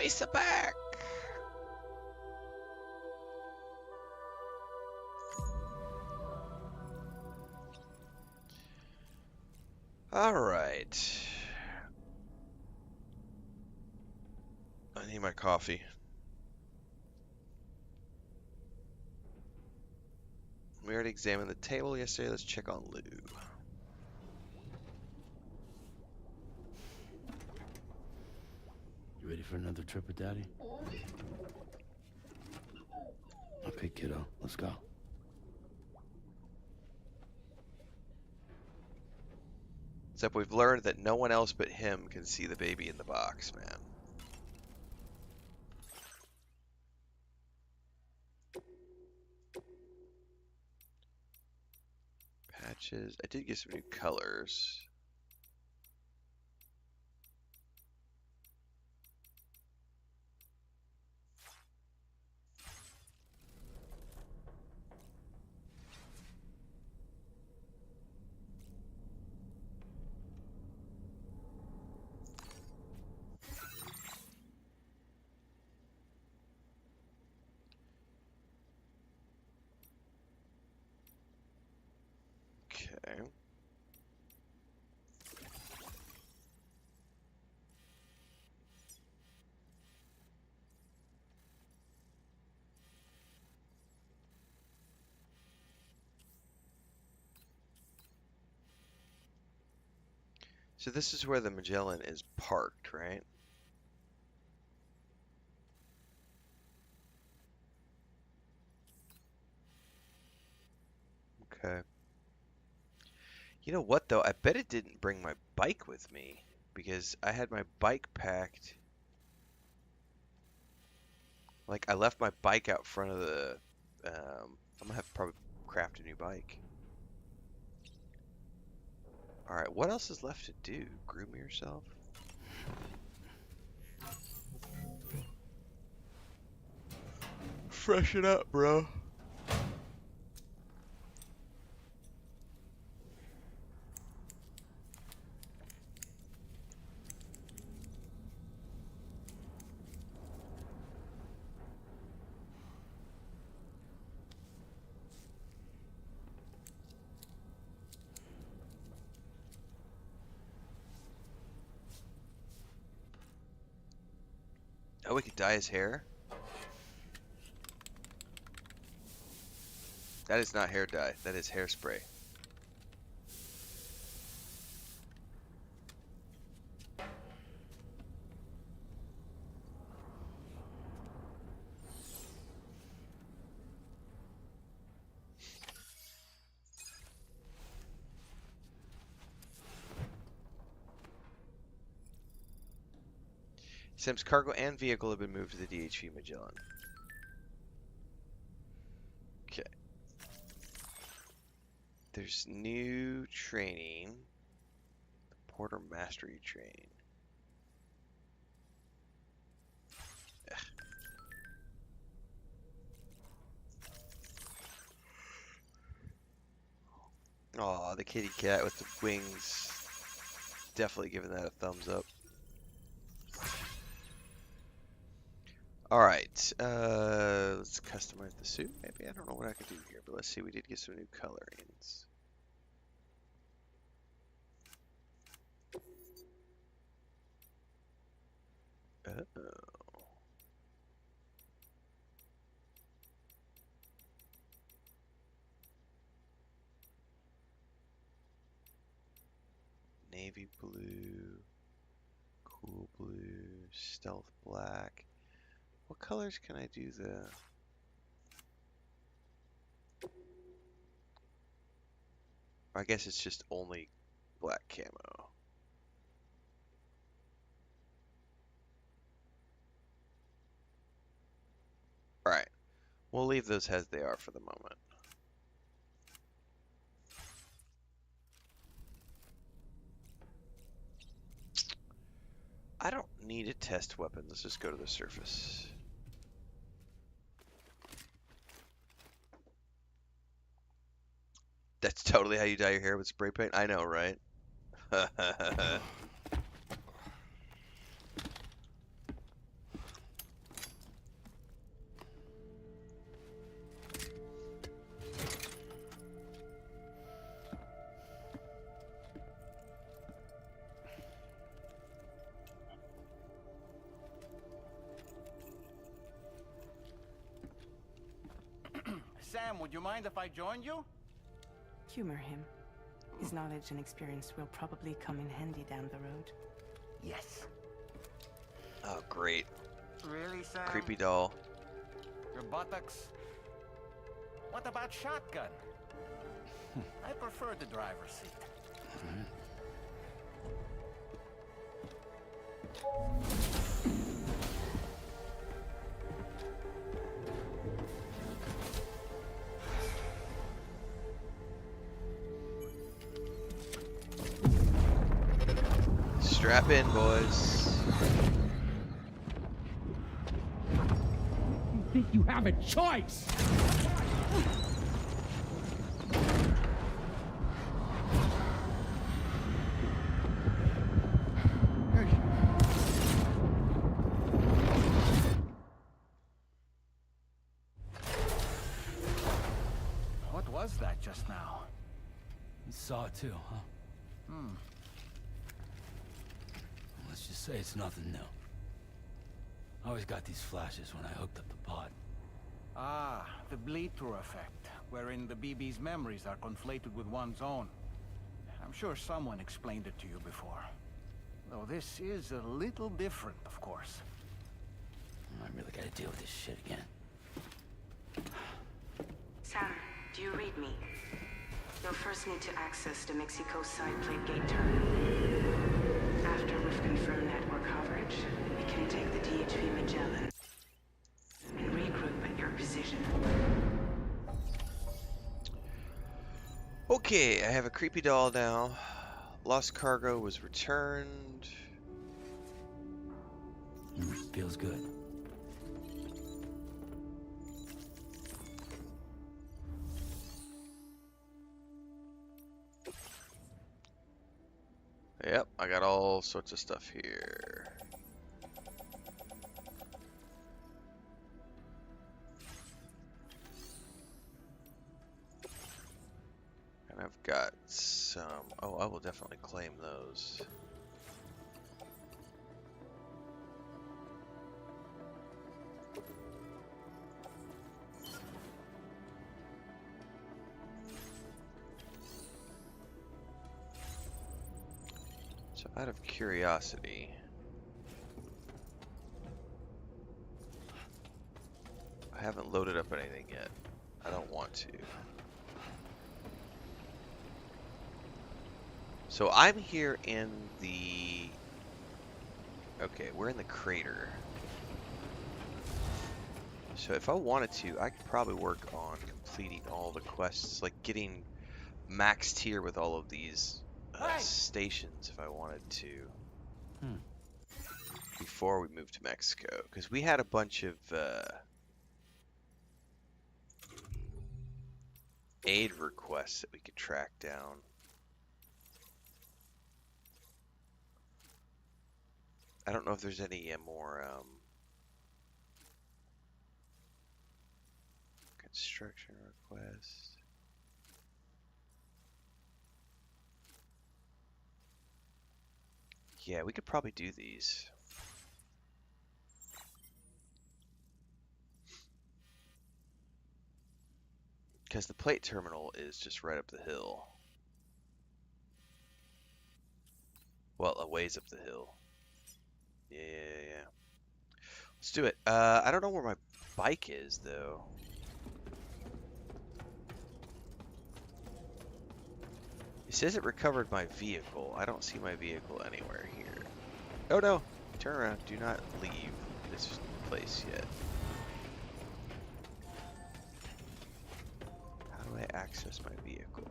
me some back. All right. I need my coffee. We already examined the table yesterday. Let's check on Lou. You ready for another trip with Daddy? Okay, kiddo. Let's go. Except we've learned that no one else but him can see the baby in the box, man. Patches. I did get some new colors. Okay. So this is where the Magellan is parked, right? Okay. You know what, though? I bet it didn't bring my bike with me because I had my bike packed. Like, I left my bike out front of the... I'm gonna have to probably craft a new bike. Alright, what else is left to do? Groom yourself? Freshen up, bro. Oh, we could dye his hair? That is not hair dye. That is hairspray. Sam's cargo and vehicle have been moved to the DHV Magellan. Okay. There's new training. The Porter Mastery Train. Aw, the kitty cat with the wings. Definitely giving that a thumbs up. Alright, let's customize the suit, maybe? I don't know what I can do here, but let's see, we did get some new colorings. Uh-oh. Navy blue, cool blue, stealth black. What colors can I do the... I guess it's just only black camo. Alright, we'll leave those as they are for the moment. I don't need to test weapons. Let's just go to the surface. That's totally how you dye your hair with spray paint? I know, right? Sam, would you mind if I joined you? Humor him. His knowledge and experience will probably come in handy down the road. Yes. Oh, great. Really, Sam? Creepy doll. Your buttocks? What about shotgun? I prefer the driver's seat. Strap in, boys. You think you have a choice? What was that just now? You saw it too, huh? Let's just say it's nothing new. I always got these flashes when I hooked up the pod. Ah, the bleed-through effect, wherein the BB's memories are conflated with one's own. I'm sure someone explained it to you before. Though this is a little different, of course. I really gotta deal with this shit again. Sam, do you read me? You'll first need to access the Mexico side plate gate terminal. After we've confirmed network coverage, we can take the DHV Magellan and regroup at your position. Okay, I have a creepy doll now. Lost cargo was returned. Feels good. Yep, I got all sorts of stuff here. And I've got some... Oh, I will definitely claim those. So out of curiosity, I haven't loaded up anything yet. I don't want to. So I'm here in the... Okay, we're in the crater. So if I wanted to, I could probably work on completing all the quests, like getting max tier with all of these stations if I wanted to. Before we moved to Mexico. Because we had a bunch of aid requests that we could track down. I don't know if there's any more construction requests. Yeah, we could probably do these. Because the plate terminal is just right up the hill. Well, a ways up the hill. Yeah. Let's do it. I don't know where my bike is, though. It says it recovered my vehicle. I don't see my vehicle anywhere here. Oh no! Turn around. Do not leave this place yet. How do I access my vehicle?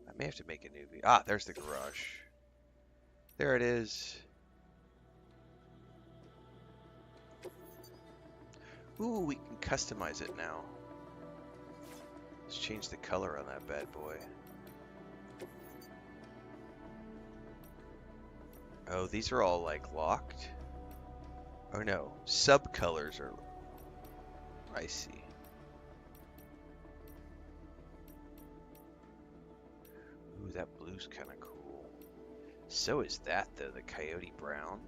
I may have to make a new vehicle. Ah, there's the garage. There it is. Ooh, we can customize it now. Let's change the color on that bad boy. Oh, these are all like locked? Oh no, sub colors are... I see. Ooh, that blue's kind of cool. So is that though, the coyote brown.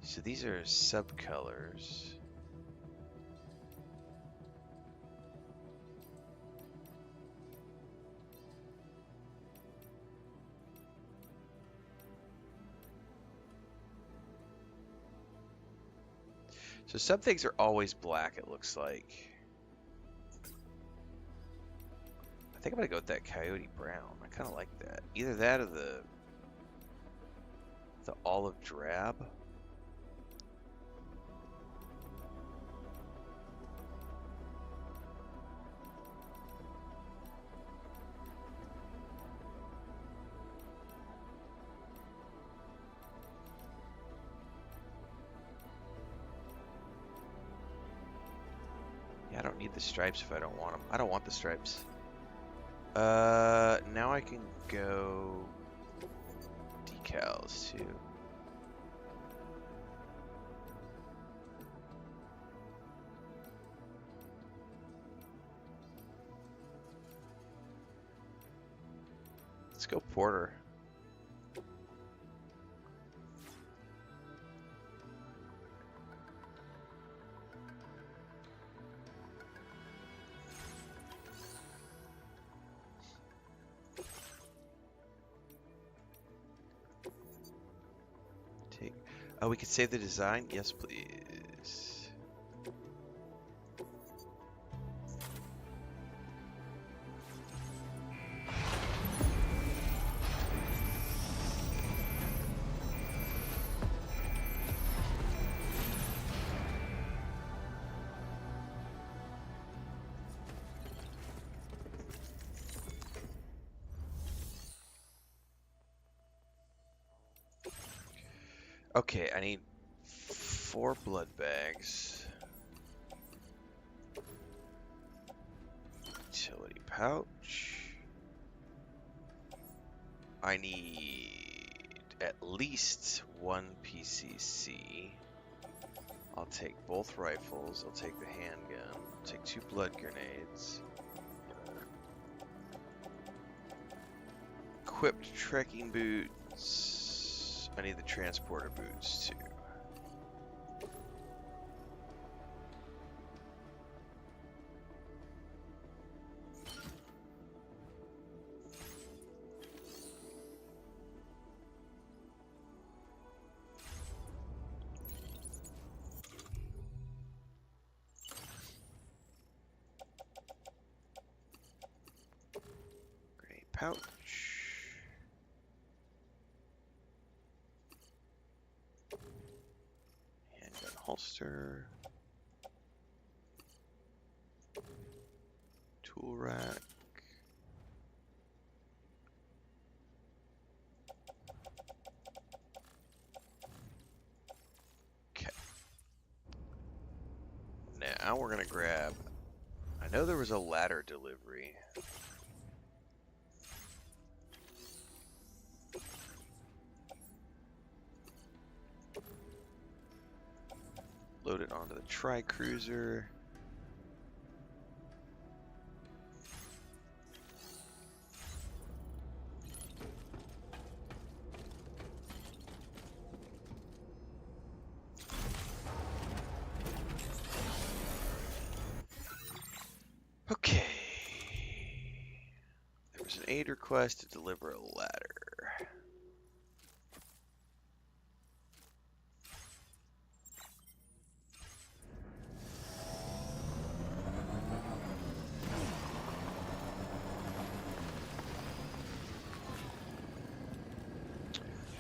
So these are subcolors. So some things are always black, it looks like. I think I'm gonna go with that coyote brown. I kind of like that. Either that or the olive drab. Yeah, I don't need the stripes if I don't want them. I don't want the stripes. Now I can go decals too. Let's go Porter. Oh, we could save the design? Yes, please. Okay, I need 4 blood bags. Utility pouch. I need at least 1 PCC. I'll take both rifles. I'll take the handgun. I'll take 2 blood grenades. Equipped trekking boots. I need the transporter boots too. Grenade pouch. Holster, tool rack, okay. Now we're gonna grab, I know there was a ladder delivery. Load it onto the tri-cruiser. Okay. There was an aid request to deliver a ladder.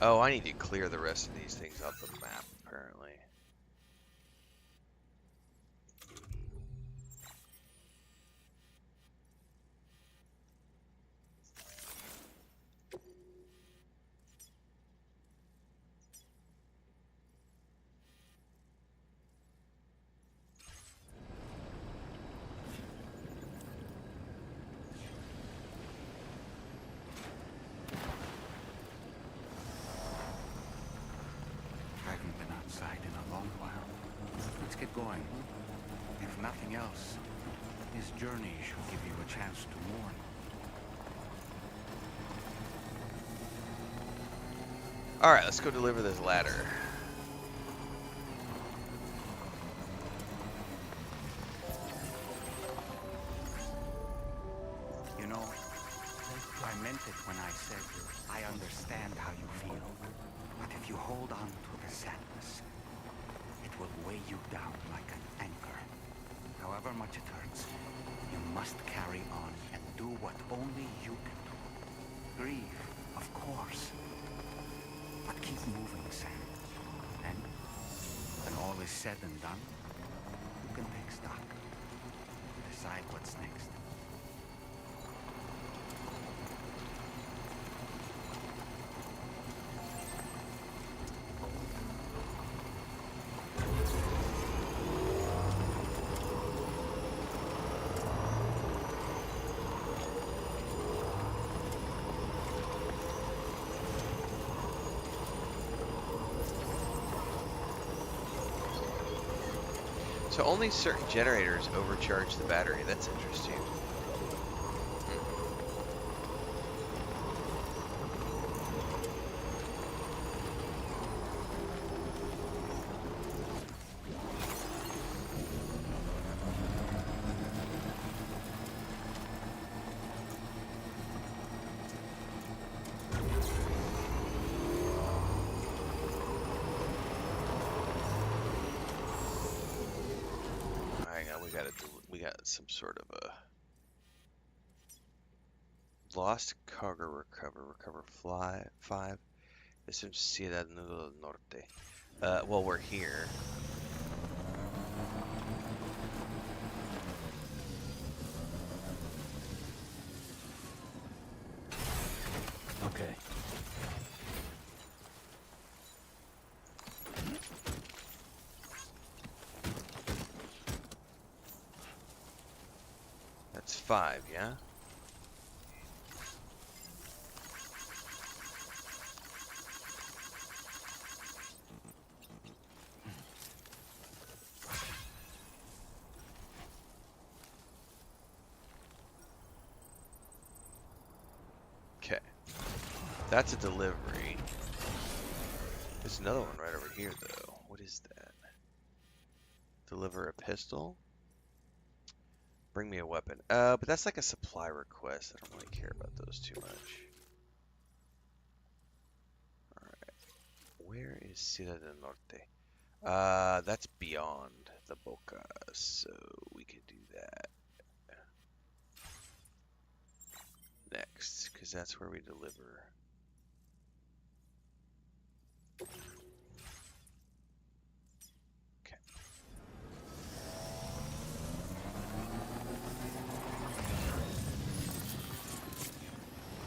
Oh, I need to clear the rest of these things off the map, apparently. get going. If nothing else, this journey should give you a chance to mourn. Alright, let's go deliver this ladder. You know, I meant it when I said I understand how you feel. But if you hold on to the sadness, it will weigh you down like an anchor. However much it hurts, you must carry on and do what only you can do. Grieve, of course. But keep moving, Sam. And when all is said and done, you can take stock. Decide what's next. So only certain generators overcharge the battery. That's interesting. We got some sort of a lost cargo recover fly 5. This is Ciudad Nudo Norte. Well, we're here. Okay. That's 5, yeah? Okay. That's a delivery. There's another one right over here, though. What is that? Deliver a pistol? Bring me a weapon. But that's like a supply request. I don't really care about those too much. Alright. Where is Ciudad del Norte? That's beyond the Bokka, so we can do that next, because that's where we deliver. Okay.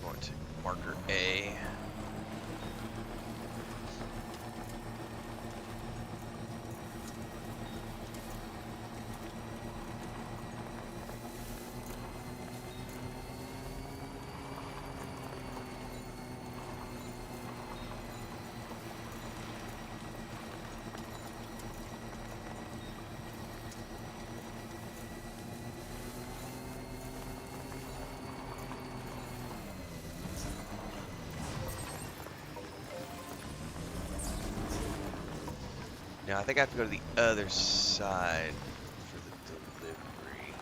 Going to marker A. Now I think I have to go to the other side for the delivery.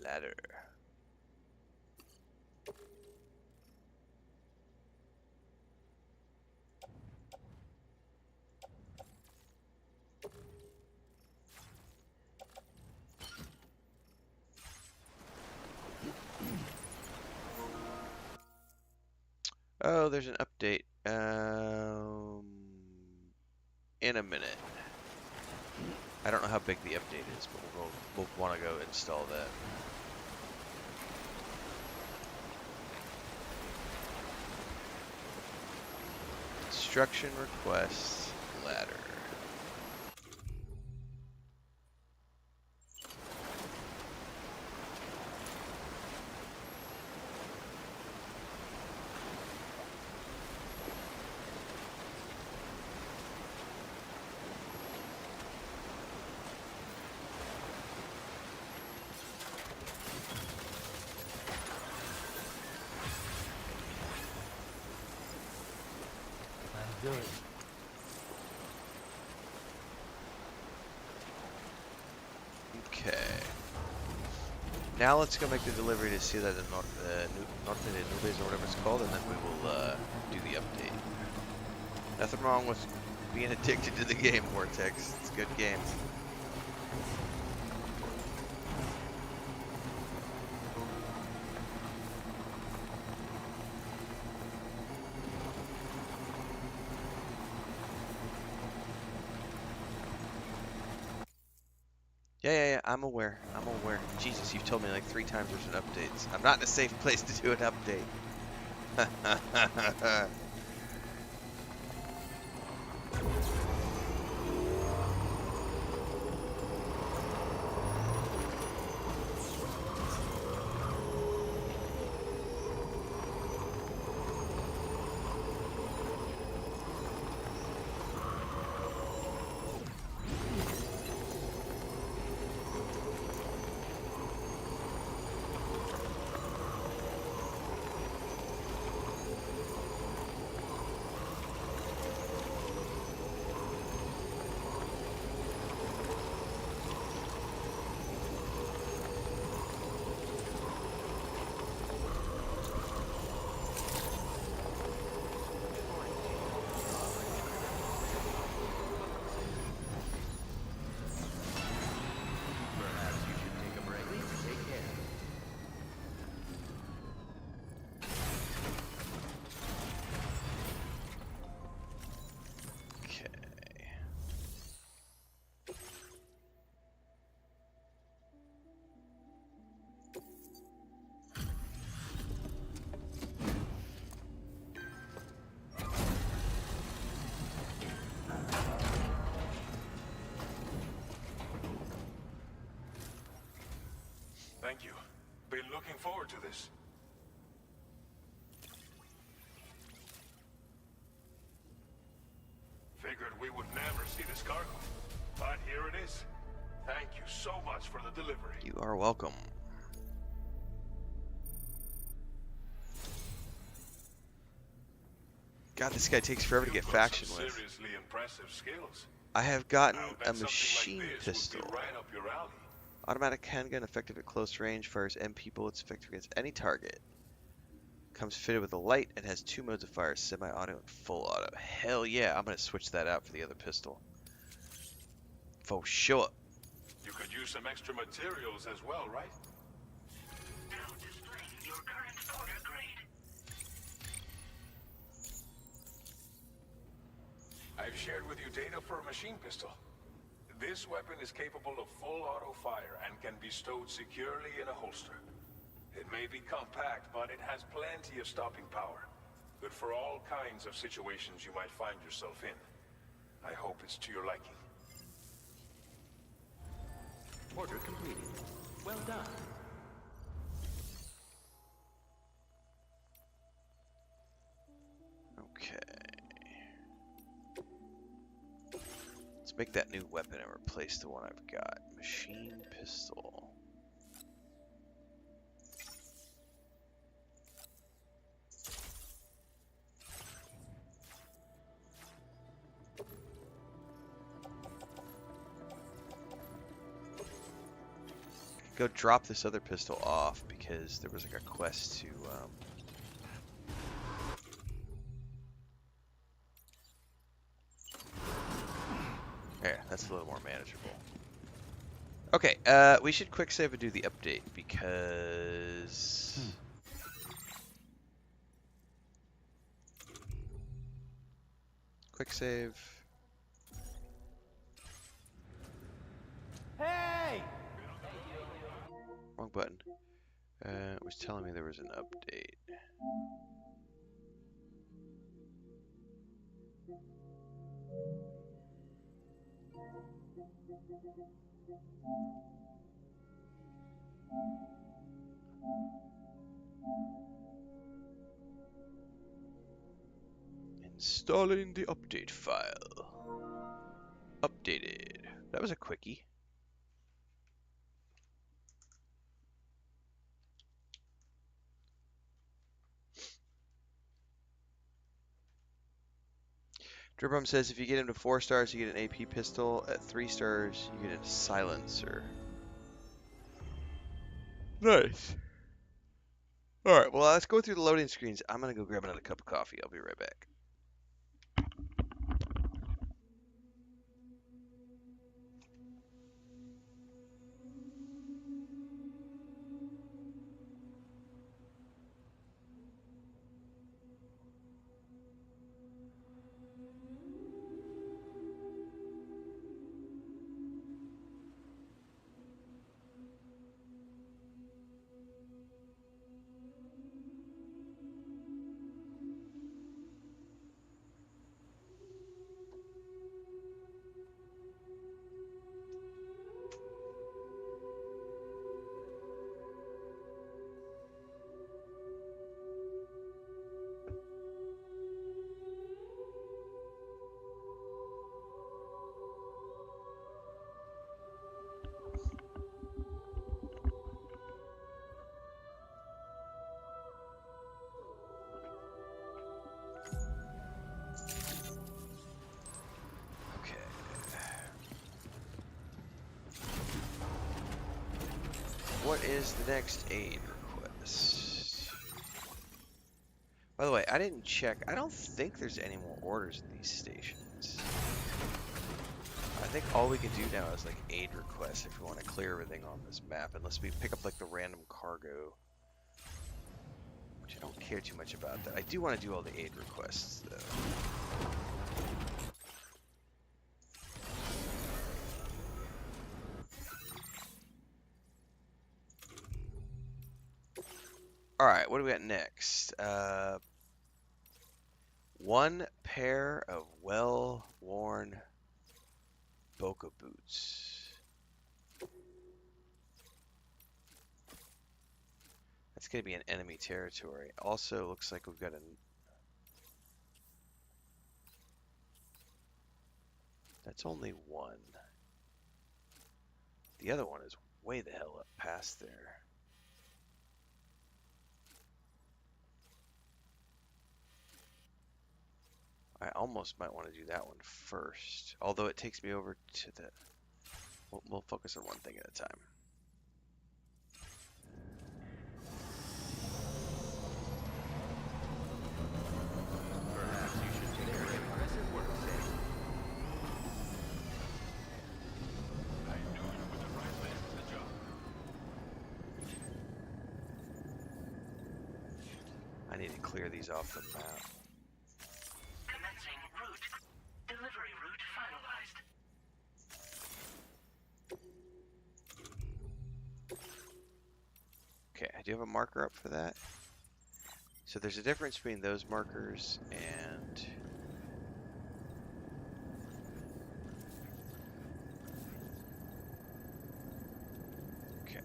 Ladder. Oh, there's an update. In a minute. I don't know how big the update is, but we'll want to go install that. Instruction request ladder. Do it. Okay. Now let's go make the delivery to Ciudad del Norte, Norte de Nubes or whatever it's called, and then we will do the update. Nothing wrong with being addicted to the game, Vortex. It's a good game. Yeah, I'm aware. I'm aware. Jesus, you've told me like 3 times there's an update. I'm not in a safe place to do an update. Thank you. Been looking forward to this. Figured we would never see this cargo. But here it is. Thank you so much for the delivery. You are welcome. God, this guy takes forever to get faction with. Seriously impressive skills. I have gotten I'll bet a something machine like this pistol. would be right up your alley. Automatic handgun, effective at close range, fires MP bullets, effective against any target. Comes fitted with a light and has 2 modes of fire, semi-auto and full auto. Hell yeah, I'm gonna switch that out for the other pistol. For sure. You could use some extra materials as well, right? Now displaying your current order grade. I've shared with you data for a machine pistol. This weapon is capable of full auto fire and can be stowed securely in a holster. It may be compact, but it has plenty of stopping power. Good for all kinds of situations you might find yourself in. I hope it's to your liking. Order completed. Well done. Okay. Let's make that new weapon and replace the one I've got. Machine pistol. go drop this other pistol off because there was like a quest to there, that's a little more manageable. Okay, we should quick save and do the update because quick save. Hey! Wrong button. It was telling me there was an update. Installing the update file. Updated. That was a quickie. Dribrum says if you get him to 4 stars, you get an AP pistol. At 3 stars, you get a silencer. Nice. Alright, well, let's go through the loading screens. I'm going to go grab another cup of coffee. I'll be right back. What is the next aid request? By the way, I didn't check. I don't think there's any more orders in these stations. I think all we can do now is like aid requests if we want to clear everything on this map, unless we pick up like the random cargo, which I don't care too much about that. I do want to do all the aid requests though. Alright, what do we got next? 1 pair of well-worn Bokka boots. That's going to be in enemy territory. Also, looks like we've got a... That's only 1. The other one is way the hell up past there. I almost might want to do that one first, although it takes me over to the... We'll focus on one thing at a time. Perhaps you should take your impressive work, Sam. I knew you were the right man for the job. I need to clear these off the map. Commencing route. Delivery route finalized. Okay, I do have a marker up for that. So there's a difference between those markers and... Okay.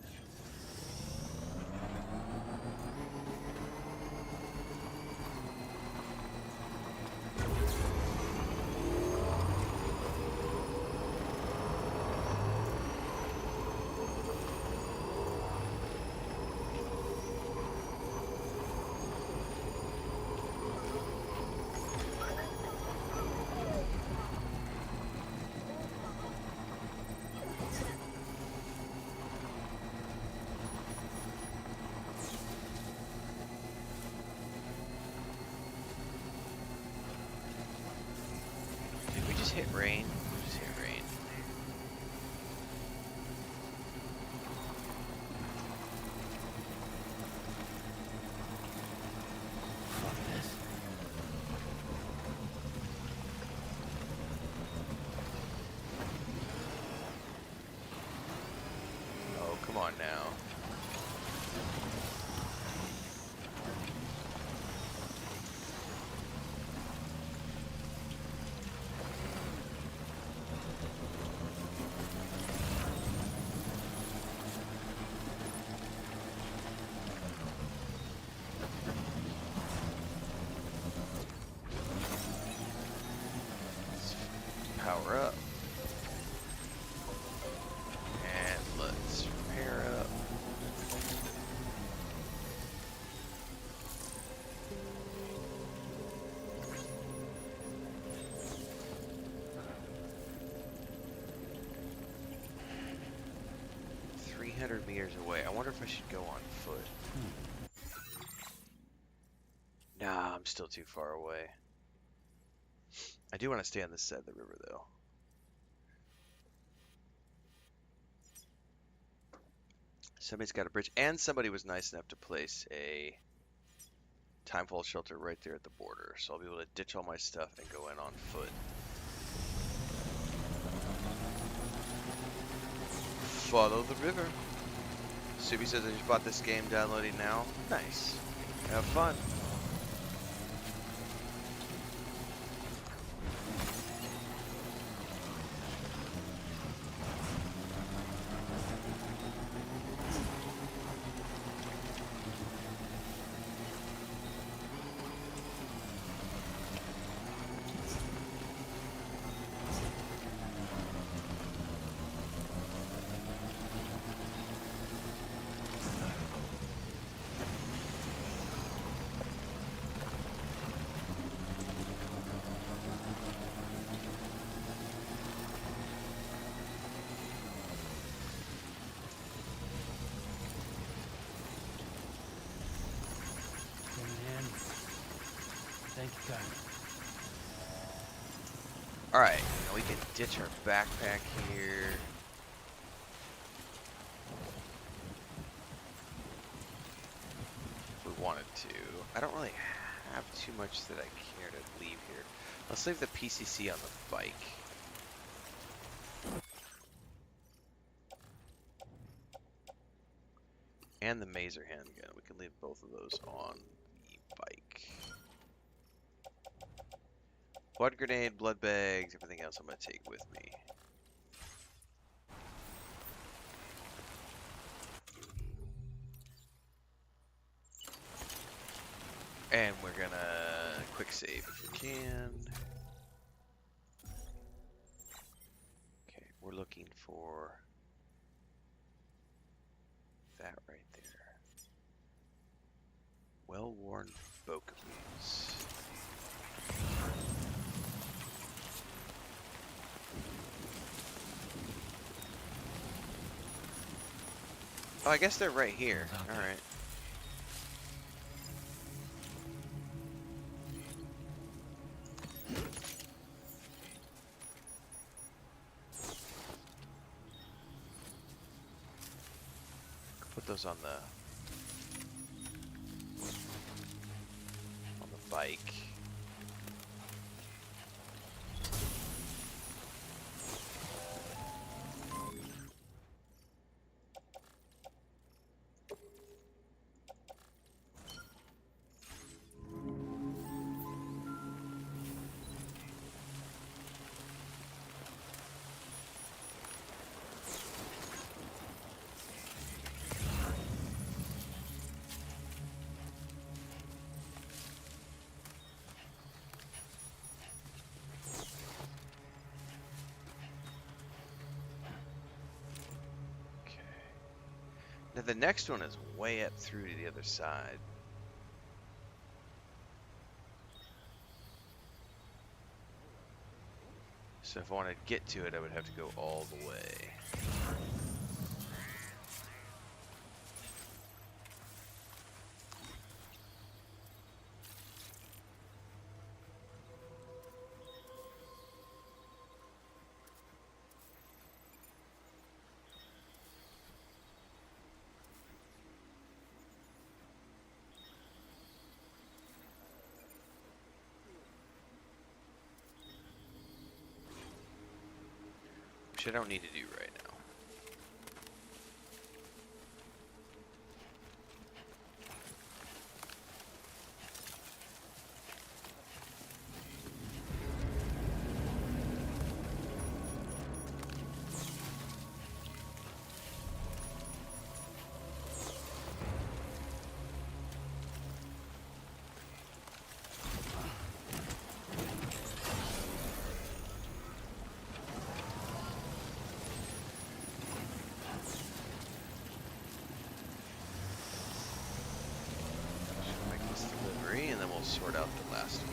Rain? Just hear rain. Fuck this. Oh, come on now. Power up. And let's repair up. $300 meters away. I wonder if I should go on foot. Nah, I'm still too far away. I do want to stay on this side of the river, though. Somebody's got a bridge, and somebody was nice enough to place a timefall shelter right there at the border, so I'll be able to ditch all my stuff and go in on foot. Follow the river. Subi says I just bought this game, downloading now. Nice. Have fun. Thank you, guys. Alright, now we can ditch our backpack here. If we wanted to. I don't really have too much that I care to leave here. Let's leave the PCC on the bike. And the Maser handgun. We can leave both of those on the bike. Blood grenade, blood bags, everything else I'm going to take with me. And we're going to quick save if we can. Okay, we're looking for that right there. Well-worn Bokka boots. Oh, I guess they're right here. All right. Put those on the bike. Now the next one is way up through to the other side. So if I wanted to get to it, I would have to go all the way. which I don't need to do right now. And then we'll sort out the last one.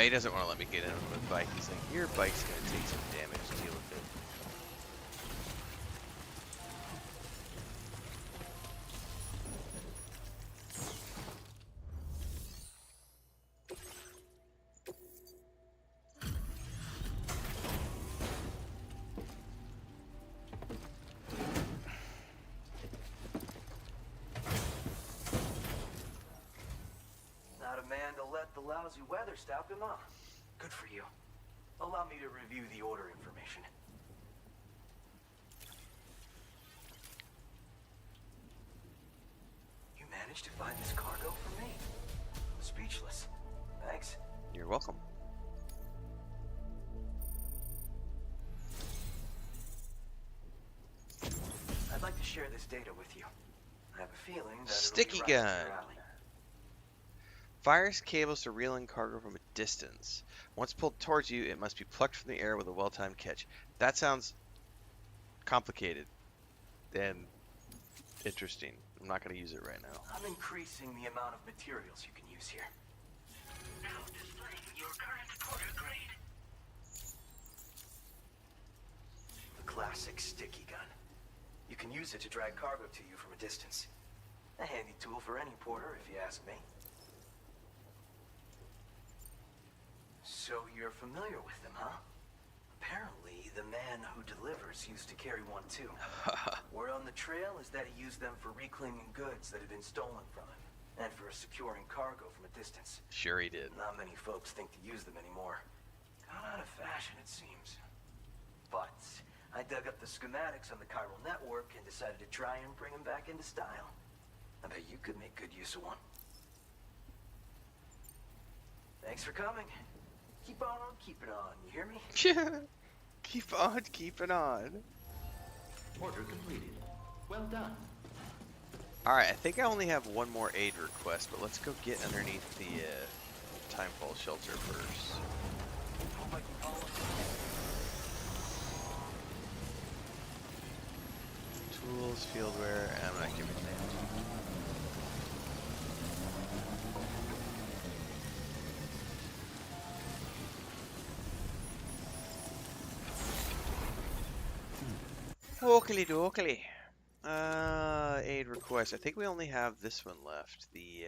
He doesn't want to let me get in with the bike. He's like, your bike's going to take some damage. Deal with it. The lousy weather stop him up. Good for you. Allow me to review the order information. You managed to find this cargo for me? I'm speechless. Thanks. You're welcome. I'd like to share this data with you. I have a feeling that Sticky it'll be right up gun. your alley. Fires cables to reel in cargo from a distance. Once pulled towards you, it must be plucked from the air with a well-timed catch. That sounds complicated and interesting. I'm not going to use it right now. I'm increasing the amount of materials you can use here. Now displaying your current porter grade. The classic sticky gun. You can use it to drag cargo to you from a distance. A handy tool for any porter, if you ask me. So you're familiar with them, huh? Apparently, the man who delivers used to carry one too. Word on the trail is that he used them for reclaiming goods that had been stolen from him, and for securing cargo from a distance. Sure he did. Not many folks think to use them anymore. Gone out of fashion, it seems. But I dug up the schematics on the chiral network and decided to try and bring them back into style. I bet you could make good use of one. Thanks for coming. Keep on keeping on, you hear me? Keep on keeping on. Order completed. Well done. Alright, I think I only have one more aid request, but let's go get underneath the Timefall shelter first. Tools, fieldware, and I'm not giving damage. Oakley dokley. Aid request. I think we only have this one left. The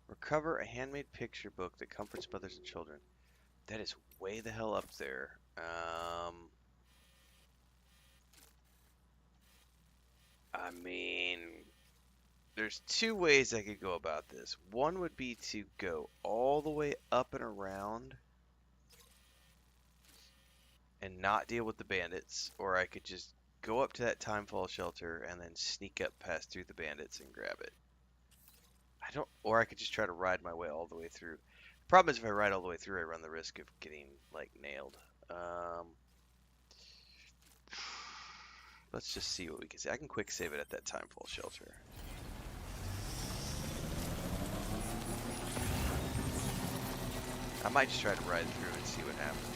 recover a handmade picture book that comforts mothers and children. That is way the hell up there. I mean, there's two ways I could go about this. One would be to go all the way up and around and not deal with the bandits, or I could just go up to that timefall shelter and then sneak up past through the bandits and grab it. Or I could just try to ride my way all the way through. Problem is, if I ride all the way through, I run the risk of getting like nailed. Let's just see what we can see. I can quick save it at that timefall shelter. I might just try to ride through and see what happens.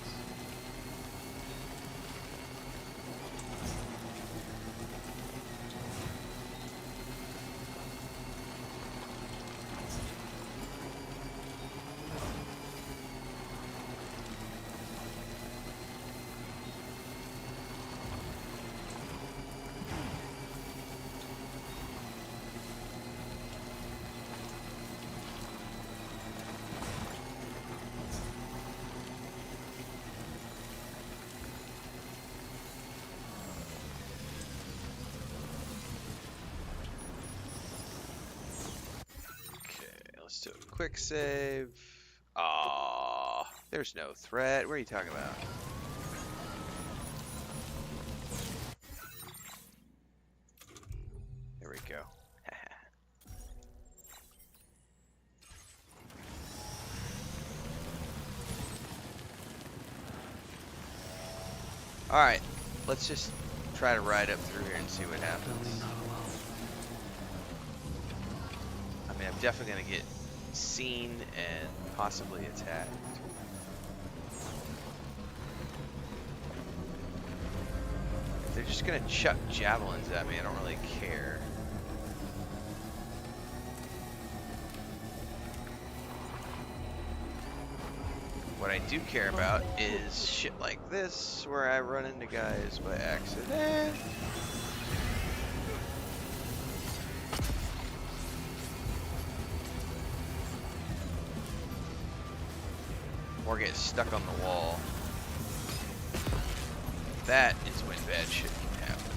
Let's do a quick save. Ah, there's no threat. What are you talking about? There we go. Alright, let's just try to ride up through here and see what happens. I mean, I'm definitely going to get seen and possibly attacked. If they're just going to chuck javelins at me, I don't really care. What I do care about is shit like this, where I run into guys by accident. Or get stuck on the wall. That is when bad shit can happen.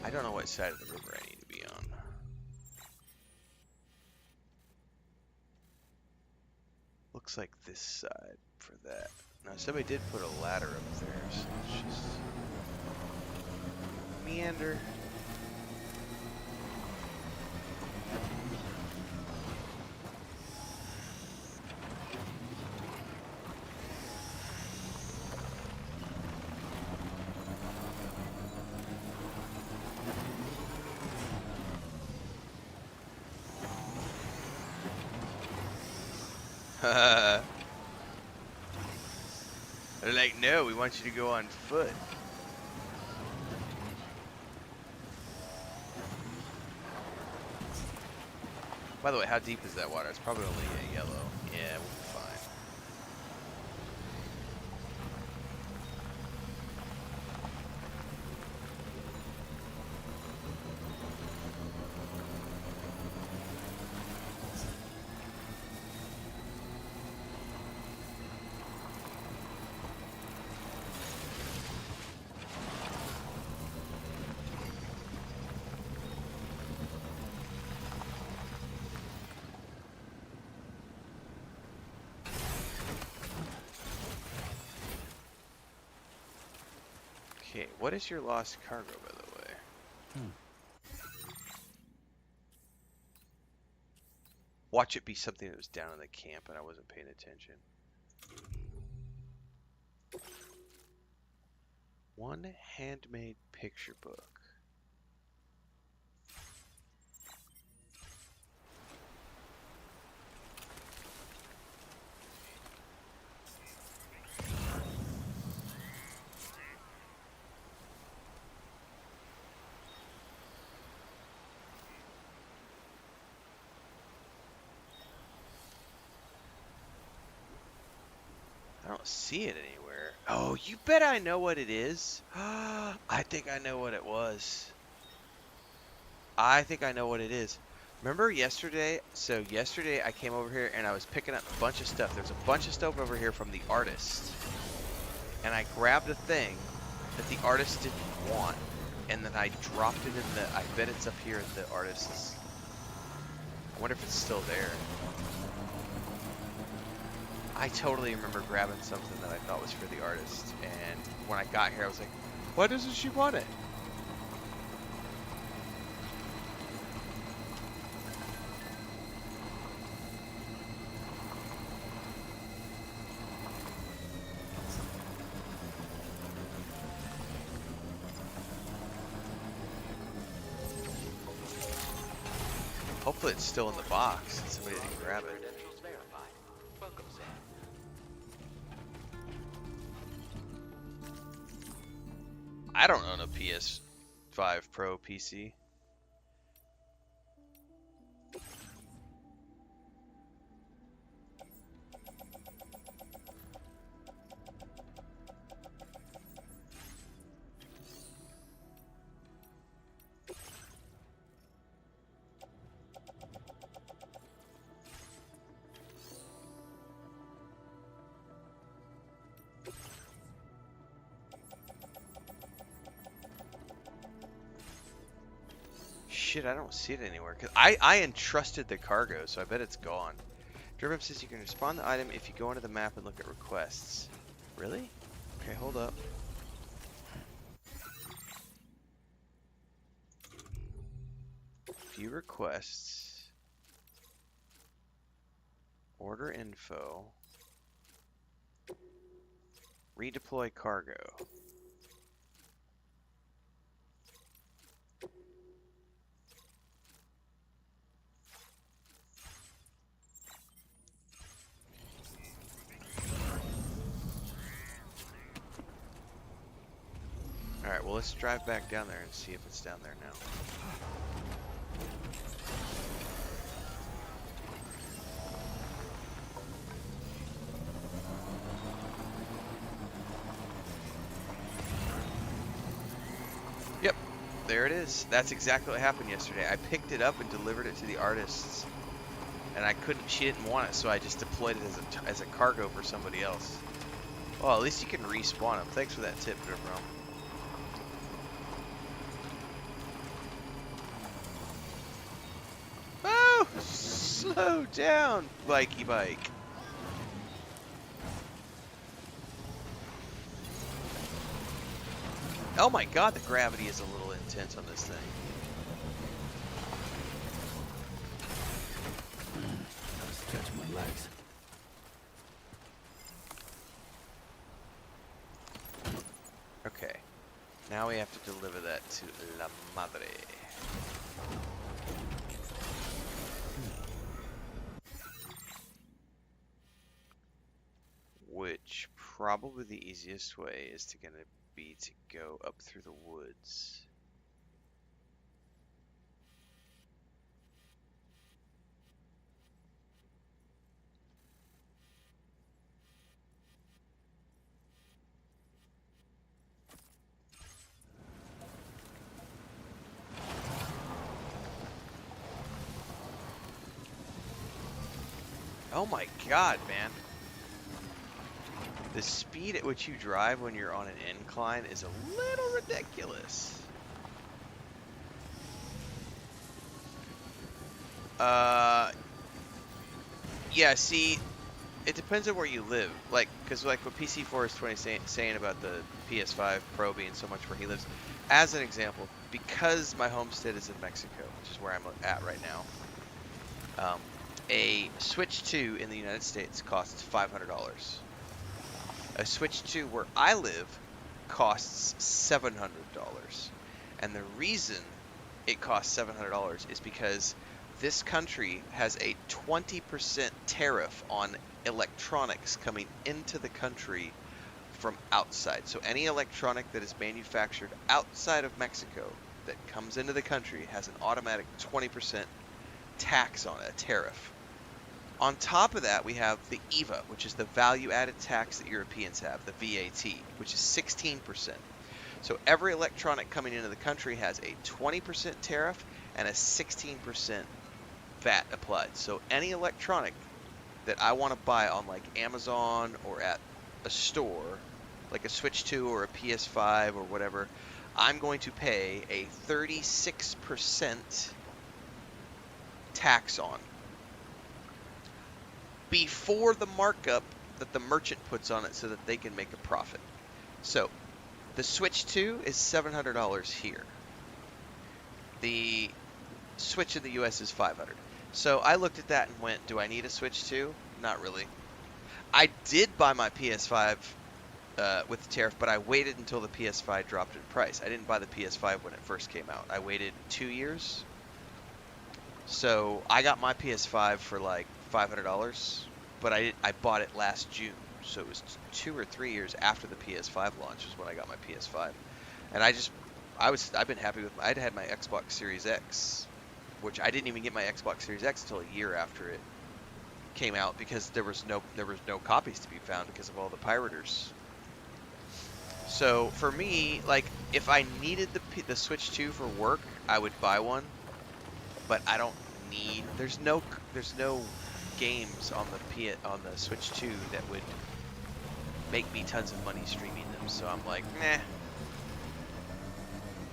I don't know what side of the river I need to be on. Looks like this side for that. Now somebody did put a ladder up there, so let's just meander. They're like, no, we want you to go on foot. By the way, how deep is that water? It's probably only a yellow. Yeah, we'll be fine. Okay, what is your lost cargo, by the way? Watch it be something that was down in the camp and I wasn't paying attention. One handmade picture book. I don't see it anywhere. Oh, you bet I know what it is. I think I know what it was. I think I know what it is. Remember yesterday? So yesterday I came over here and I was picking up a bunch of stuff. There's a bunch of stuff over here from the artist. And I grabbed a thing that the artist didn't want. and then I dropped it in the, I bet it's up here at the artist's. I wonder if it's still there. I totally remember grabbing something that I thought was for the artist, and when I got here I was like, why doesn't she want it? Hopefully it's still in the box and somebody didn't grab it. Credentials verified. Welcome, sir. I don't own a PS5 Pro PC. Shit, I don't see it anywhere. Cause I entrusted the cargo, so I bet it's gone. Durham says you can respond the item if you go into the map and look at requests. Really? Okay, hold up. View requests. Order info. Redeploy cargo. Alright, well let's drive back down there and see if it's down there now. Yep, there it is. That's exactly what happened yesterday. I picked it up and delivered it to the artists. And I couldn't, she didn't want it, so I just deployed it as a cargo for somebody else. Well, at least you can respawn them. Thanks for that tip, bro. Slow down, bikey bike. Oh my god, the gravity is a little intense on this thing. Stretch my legs. Okay, now we have to deliver that to La Madre. Which probably the easiest way is gonna be to go up through the woods. Oh my god, man. The speed at which you drive when you're on an incline is a little ridiculous. Yeah, see, it depends on where you live. Like, because like what PC4 is 20 saying about the PS5 Pro being so much where he lives. As an example, because my homestead is in Mexico, which is where I'm at right now, a Switch 2 in the United States costs $500. A Switch 2 where I live costs $700. And the reason it costs $700 is because this country has a 20% tariff on electronics coming into the country from outside. So any electronic that is manufactured outside of Mexico that comes into the country has an automatic 20% tax on it, a tariff. On top of that, we have the EVA, which is the value-added tax that Europeans have, the VAT, which is 16%. So every electronic coming into the country has a 20% tariff and a 16% VAT applied. So any electronic that I want to buy on like Amazon or at a store, like a Switch 2 or a PS5 or whatever, I'm going to pay a 36% tax on before the markup that the merchant puts on it so that they can make a profit. So the Switch 2 is $700 here. The Switch in the US is $500. So I looked at that and went, do I need a Switch 2? Not really. I did buy my PS5 with the tariff, but I waited until the PS5 dropped in price. I didn't buy the PS5 when it first came out. I waited 2 years. So I got my PS5 for like $500, but I bought it last June. So it was 2 or 3 years after the PS5 launch was when I got my PS5. And I've been happy with I'd had my Xbox Series X, which I didn't even get my Xbox Series X until a year after it came out because there was no copies to be found because of all the pirators. So for me, like if I needed the Switch 2 for work, I would buy one. But I don't need. There's no games on the Switch 2 that would make me tons of money streaming them. So I'm like, nah.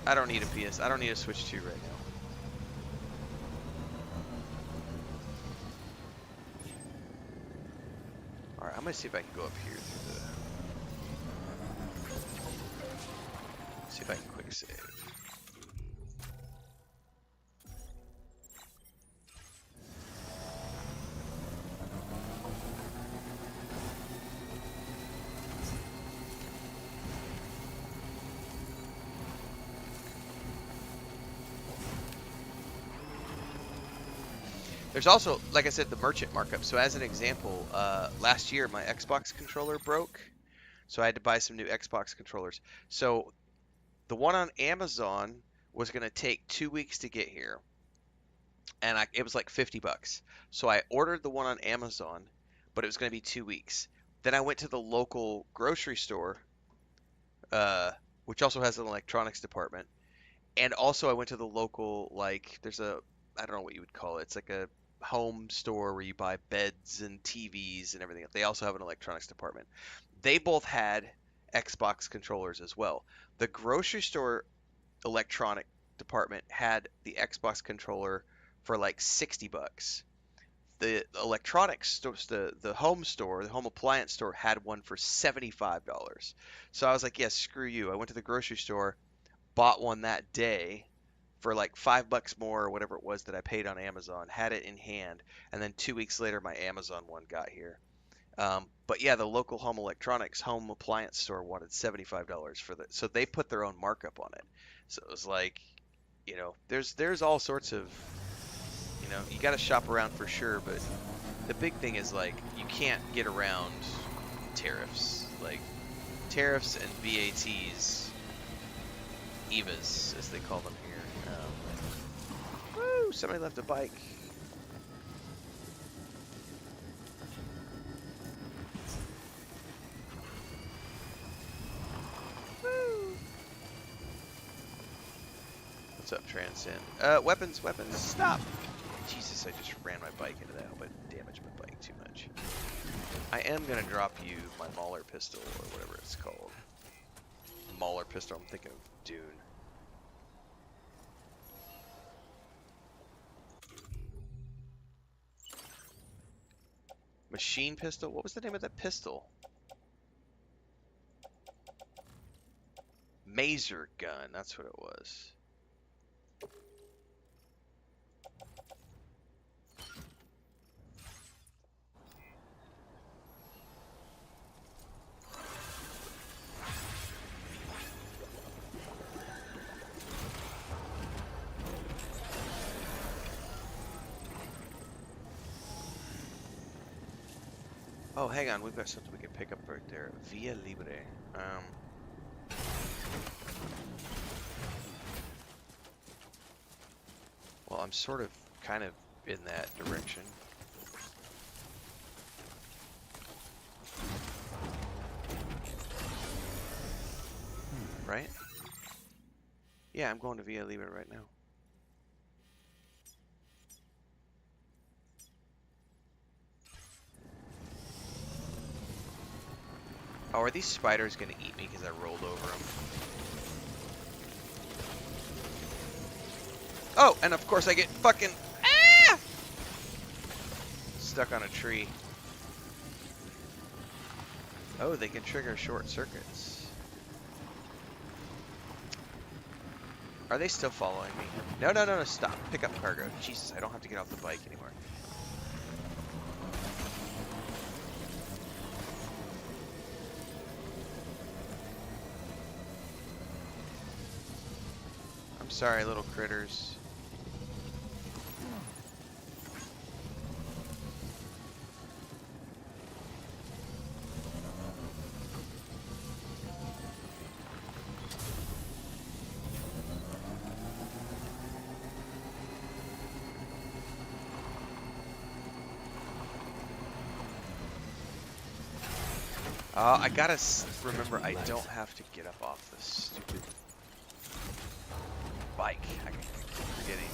I don't need a Switch 2 right now. All right, I'm gonna see if I can go up here through the. See if I can quick save. There's also, like I said, the merchant markup. So as an example, last year my Xbox controller broke, so I had to buy some new Xbox controllers. So the one on Amazon was going to take 2 weeks to get here, and it was like $50. So I ordered the one on Amazon, but it was going to be 2 weeks. Then I went to the local grocery store, which also has an electronics department, and also I went to the local, like, there's a, I don't know what you would call it. It's like a home store where you buy beds and TVs and everything. They also have an electronics department. They both had Xbox controllers as well. The grocery store electronic department had the Xbox controller for like $60. The electronics store, the home store, the home appliance store had one for $75. So I was like, yeah, screw you. I went to the grocery store, bought one that day for like $5 more or whatever it was that I paid on Amazon, had it in hand, and then 2 weeks later my Amazon one got here. But yeah, the local home appliance store wanted $75 for that, so they put their own markup on it. So it was like, you know, there's all sorts of, you know, you got to shop around for sure, but the big thing is like you can't get around tariffs, like tariffs and VATs, EVAs as they call them here. Woo! Somebody left a bike. Woo! What's up, Transcend? Weapons. Stop! Jesus, I just ran my bike into that. I hope I didn't damage my bike too much. I am gonna drop you my Mauler pistol or whatever it's called. Mauler pistol. I'm thinking of Dune. Machine pistol? What was the name of that pistol? Maser gun, that's what it was. Oh, hang on, we've got something we can pick up right there. Via Libre. Well, I'm sort of, kind of in that direction. Right? Yeah, I'm going to Via Libre right now. Oh, are these spiders gonna eat me because I rolled over them? Oh, and of course I get fucking stuck on a tree. Oh, they can trigger short circuits. Are they still following me? No, no, no, no, stop. Pick up cargo. Jesus, I don't have to get off the bike anymore. I'm sorry, little critters. I gotta remember I don't have to get up off this stupid bike. I keep forgetting.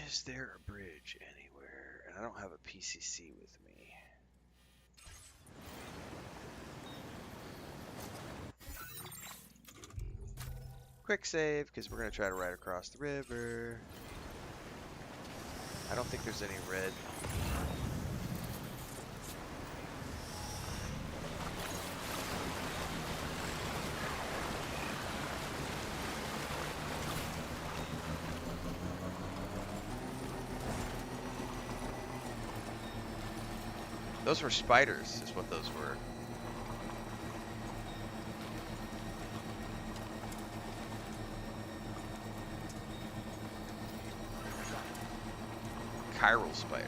Is there a bridge anywhere? And I don't have a PCC with me. Quick save, because we're going to try to ride across the river. I don't think there's any red. Those were spiders, is what those were. Chiral spiders.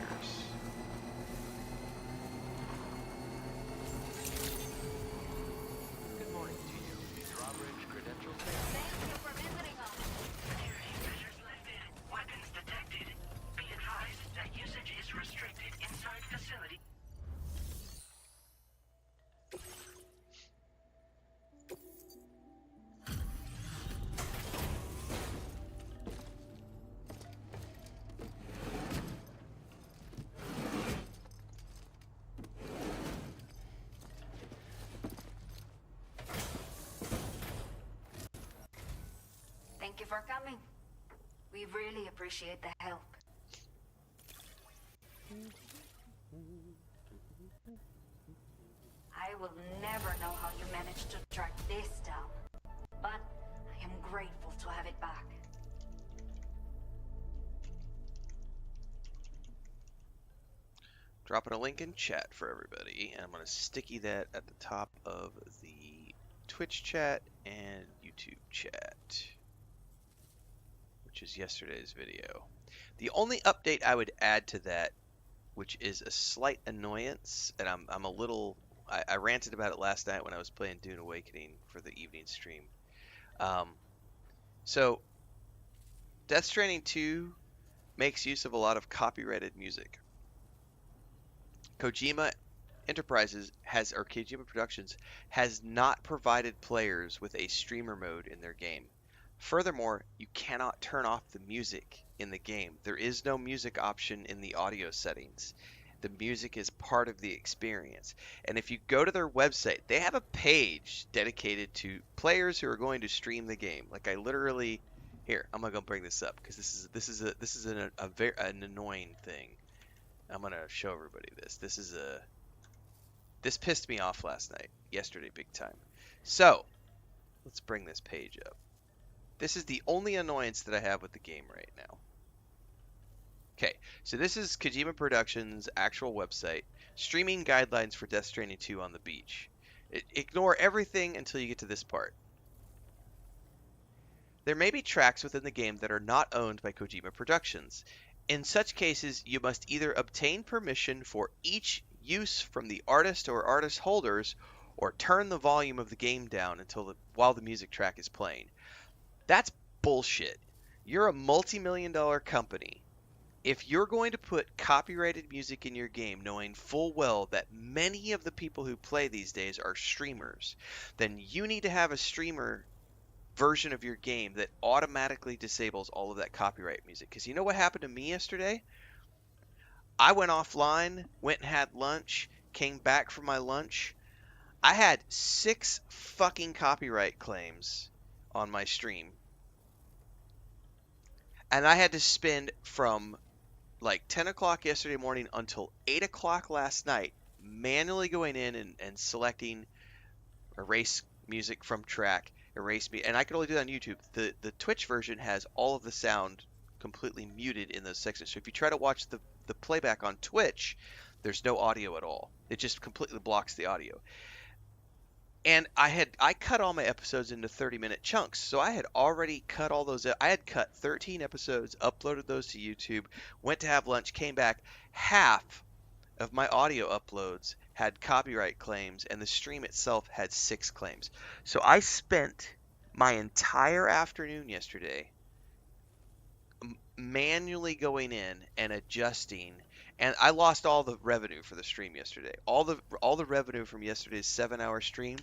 Good morning to you. These drawbridge credentials. Thank you for visiting us. Security measures lifted. Weapons detected. Be advised that usage is restricted inside facility. Thank you for coming. We really appreciate the help. I will never know how you managed to track this down, but I am grateful to have it back. Dropping a link in chat for everybody, and I'm going to sticky that at the top of the Twitch chat and YouTube chat, which is yesterday's video. The only update I would add to that, which is a slight annoyance, and I'm a little, I ranted about it last night when I was playing Dune Awakening for the evening stream. So, Death Stranding 2 makes use of a lot of copyrighted music. Kojima Enterprises or Kojima Productions has not provided players with a streamer mode in their game. Furthermore, you cannot turn off the music in the game. There is no music option in the audio settings. The music is part of the experience. And if you go to their website, they have a page dedicated to players who are going to stream the game. Like I literally, here, I'm gonna go bring this up because this is an annoying thing. I'm gonna show everybody this. This pissed me off yesterday big time. So, let's bring this page up. This is the only annoyance that I have with the game right now. Okay, so this is Kojima Productions' actual website, streaming guidelines for Death Stranding 2 on the beach. Ignore everything until you get to this part. There may be tracks within the game that are not owned by Kojima Productions. In such cases, you must either obtain permission for each use from the artist or artist holders, or turn the volume of the game down while the music track is playing. That's bullshit. You're a multi-million-dollar company. if you're going to put copyrighted music in your game, knowing full well that many of the people who play these days are streamers, then you need to have a streamer version of your game that automatically disables all of that copyright music. Because you know what happened to me yesterday? I went offline, went and had lunch, came back from my lunch. I had 6 fucking copyright claims on my stream. And I had to spend from like 10 o'clock yesterday morning until 8 o'clock last night manually going in and selecting erase music from track, erase me, and I can only do that on YouTube. The Twitch version has all of the sound completely muted in those sections. So if you try to watch the playback on Twitch, there's no audio at all. It just completely blocks the audio. And I cut all my episodes into 30-minute chunks. So I had already cut all those. I had cut 13 episodes, uploaded those to YouTube, went to have lunch, came back. Half of my audio uploads had copyright claims, and the stream itself had 6 claims. So I spent my entire afternoon yesterday manually going in and adjusting, and I lost all the revenue for the stream yesterday. All the revenue from yesterday's 7-hour stream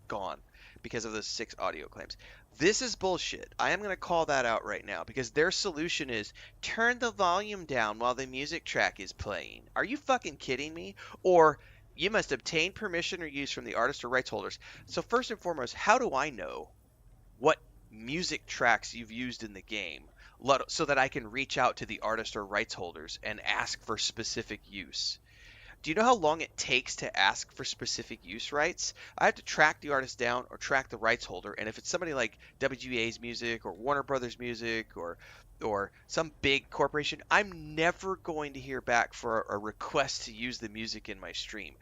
gone because of those 6 audio claims. This is bullshit. I am going to call that out right now because their solution is turn the volume down while the music track is playing. Are you fucking kidding me? Or you must obtain permission or use from the artist or rights holders. So first and foremost, how do I know what music tracks you've used in the game so that I can reach out to the artist or rights holders and ask for specific use? Do you know how long it takes to ask for specific use rights? I have to track the artist down or track the rights holder, and if it's somebody like WGA's music or Warner Brothers music or some big corporation, I'm never going to hear back for a request to use the music in my stream.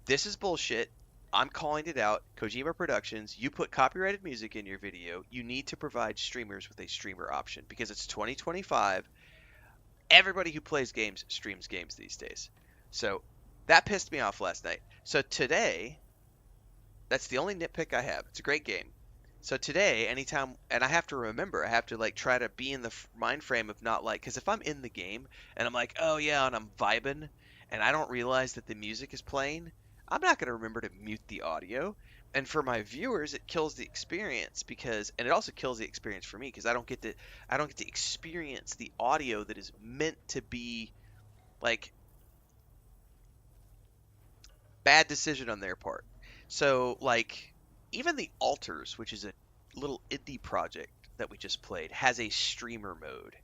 This is bullshit. I'm calling it out. Kojima Productions, you put copyrighted music in your video, you need to provide streamers with a streamer option because it's 2025. Everybody who plays games streams games these days. So that pissed me off last night. So today, that's the only nitpick I have. It's a great game. So today, anytime, and I have to remember, I have to like try to be in the mind frame of not like, because if I'm in the game and I'm like, oh yeah, and I'm vibing, and I don't realize that the music is playing, I'm not going to remember to mute the audio. And for my viewers, it kills the experience and it also kills the experience for me because I don't get to experience the audio that is meant to be like bad decision on their part. So like even the Altars, which is a little indie project that we just played, has a streamer mode,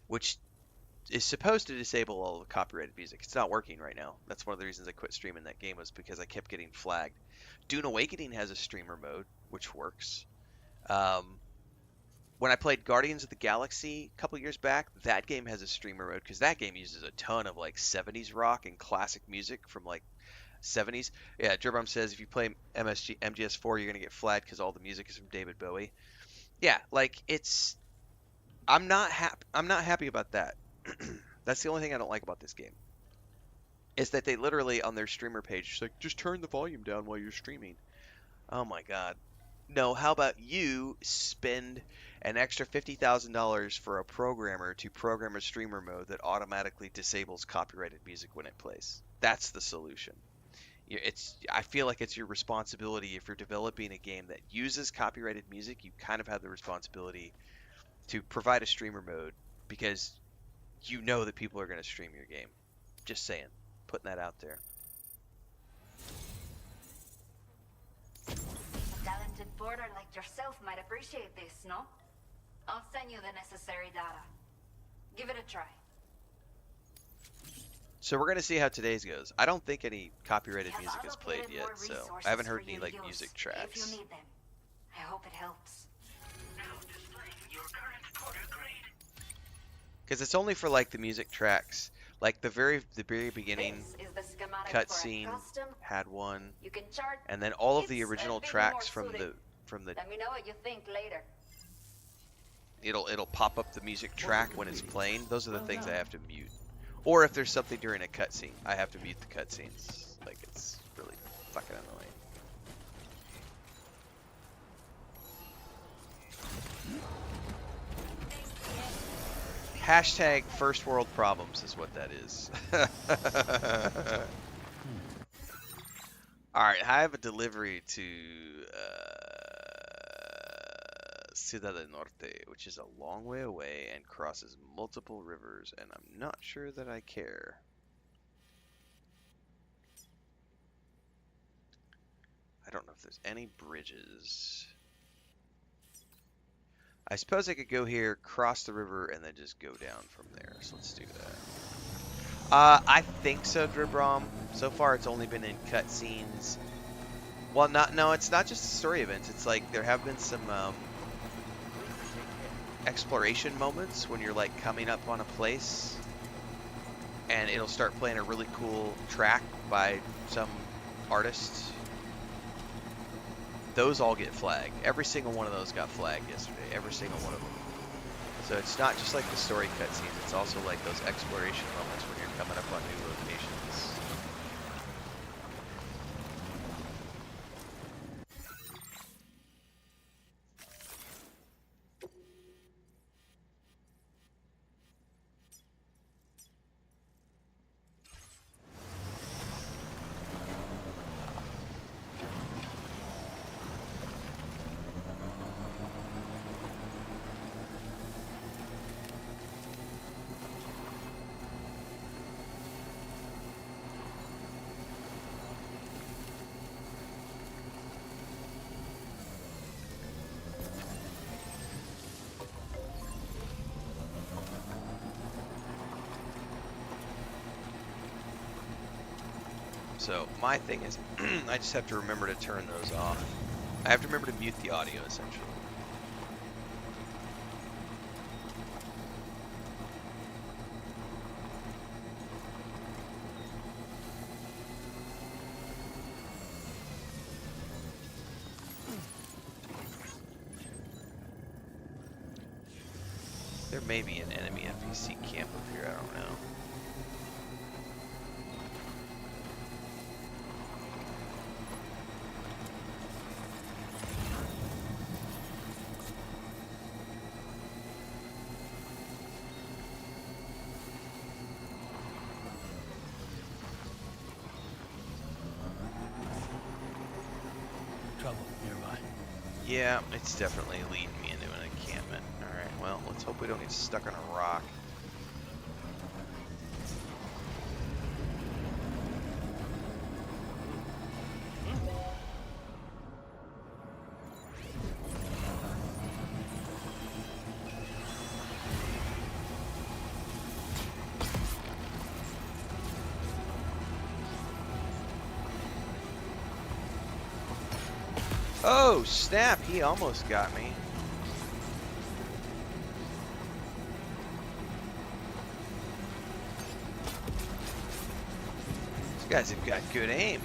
which is supposed to disable all the copyrighted music. It's not working right now. That's one of the reasons I quit streaming that game was because I kept getting flagged. Dune Awakening has a streamer mode, which works. When I played Guardians of the Galaxy a couple years back, that game has a streamer mode because that game uses a ton of like 70s rock and classic music from like 70s. Yeah, Gerbom says if you play MGS4, you're going to get flagged because all the music is from David Bowie. Yeah, like I'm not happy about that. That's the only thing I don't like about this game. Is that they literally on their streamer page like just turn the volume down while you're streaming. Oh my god. No, how about you spend an extra $50,000 for a programmer to program a streamer mode that automatically disables copyrighted music when it plays? That's the solution. I feel like it's your responsibility if you're developing a game that uses copyrighted music. You kind of have the responsibility to provide a streamer mode because you know that people are going to stream your game. Just saying. Putting that out there. A talented porter like yourself might appreciate this, no? I'll send you the necessary data. Give it a try. So we're going to see how today's goes. I don't think any copyrighted music is played yet, so I haven't heard any like music tracks. If you need them, I hope it helps. Now displaying your current porter grade. Because it's only for like the music tracks. Like the very beginning cutscene had one, and then all of the original tracks from the Let me know what you think later. It'll pop up the music track when it's playing. Those are the things I have to mute. Or if there's something during a cutscene, I have to mute the cutscenes. Like it's really fucking annoying. Hashtag first world problems is what that is. Alright, I have a delivery to Ciudad del Norte, which is a long way away and crosses multiple rivers, and I'm not sure that I care. I don't know if there's any bridges. I suppose I could go here, cross the river, and then just go down from there. So let's do that. I think so, Dribrom. So far, it's only been in cutscenes. Well, no, it's not just story events. It's like there have been some exploration moments when you're like coming up on a place, and it'll start playing a really cool track by some artist. Those all get flagged. Every single one of those got flagged yesterday. Every single one of them. So it's not just like the story cutscenes. It's also like those exploration moments when you're coming up on new locations. So my thing is, I just have to remember to turn those off. I have to remember to mute the audio, essentially. There may be an enemy NPC camp up here, I don't know. Trouble nearby. Yeah, it's definitely leading me into an encampment. Alright, well, let's hope we don't get stuck on a rock. Oh, snap! He almost got me. These guys have got good aim.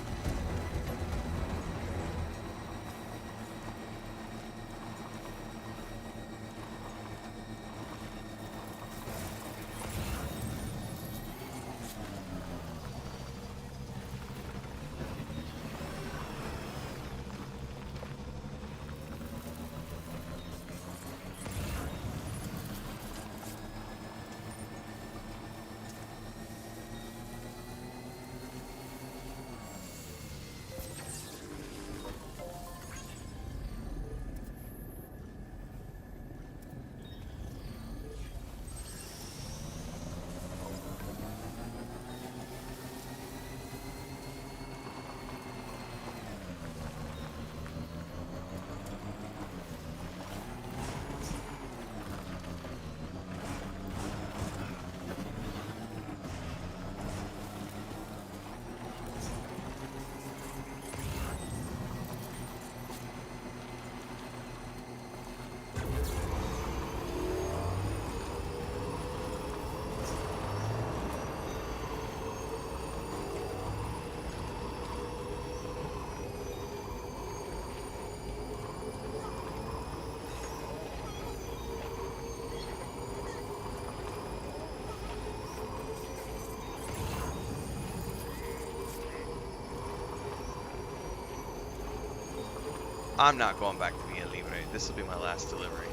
I'm not going back to Via Libre. This will be my last delivery.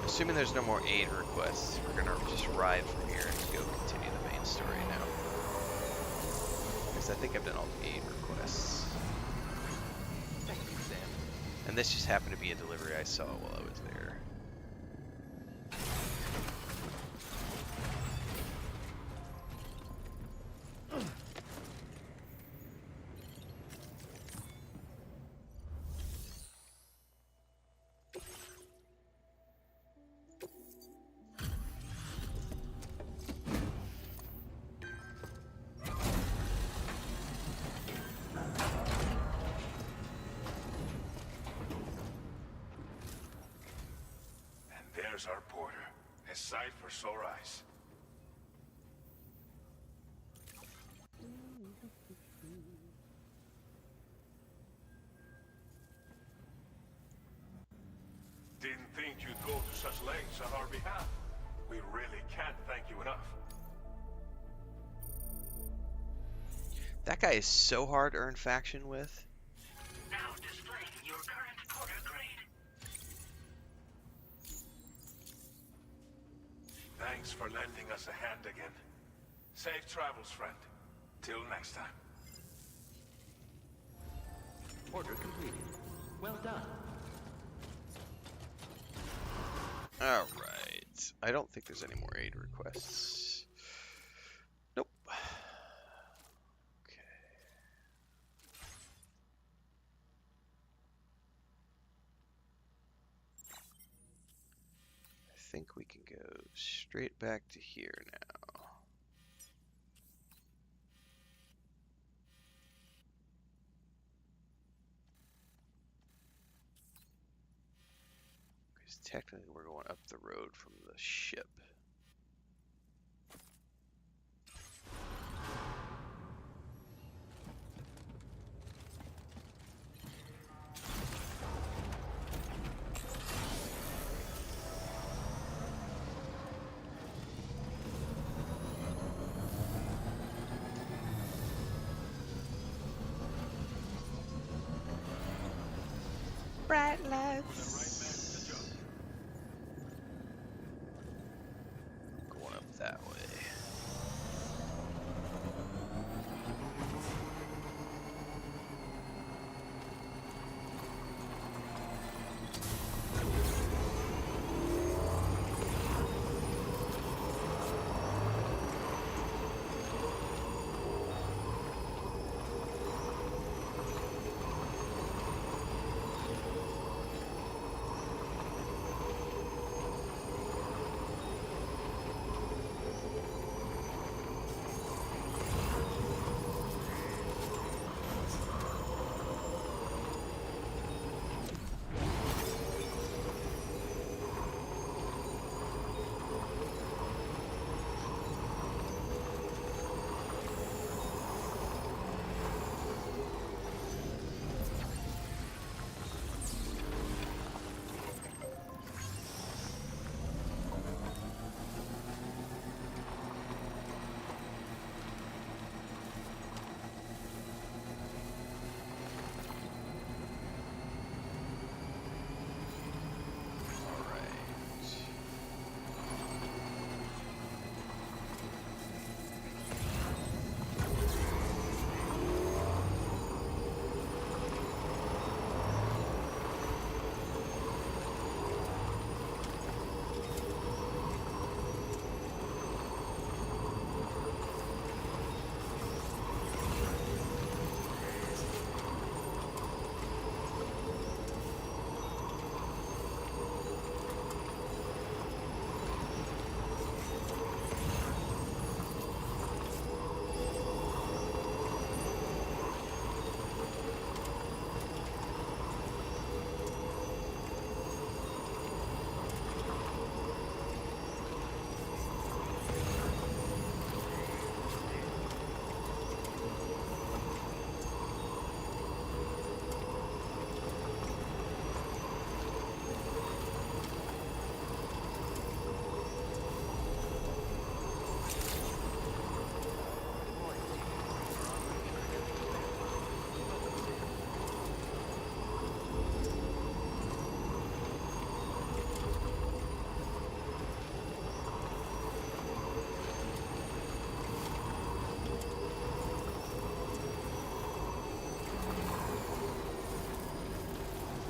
Assuming there's no more aid requests, we're gonna just ride from here and go continue the main story now. Because I think I've done all the aid requests. Thank you, Sam. And this just happened to be a delivery I saw while I was there. There's our border. A sight for sore eyes. Didn't think you'd go to such lengths on our behalf. We really can't thank you enough. That guy is so hard to earn faction with. Now displaying your current porter grade. Thanks for lending us a hand again. Safe travels, friend. Till next time. Order completed. Well done. Alright. I don't think there's any more aid requests. Nope. Okay. I think we can go straight back to here now. Because technically we're going up the road from the ship. Bright lights. Going up that way.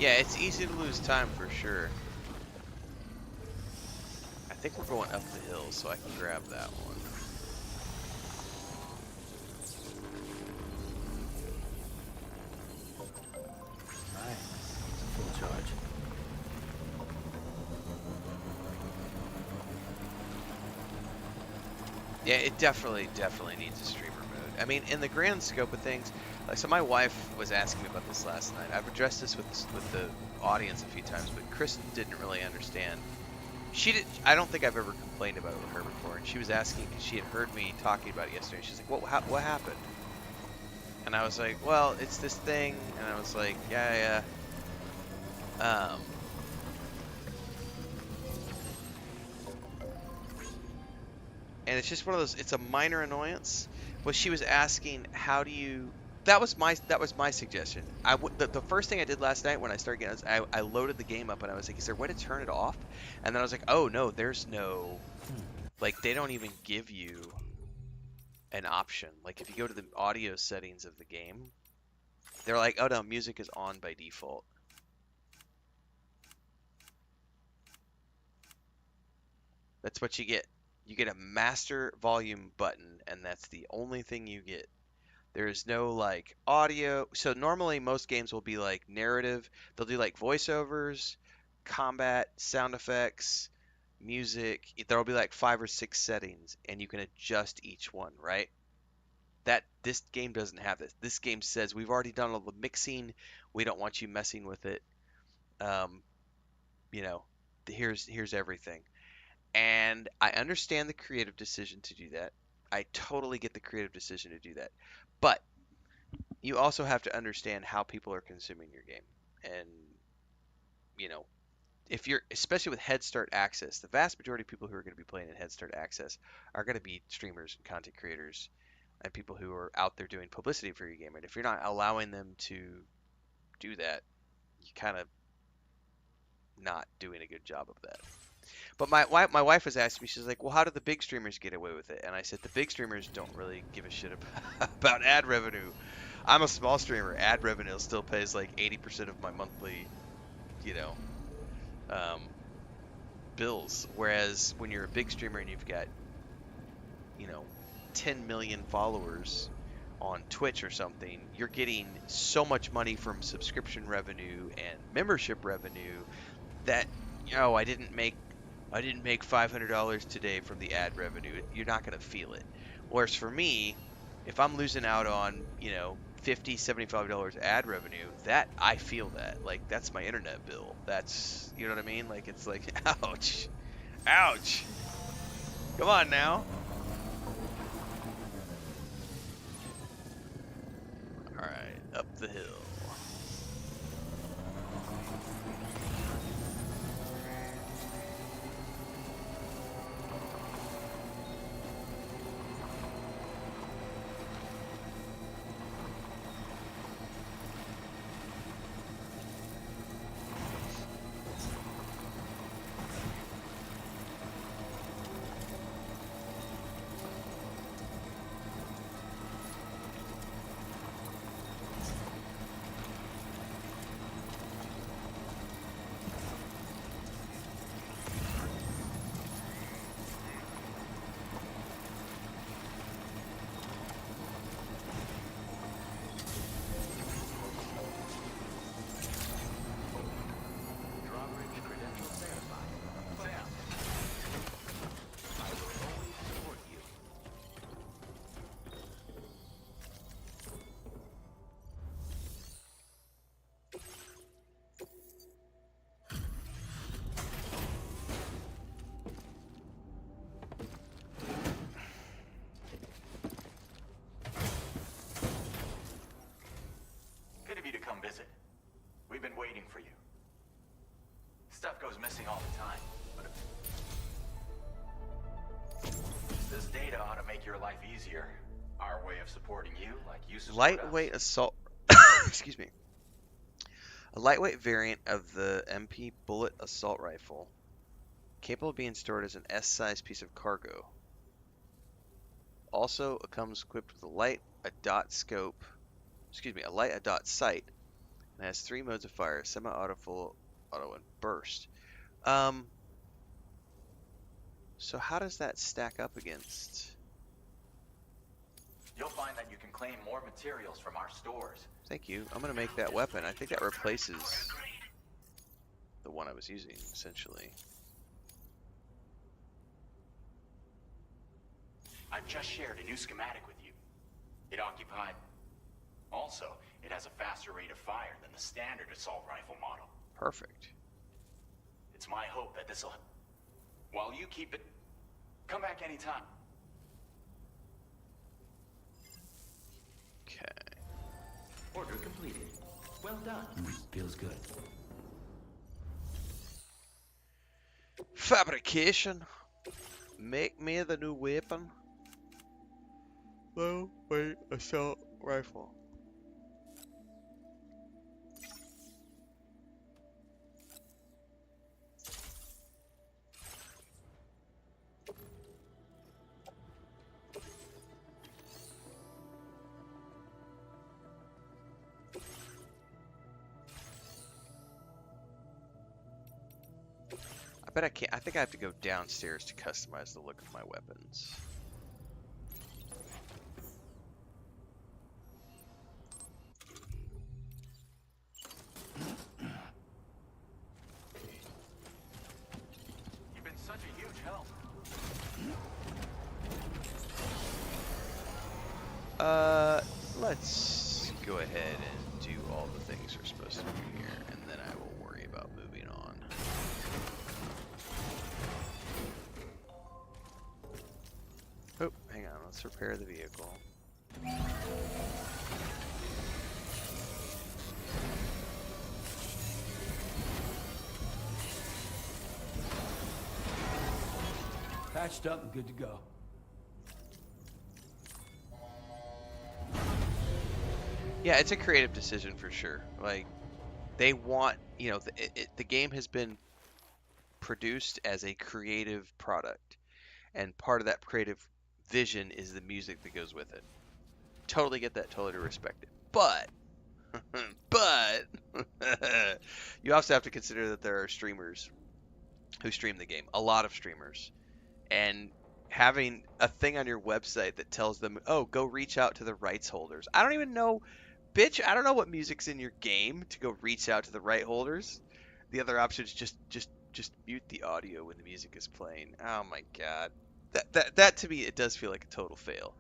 Yeah, it's easy to lose time for sure. I think we're going up the hill, so I can grab that one. Alright, it's a full charge. Yeah, it definitely needs a streamer mode. I mean, in the grand scope of things, like, so my wife was asking me about this last night. I've addressed this with the audience a few times, but Chris didn't really understand. I don't think I've ever complained about it with her before, and she was asking because she had heard me talking about it yesterday. She's like, what happened? And I was like, well, it's this thing, and I was like, yeah. And it's just one of those. It's a minor annoyance. But she was asking, how do you? That was my suggestion. The first thing I did last night when I started getting, I loaded the game up and I was like, is there a way to turn it off? And then I was like, oh no, there's no, like, they don't even give you an option. Like, if you go to the audio settings of the game, they're like, oh no, music is on by default. That's what you get. You get a master volume button, and that's the only thing you get. There's no like audio. So normally most games will be like narrative. They'll do like voiceovers, combat, sound effects, music. There'll be like 5 or 6 settings, and you can adjust each one, right? This game doesn't have this. This game says we've already done all the mixing. We don't want you messing with it. You know, here's everything. And I understand the creative decision to do that. I totally get the creative decision to do that. But you also have to understand how people are consuming your game. And, you know, if you're, especially with Head Start Access, the vast majority of people who are going to be playing in Head Start Access are going to be streamers and content creators and people who are out there doing publicity for your game. And if you're not allowing them to do that, you kind of not doing a good job of that. But my wife was asking me, she's like, well, how do the big streamers get away with it? And I said, the big streamers don't really give a shit about ad revenue. I'm a small streamer. Ad revenue still pays like 80% of my monthly, you know, bills. Whereas when you're a big streamer and you've got, you know, 10 million followers on Twitch or something, you're getting so much money from subscription revenue and membership revenue that, you know, I didn't make $500 today from the ad revenue. You're not going to feel it. Whereas for me, if I'm losing out on, you know, $50, $75 ad revenue, that I feel that. Like, that's my internet bill. That's, you know what I mean? Like, it's like, ouch. Ouch. Come on now. All right, up the hill. Come visit. We've been waiting for you. Stuff goes missing all the time, but this data ought to make your life easier. Our way of supporting you, like you support Lightweight us. assault. Excuse me. A lightweight variant of the MP bullet assault rifle, capable of being stored as an S-sized piece of cargo. Also, it comes equipped with a light, a dot sight, It has 3 modes of fire: semi-auto, full auto, and burst. So how does that stack up against? You'll find that you can claim more materials from our stores. Thank you. I'm gonna make that weapon. I think that replaces the one I was using, essentially. I've just shared a new schematic with you. It occupied... Also, it has a faster rate of fire than the standard assault rifle model. Perfect. It's my hope that this'll... While you keep it... Come back anytime. Okay. Order completed. Well done. Feels good. Fabrication. Make me the new weapon. Low weight assault rifle. I bet I can't. I think I have to go downstairs to customize the look of my weapons. You've been such a huge help. Let's go ahead and do all the things we're supposed to do here, and then I will worry about moving on. Oh, hang on, let's repair the vehicle. Patched up and good to go. Yeah, it's a creative decision for sure. Like, they want, you know, the game has been produced as a creative product, and part of that creative vision is the music that goes with it. Totally get that, totally respect it. But you also have to consider that there are streamers who stream the game, a lot of streamers, and having a thing on your website that tells them, oh, go reach out to the rights holders. I don't even know, bitch, I don't know what music's in your game to go reach out to the right holders. The other option is just mute the audio when the music is playing. Oh my god. That to me, it does feel like a total fail.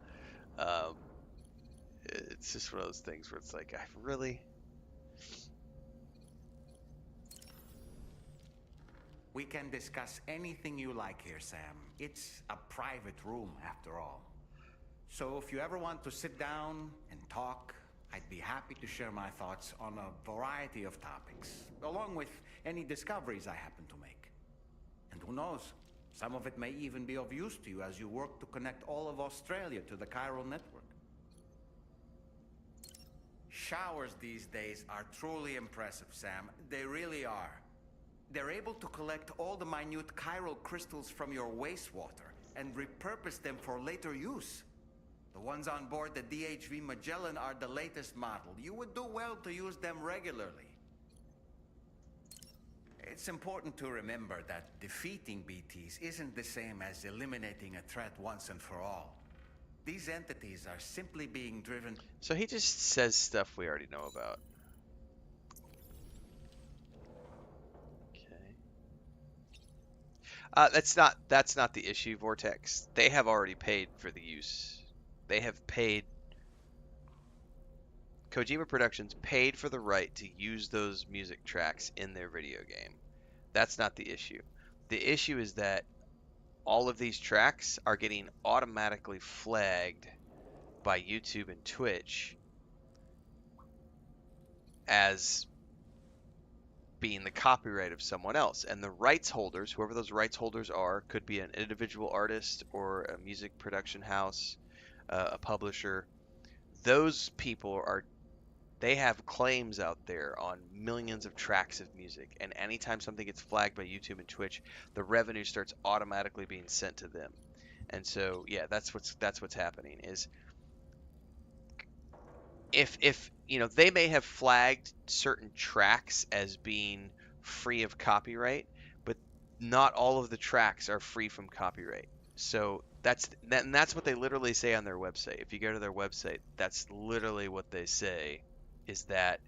It's just one of those things where it's like, I really... We can discuss anything you like here, Sam. It's a private room, after all. So if you ever want to sit down and talk, I'd be happy to share my thoughts on a variety of topics, along with any discoveries I happen to make. And who knows, some of it may even be of use to you as you work to connect all of Australia to the chiral network. Showers these days are truly impressive, Sam. They really are. They're able to collect all the minute chiral crystals from your wastewater and repurpose them for later use. The ones on board the DHV Magellan are the latest model. You would do well to use them regularly. It's important to remember that defeating BTs isn't the same as eliminating a threat once and for all. These entities are simply being driven... So he just says stuff we already know about. That's not the issue, Vortex. They have already paid for the use. They have paid... Kojima Productions paid for the right to use those music tracks in their video game. That's not the issue. The issue is that all of these tracks are getting automatically flagged by YouTube and Twitch as being the copyright of someone else, and the rights holders, whoever those rights holders are, could be an individual artist or a music production house, a publisher. Those people they have claims out there on millions of tracks of music, and anytime something gets flagged by YouTube and Twitch, the revenue starts automatically being sent to them. And so yeah, that's what's happening is if you know, they may have flagged certain tracks as being free of copyright, but not all of the tracks are free from copyright. So and that's what they literally say on their website. If you go to their website, that's literally what they say, is that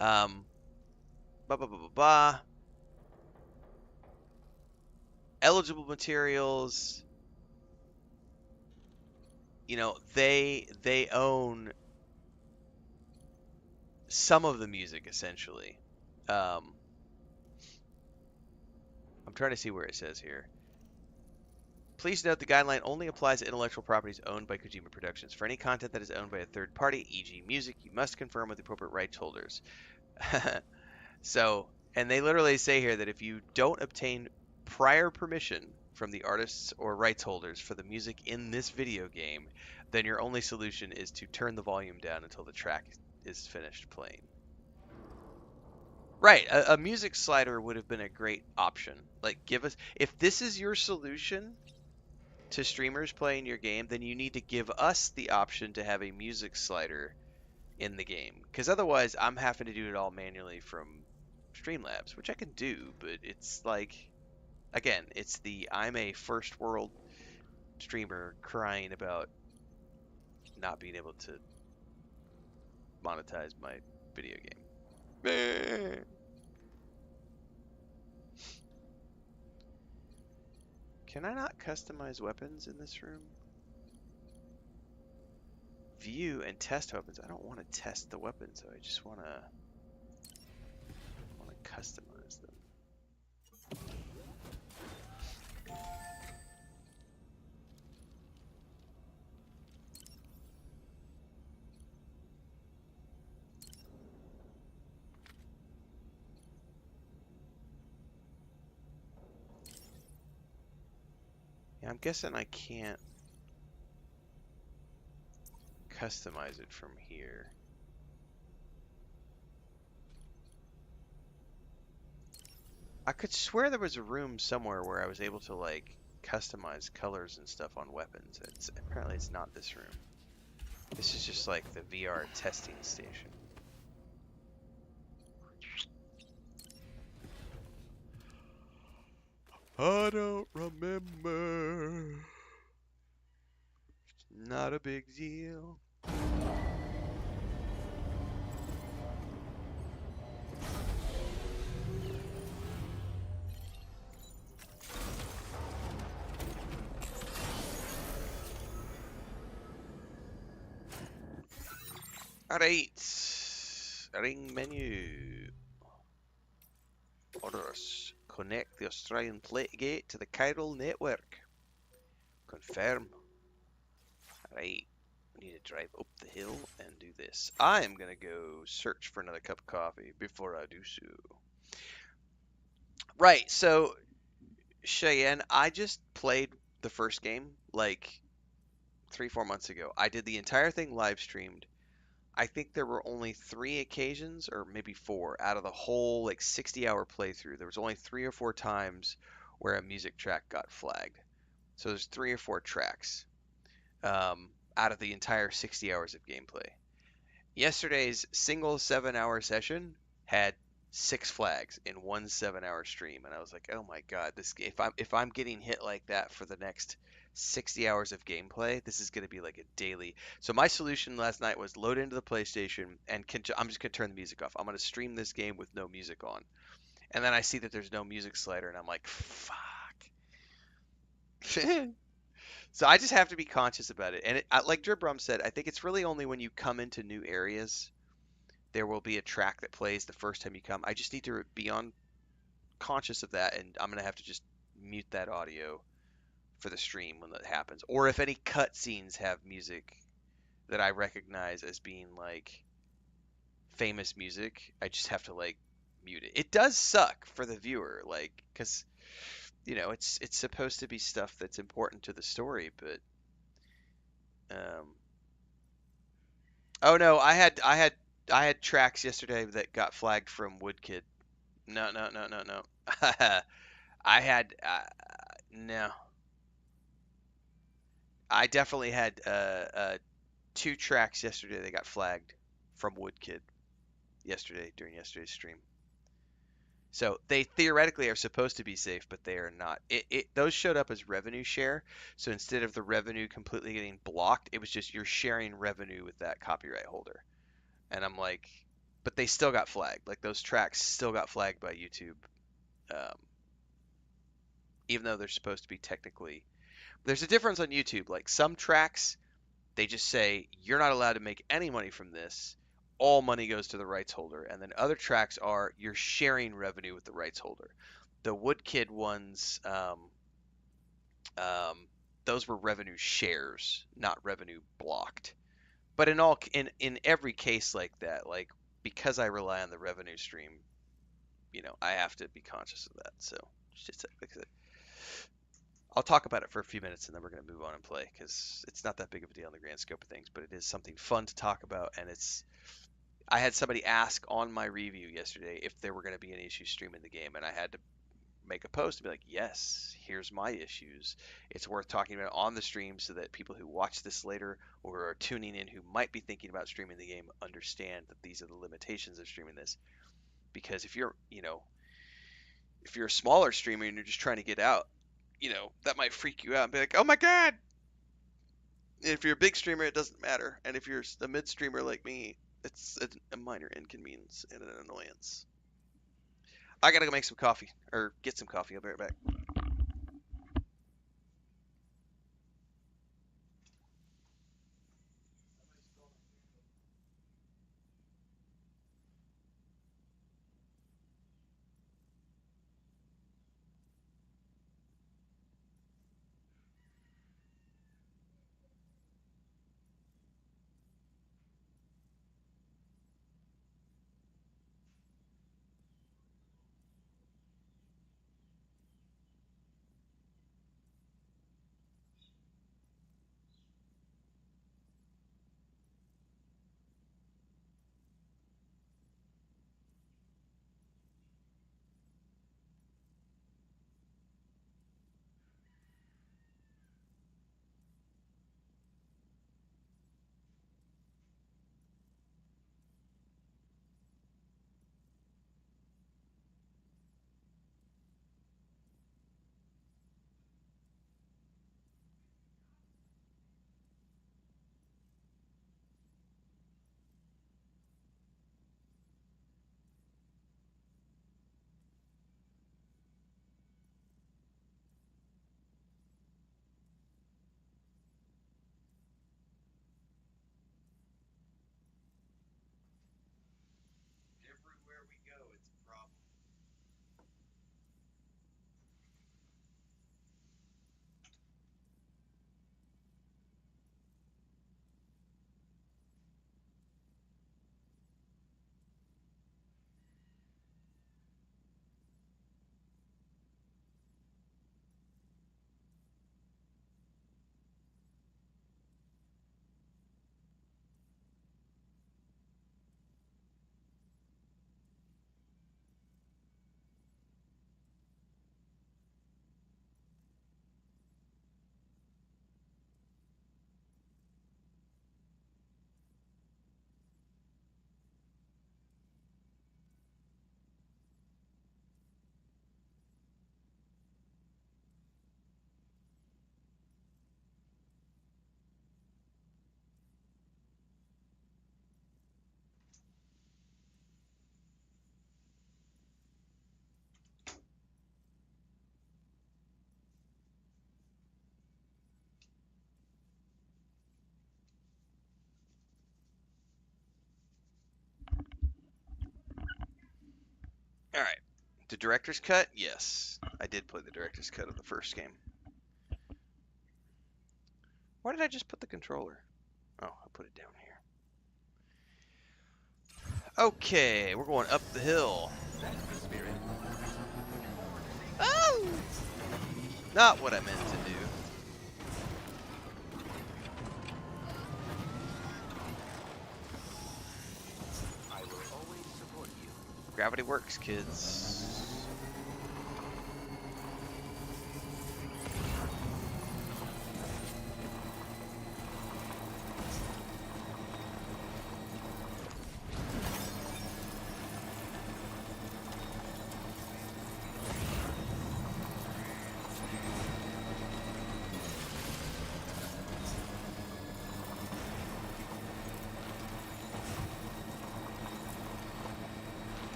um blah blah blah blah blah, eligible materials, you know, they own some of the music essentially. Um, I'm trying to see where it says here. Please note the guideline only applies to intellectual properties owned by Kojima Productions. For any content that is owned by a third party, e.g. music, you must confirm with the appropriate rights holders. So, and they literally say here that if you don't obtain prior permission from the artists or rights holders for the music in this video game, then your only solution is to turn the volume down until the track is finished playing. Right, a music slider would have been a great option. Like, give us, if this is your solution to streamers playing your game, then you need to give us the option to have a music slider in the game. Because otherwise, I'm having to do it all manually from Streamlabs, which I can do, but it's like, again, it's the I'm a first world streamer crying about not being able to monetize my video game. Can I not customize weapons in this room? View and test weapons. I don't want to test the weapons, though. I just want to customize them. Yeah, I'm guessing I can't customize it from here. I could swear there was a room somewhere where I was able to like customize colors and stuff on weapons. Apparently it's not this room. This is just like the VR testing station. I don't remember. Not a big deal. Alright. Ring menu. Orders. Connect the Australian plate gate to the chiral network. Confirm. Alright. We need to drive up the hill and do this. I am going to go search for another cup of coffee before I do so. Right, so Cheyenne, I just played the first game like 3-4 months ago. I did the entire thing live streamed. I think there were only 3 occasions, or maybe 4, out of the whole like 60-hour playthrough. There was only 3 or 4 times where a music track got flagged. So there's 3 or 4 tracks out of the entire 60 hours of gameplay. Yesterday's single 7-hour session had 6 flags in one 7-hour stream, and I was like, oh my god, this if I'm getting hit like that for the next 60 hours of gameplay, this is going to be like a daily. So my solution last night was load into the PlayStation, and I'm just going to turn the music off. I'm going to stream this game with no music on. And then I see that there's no music slider, and I'm like, fuck. So I just have to be conscious about it. And like Dribrum said, I think it's really only when you come into new areas, there will be a track that plays the first time you come. I just need to be conscious of that, and I'm going to have to just mute that audio for the stream when that happens. Or if any cutscenes have music that I recognize as being like famous music, I just have to like mute it. It does suck for the viewer, like, because you know it's supposed to be stuff that's important to the story, but oh no, I had tracks yesterday that got flagged from Woodkid. No. I had no. I definitely had 2 tracks yesterday they got flagged from Woodkid yesterday during yesterday's stream. So they theoretically are supposed to be safe, but they are not. Those showed up as revenue share. So instead of the revenue completely getting blocked, it was just you're sharing revenue with that copyright holder. And I'm like, but they still got flagged. Like those tracks still got flagged by YouTube, even though they're supposed to be technically. There's a difference on YouTube. Like some tracks, they just say you're not allowed to make any money from this. All money goes to the rights holder. And then other tracks are you're sharing revenue with the rights holder. The Woodkid ones, those were revenue shares, not revenue blocked. But in every case like that, like because I rely on the revenue stream, I have to be conscious of that. So it's just like I'll talk about it for a few minutes and then we're going to move on and play because it's not that big of a deal in the grand scope of things, but it is something fun to talk about. And I had somebody ask on my review yesterday if there were going to be any issues streaming the game, and I had to make a post and be like, yes, here's my issues. It's worth talking about on the stream so that people who watch this later or are tuning in who might be thinking about streaming the game understand that these are the limitations of streaming this. Because if you're a smaller streamer and you're just trying to get out, that might freak you out and be like, oh my god. If you're a big streamer, it doesn't matter. And if you're a mid streamer like me, it's a minor inconvenience and an annoyance. I gotta go make some coffee, or get some coffee. I'll be right back. Everywhere we go, it's a problem. All right. The director's cut? Yes. I did play the director's cut of the first game. Why did I just put the controller? Oh, I put it down here. Okay, we're going up the hill. Oh! Not what I meant to do. I will always support you. Gravity works, kids.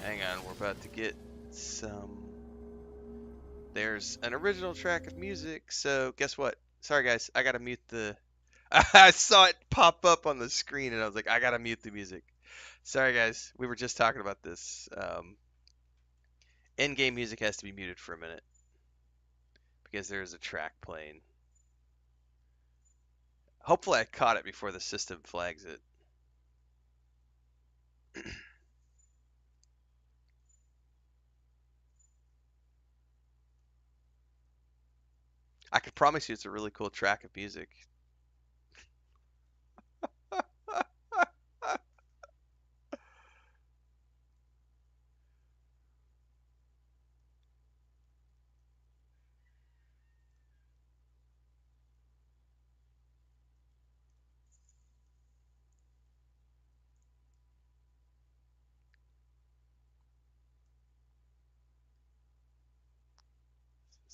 hang on. We're about to get some... There's an original track of music, so guess what? Sorry guys, I gotta mute the... I saw it pop up on the screen and I was like, I gotta mute the music. Sorry guys, we were just talking about this. In-game music has to be muted for a minute because there's a track playing. Hopefully I caught it before the system flags it. I can promise you it's a really cool track of music.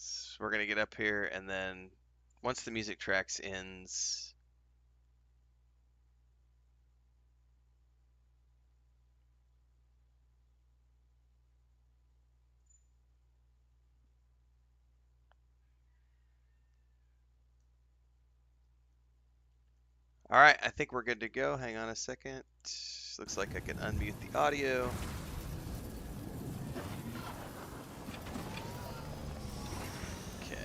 So we're gonna get up here and then once the music tracks ends, all right, I think we're good to go. Hang on a second. Looks like I can unmute the audio. Okay.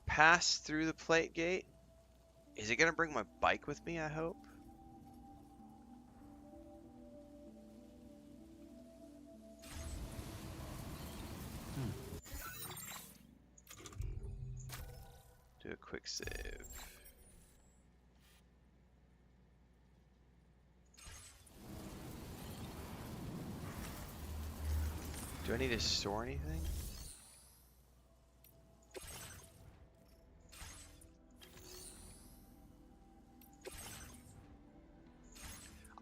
Pass through the plate gate. Is it gonna bring my bike with me, I hope? Do a quick save. Do I need to store anything?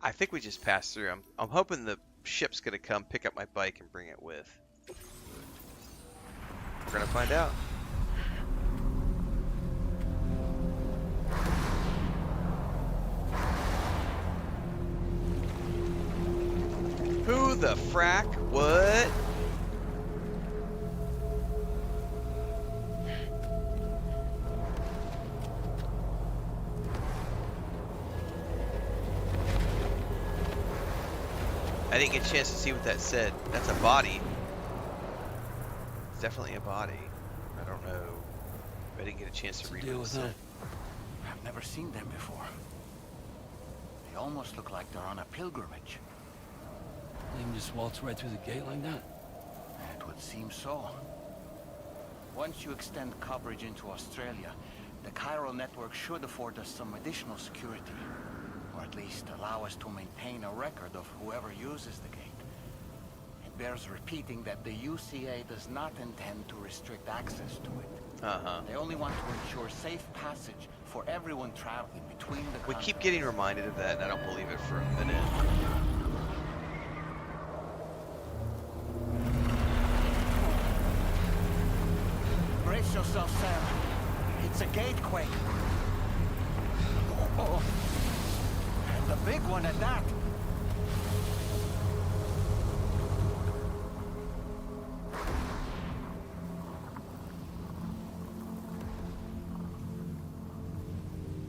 I think we just passed through. I'm hoping the ship's gonna come pick up my bike and bring it with. We're gonna find out. Who the frack? What? I didn't get a chance to see what that said. That's a body. It's definitely a body. I don't know. I didn't get a chance to read what it said. I've never seen them before. They almost look like they're on a pilgrimage. They can just waltz right through the gate like that? It would seem so. Once you extend coverage into Australia, the chiral network should afford us some additional security. Or at least allow us to maintain a record of whoever uses the gate. It bears repeating that the UCA does not intend to restrict access to it. They only want to ensure safe passage for everyone traveling between the We keep getting reminded of that, and I don't believe it for a minute. Brace yourself, Sam. It's a gatequake. Oh. And a big one at that.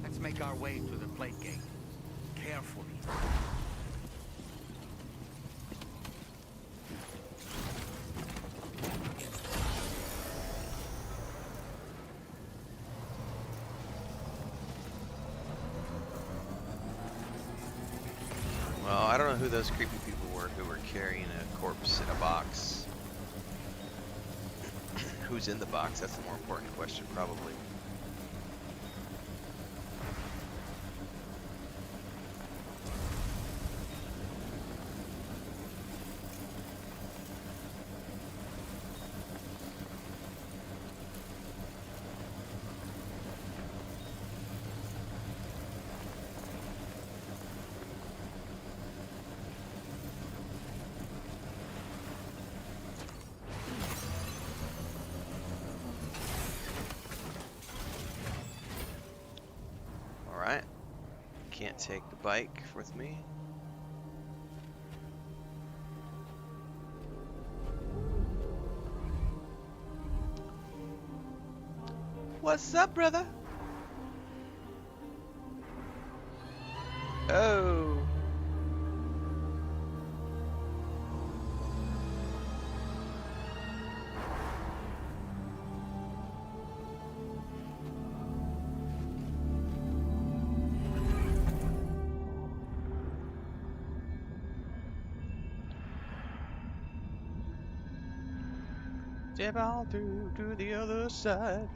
Let's make our way to the plate gate. Carefully. Well, I don't know who those creepy people were who were carrying a corpse in a box. Who's in the box? That's the more important question, probably. can't take the bike with me. What's up, brother? Oh. Step on through to the other side.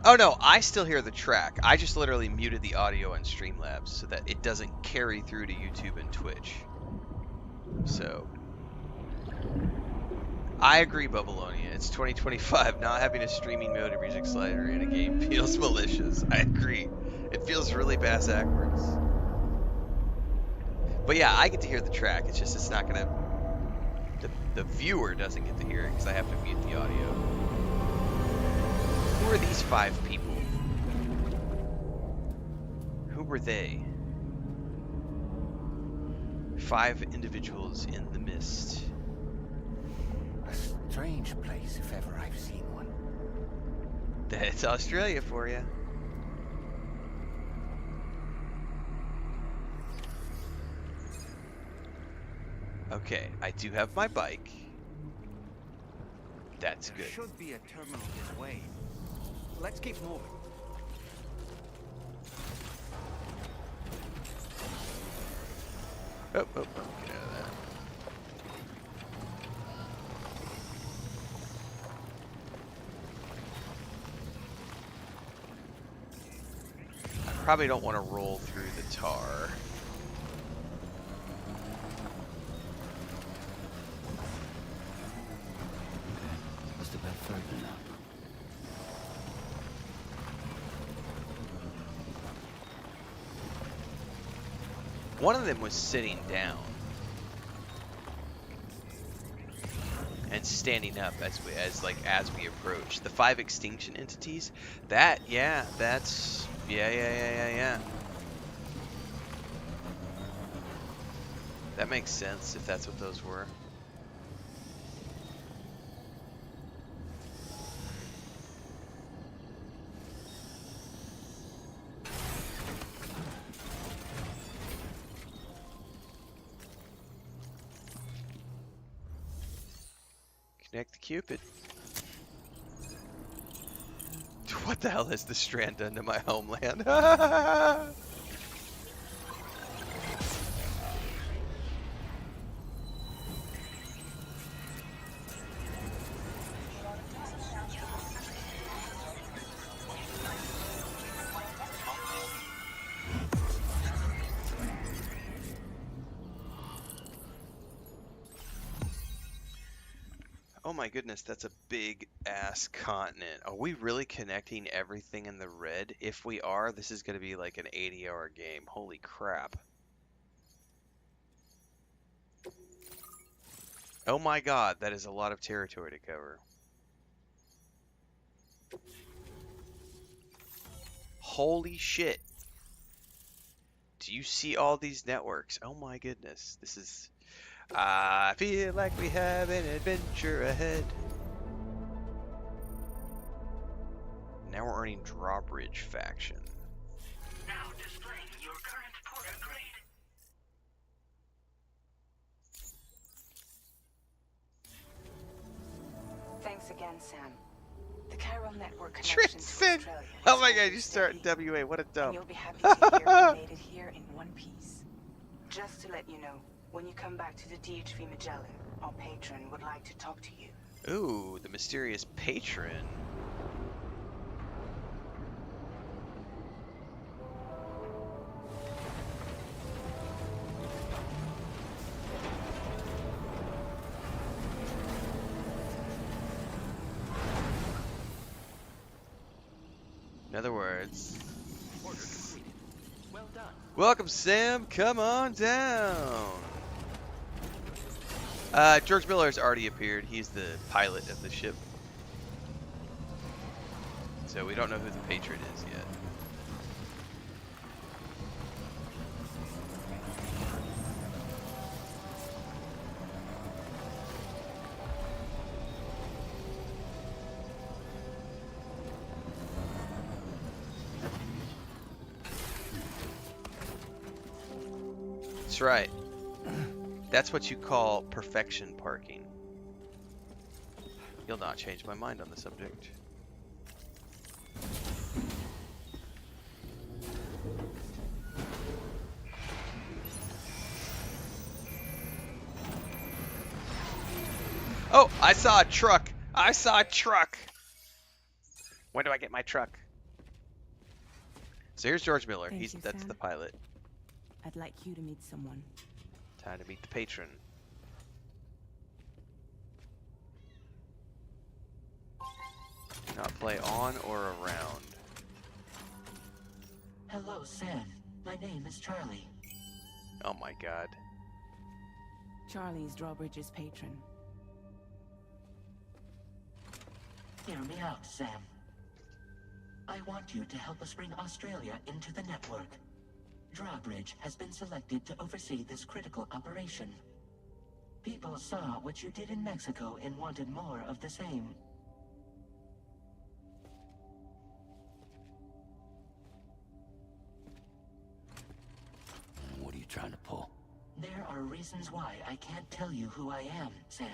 Oh no, I still hear the track. I just literally muted the audio on Streamlabs so that it doesn't carry through to YouTube and Twitch. So, I agree, Bubbleonia. It's 2025. Not having a streaming mode or music slider in a game feels malicious. I agree. It feels really bass backwards. But yeah, I get to hear the track. It's just it's not gonna. The viewer doesn't get to hear it because I have to mute the audio. Who are these 5 people? Who were they? 5 individuals in the mist. A strange place if ever I've seen one. That's Australia for you. Okay, I do have my bike. That's good. There should be a terminal this way. Let's keep moving. Oh, get out of that. I probably don't want to roll through the tar. Just a bit further now. One of them was sitting down and standing up as we approach. The 5 extinction entities. That's yeah. That makes sense if that's what those were. Connect the Cupid. What the hell has the Strand done to my homeland? Oh my goodness, that's a big ass continent. Are we really connecting everything in the red? If we are, this is going to be like an 80-hour game. Holy crap. Oh my god, that is a lot of territory to cover. Holy shit. Do you see all these networks? Oh my goodness, this is... I feel like we have an adventure ahead. Now we're earning Drawbridge faction. Now displaying your current porter grade. Thanks again, Sam. The Chiral network connection to Tristan! Australia. Oh my god, you start in WA. What a And dump. you'll be happy to hear we made it here in one piece. Just to let you know, when you come back to the DHV Magellan, our patron would like to talk to you. Ooh, the mysterious patron. In other words, Order completed. Well done. welcome Sam, come on down. George Miller has already appeared. He's the pilot of the ship. So we don't know who the patron is yet. That's right. That's what you call perfection parking. You'll not change my mind on the subject. Oh, I saw a truck. I saw a truck. When do I get my truck? So here's George Miller. That's the pilot. I'd like you to meet someone. Time to meet the patron. Not play on or around. Hello, Sam. My name is Charlie. Oh my god. Charlie's Drawbridge's patron. Hear me out, Sam. I want you to help us bring Australia into the network. Drawbridge has been selected to oversee this critical operation. People saw what you did in Mexico and wanted more of the same. What are you trying to pull? There are reasons why I can't tell you who I am, Sam.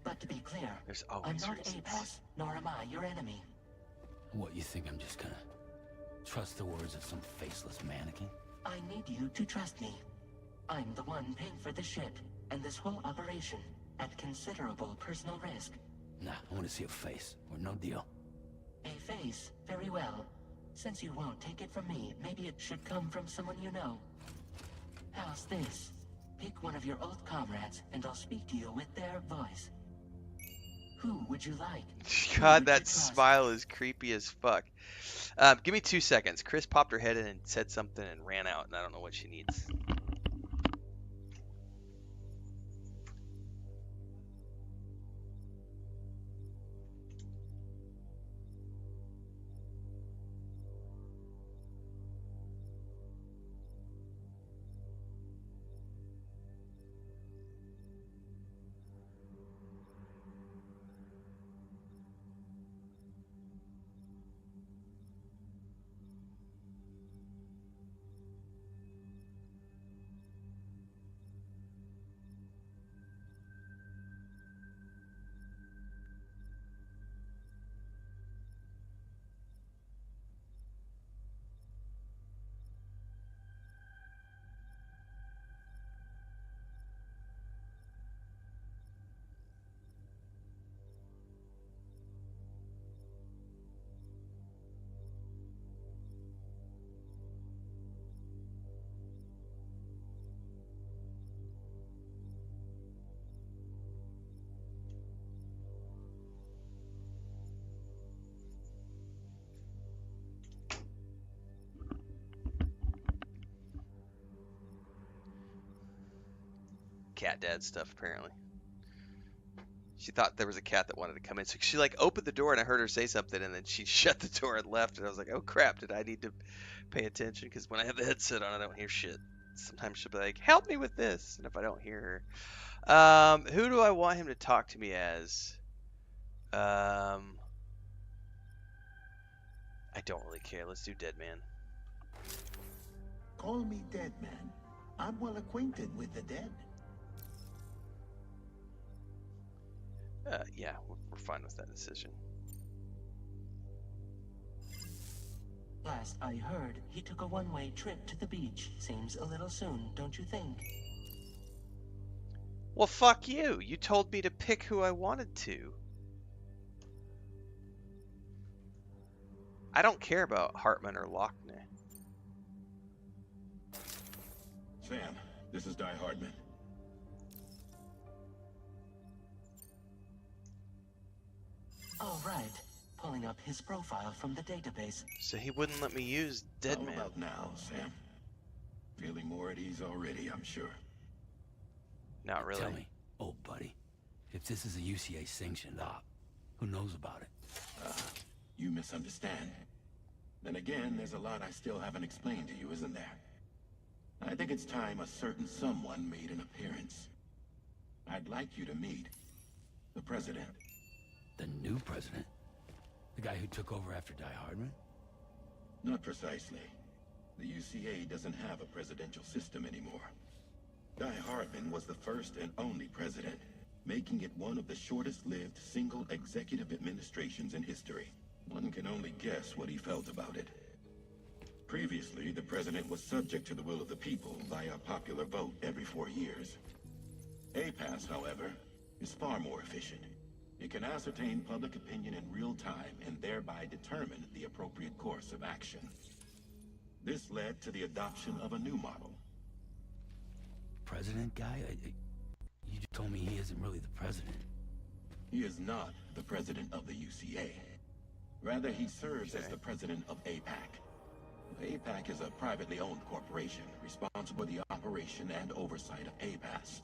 But to be clear, I'm not Apass, nor am I your enemy. What, you think I'm just gonna trust the words of some faceless mannequin? I need you to trust me. I'm the one paying for the ship and this whole operation at considerable personal risk. Nah, I want to see a face, or no deal. A face? Very well. Since you won't take it from me, maybe it should come from someone you know. How's this? Pick one of your old comrades, and I'll speak to you with their voice. Who would you like? God, that smile is creepy as fuck. Give me 2 seconds. Chris popped her head in and said something and ran out, and I don't know what she needs. Cat dad stuff, apparently. She thought there was a cat that wanted to come in, so she like opened the door and I heard her say something, and then she shut the door and left, and I was like, oh crap, did I need to pay attention? Because when I have the headset on, I don't hear shit. Sometimes she'll be like, help me with this, and if I don't hear her. Who do I want him to talk to me as? I don't really care. Let's do Dead Man. Call me Dead Man. I'm well acquainted with the dead. Yeah, we're fine with that decision. Last I heard, he took a one-way trip to the beach. Seems a little soon, don't you think? Well, fuck you. You told me to pick who I wanted to. I don't care about Hartman or Lochner. Sam, this is Di Hartman. All right. Pulling up his profile from the database. So he wouldn't let me use Dead Man. How about now, Sam? Feeling more at ease already, I'm sure. Not really. Tell me, Oh, buddy. If this is a UCA sanctioned op, who knows about it? You misunderstand. Then again, there's a lot I still haven't explained to you, isn't there? I think it's time a certain someone made an appearance. I'd like you to meet the president. The new president? The guy who took over after Die Hardman? Not precisely. The UCA doesn't have a presidential system anymore. Die Hardman was the first and only president, making it one of the shortest-lived single executive administrations in history. One can only guess what he felt about it. Previously, the president was subject to the will of the people via popular vote every 4 years. Apass, however, is far more efficient. It can ascertain public opinion in real time and thereby determine the appropriate course of action. This led to the adoption of a new model. President guy? You just told me he isn't really the president. He is not the president of the UCA. Rather, he serves as the president of APAC. APAC is a privately owned corporation responsible for the operation and oversight of Apass,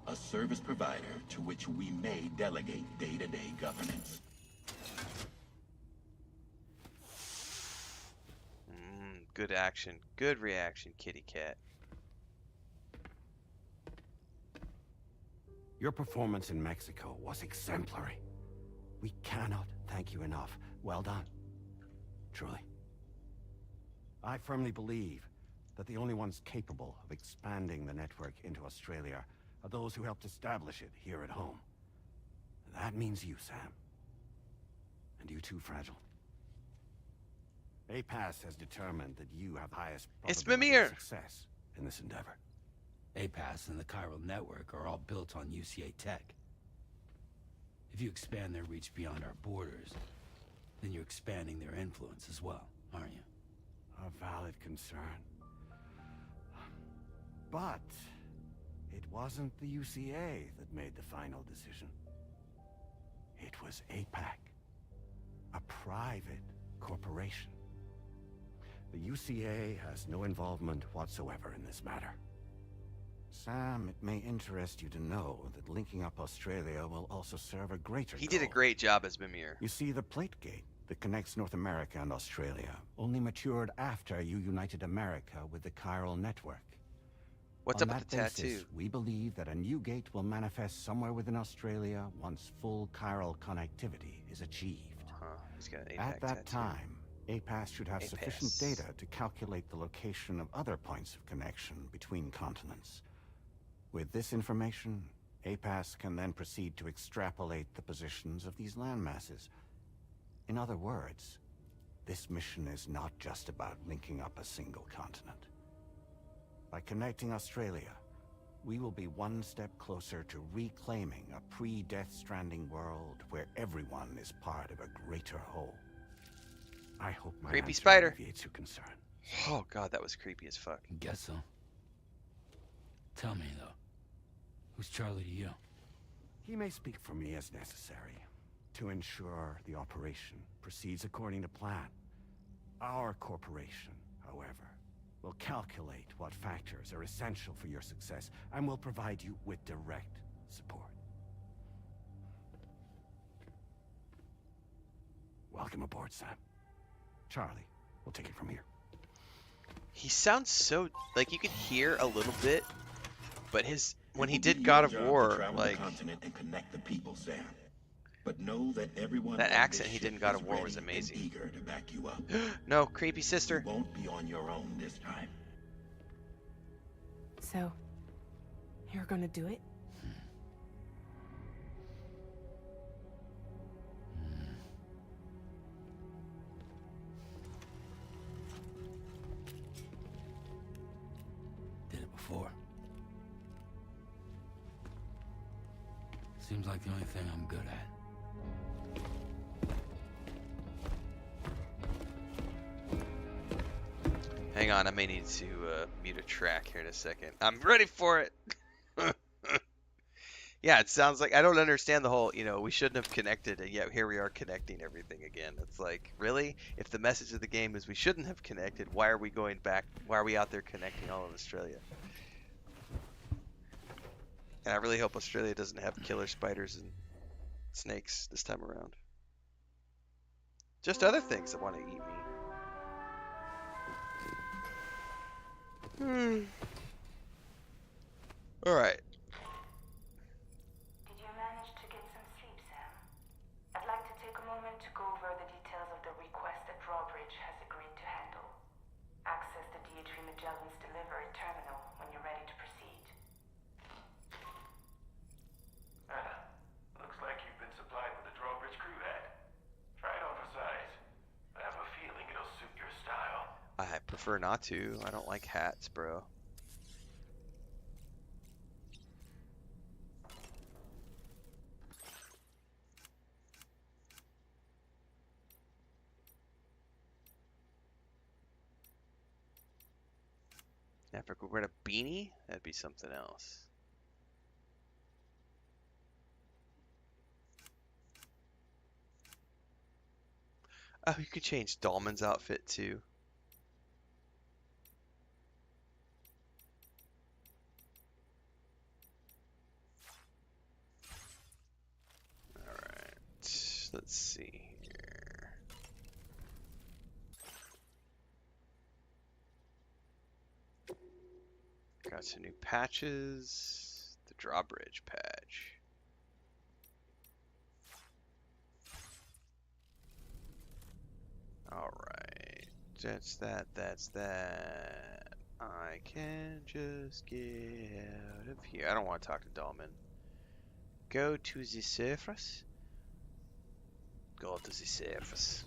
a service provider to which we may delegate day-to-day governance. Good action. Good reaction, kitty cat. Your performance in Mexico was exemplary. We cannot thank you enough. Well done. Truly. I firmly believe that the only ones capable of expanding the network into Australia are those who helped establish it here at home. That means you, Sam. And you too, Fragile. Apass has determined that you have highest probability of success in this endeavor. Apass and the chiral network are all built on UCA tech. If you expand their reach beyond our borders, then you're expanding their influence as well, aren't you? A valid concern. But it wasn't the UCA that made the final decision. It was APAC, a private corporation. The UCA has no involvement whatsoever in this matter. Sam, it may interest you to know that linking up Australia will also serve a greater He did a great job as Mimir. You see, the plate gate that connects North America and Australia only matured after you united America with the chiral network. What's On up with that the basis, tattoo? We believe that a new gate will manifest somewhere within Australia once full chiral connectivity is achieved. He's got an At APAC that tattoo. time, Apass should have sufficient Apass. data to calculate the location of other points of connection between continents. With this information, Apass can then proceed to extrapolate the positions of these landmasses. In other words, this mission is not just about linking up a single continent. By connecting Australia, we will be one step closer to reclaiming a pre-Death Stranding world where everyone is part of a greater whole. I hope my Creepy answer spider. alleviates your concern. Oh god, that was creepy as fuck. Guess so. Tell me, though. Who's Charlie to you? He may speak for me as necessary to ensure the operation proceeds according to plan. Our corporation, however, will calculate what factors are essential for your success and will provide you with direct support. Welcome aboard, Sam. Charlie, we'll take it from here. He sounds so like you could hear a little bit, but when he did God of War, like the continent and connect the people, Sam. But know that everyone that on accent this he ship did in God is of War ready was and amazing. eager to back you up. No, creepy sister. You won't be on your own this time. So, you're gonna do it? Did it before. Seems like the only thing I'm good at. Hang on, I may need to mute a track here in a second. I'm ready for it. Yeah, it sounds like I don't understand the whole, we shouldn't have connected, and yet here we are connecting everything again. It's like, really? If the message of the game is we shouldn't have connected, why are we going back? Why are we out there connecting all of Australia? And I really hope Australia doesn't have killer spiders and snakes this time around. Just other things that want to eat me. Alright. Did you manage to get some sleep, Sam? I'd like to take a moment to go over the details of the request that Drawbridge has agreed to handle. Access the DHV Magellan's delivery terminal when you're ready to proceed. Looks like you've been supplied with a Drawbridge crew hat. Try it on for size. I have a feeling it'll suit your style. I prefer not to. I don't like hats, bro. Now, if I could wear a beanie, that'd be something else. Oh, you could change Dahlman's outfit too. Alright, let's see here. Got some new patches. The drawbridge patch. Alright, that's that, that's that. I can just get out of here. I don't want to talk to Dahlman. Go to the surface. Go to the surface.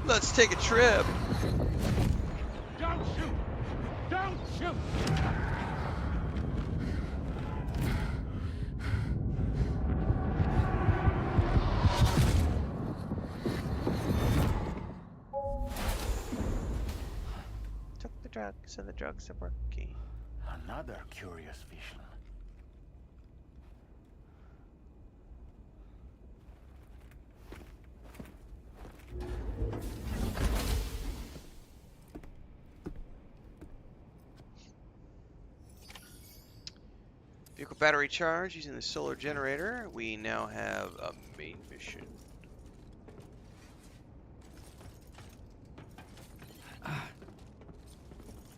Let's take a trip. Don't shoot! Don't shoot! Took the drugs and the drugs are working. Another curious vision. Vehicle battery charge using the solar generator. We now have a main mission.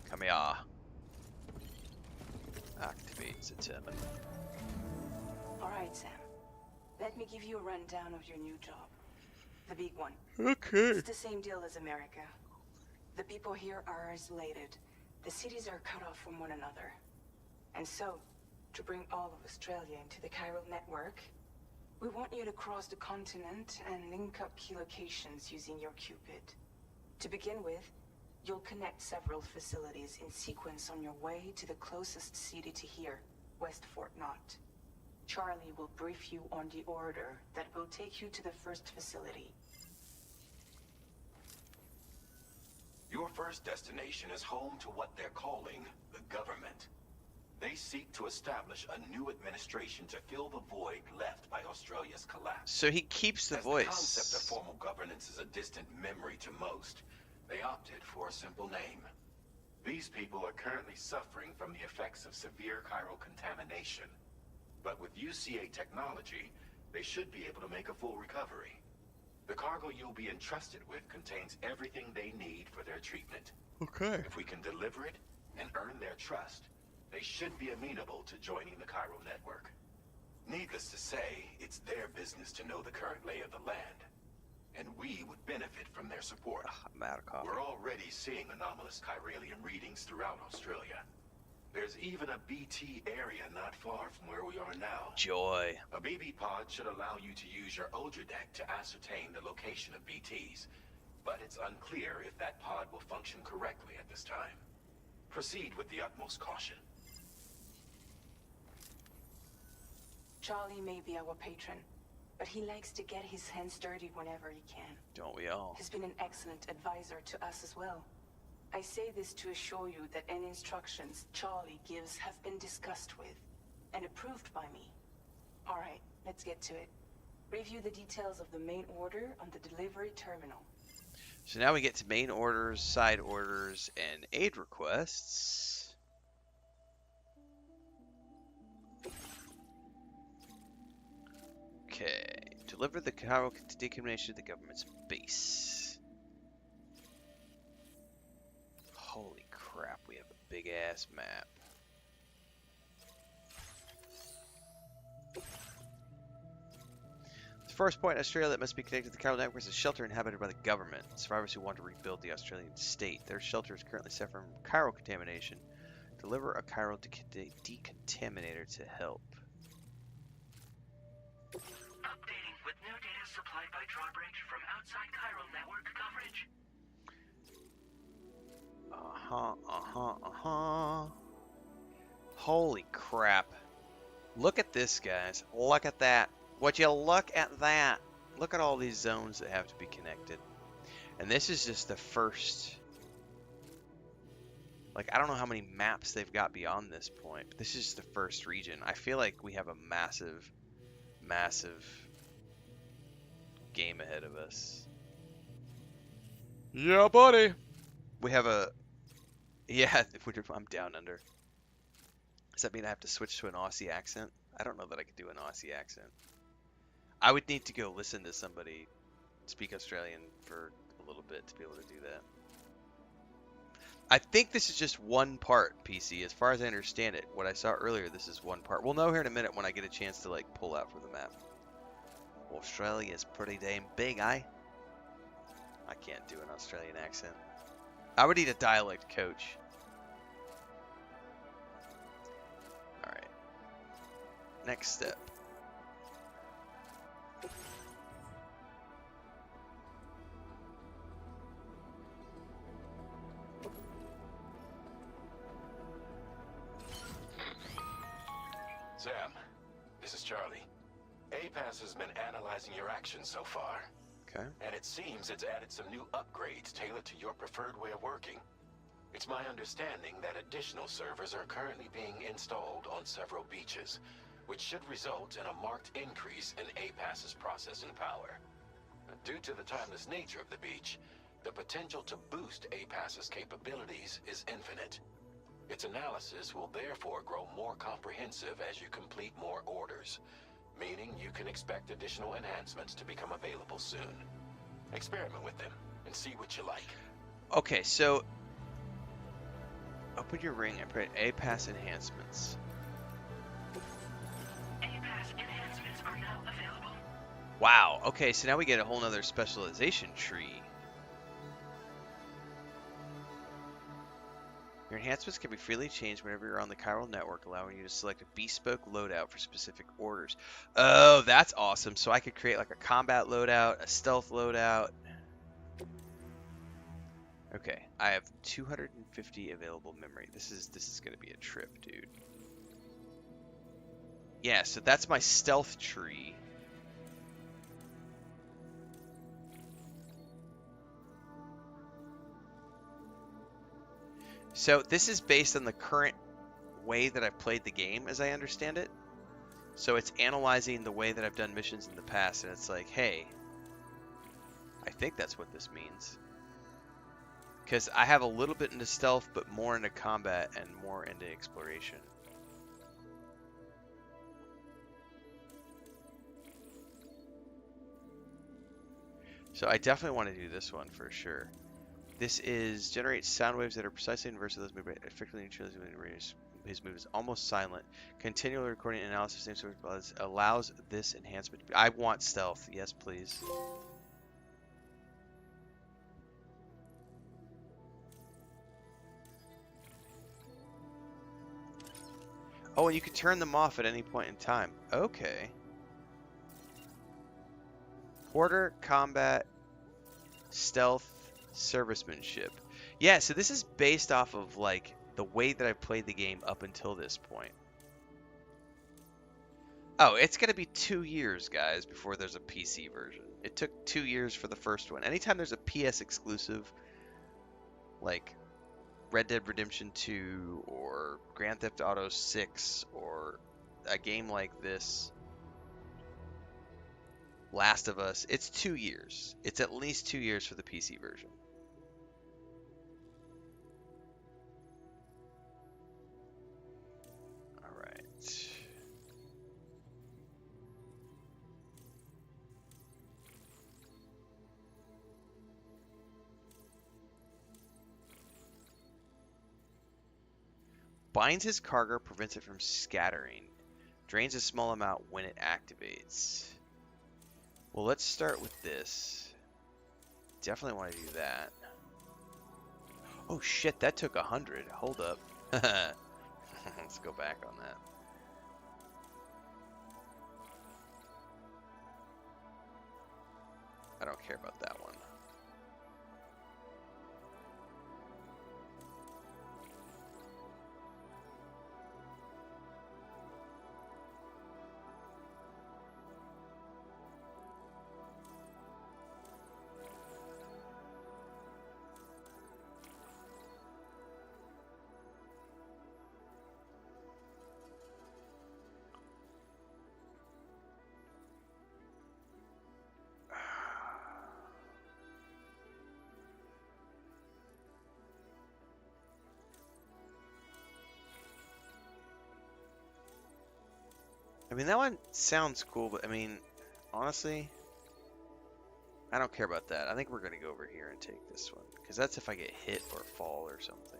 Come here. Activate the terminal. Alright, Sam. Let me give you a rundown of your new job. The big one. Okay. It's the same deal as America. The people here are isolated. The cities are cut off from one another. And so, to bring all of Australia into the chiral network, we want you to cross the continent and link up key locations using your Cupid. To begin with, you'll connect several facilities in sequence on your way to the closest city to here, West Fort Knott. Charlie will brief you on the order that will take you to the first facility. Your first destination is home to what they're calling the government. They seek to establish a new administration to fill the void left by Australia's collapse. So he keeps the As voice. The concept of formal governance is a distant memory to most. They opted for a simple name. These people are currently suffering from the effects of severe chiral contamination. But with UCA technology, they should be able to make a full recovery. The cargo you'll be entrusted with contains everything they need for their treatment. Okay. If we can deliver it and earn their trust, they should be amenable to joining the chiral network. Needless to say, it's their business to know the current lay of the land. And we would benefit from their support. I'm out of coffee. We're already seeing anomalous chiralium readings throughout Australia. There's even a BT area not far from where we are now. Joy. A BB pod should allow you to use your Ultra deck to ascertain the location of BTs, but it's unclear if that pod will function correctly at this time. Proceed with the utmost caution. Charlie may be our patron, but he likes to get his hands dirty whenever he can. Don't we all? He's been an excellent advisor to us as well. I say this to assure you that any instructions Charlie gives have been discussed with and approved by me. Alright, let's get to it. Review the details of the main order on the delivery terminal. So now we get to main orders, side orders, and aid requests. Okay. Deliver the Cairo decontamination to the government's base. Holy crap, we have a big ass map. The first point in Australia that must be connected to the Cairo network is a shelter inhabited by the government. Survivors who want to rebuild the Australian state. Their shelter is currently suffering from Cairo contamination. Deliver a Cairo decontaminator to help. Updating with new data supplied by drawbridge from outside Chiral network coverage. Holy crap. Look at this, guys. Look at that. Would you look at that? Look at all these zones that have to be connected. And this is just the first. Like, I don't know how many maps they've got beyond this point, but this is just the first region. I feel like we have a massive game ahead of us. Yeah, buddy. We have a... Yeah, I'm down under. Does that mean I have to switch to an Aussie accent? I don't know that I could do an Aussie accent. I would need to go listen to somebody speak Australian for a little bit to be able to do that. I think this is just one part, PC. As far as I understand it, what I saw earlier, this is one part. We'll know here in a minute when I get a chance to, like, pull out from the map. Australia's pretty damn big, eh? I can't do an Australian accent. I would need a dialect coach. Alright. Next step. Sam, this is Charlie. Apass has been analyzing your actions so far. Okay. And it seems it's added some new upgrades tailored to your preferred way of working. It's my understanding that additional servers are currently being installed on several beaches, which should result in a marked increase in Apass's processing power. Due to the timeless nature of the beach, the potential to boost Apass's capabilities is infinite. Its analysis will therefore grow more comprehensive as you complete more orders, meaning you can expect additional enhancements to become available soon. Experiment with them and see what you like. Okay, so open your ring and put Apass enhancements. Apass enhancements are now available. Wow, okay, so now we get a whole nother specialization tree. Your enhancements can be freely changed whenever you're on the chiral network, allowing you to select a bespoke loadout for specific orders. Oh, that's awesome. So I could create like a combat loadout, a stealth loadout. Okay, I have 250 available memory. This is going to be a trip, dude. Yeah, so that's my stealth tree. So this is based on the current way that I've played the game, as I understand it. So it's analyzing the way that I've done missions in the past, and it's like, hey, I think that's what this means. Because I have a little bit into stealth, but more into combat and more into exploration. So I definitely want to do this one for sure. This is generate sound waves that are precisely inverse of those moved by effectively neutralizing his move is almost silent. Continual recording and analysis same sort of allows this enhancement. I want stealth. Yes, please. Oh, and you can turn them off at any point in time. Okay. Porter, combat, stealth, servicemanship. Yeah, so this is based off of like the way that I've played the game up until this point. Oh, it's gonna be 2 years, guys, before there's a PC version. It took 2 years for the first one. Anytime there's a PS exclusive, like, Red Dead Redemption 2 or Grand Theft Auto 6 or a game like this, Last of Us, it's 2 years. It's at least 2 years for the PC version. All right. Binds his cargo, prevents it from scattering. Drains a small amount when it activates. Well, let's start with this. Definitely want to do that. Oh shit, that took 100. Hold up. Let's go back on that. I don't care about that one. I mean, that one sounds cool, but I mean, honestly, I don't care about that. I think we're going to go over here and take this one, because that's if I get hit or fall or something.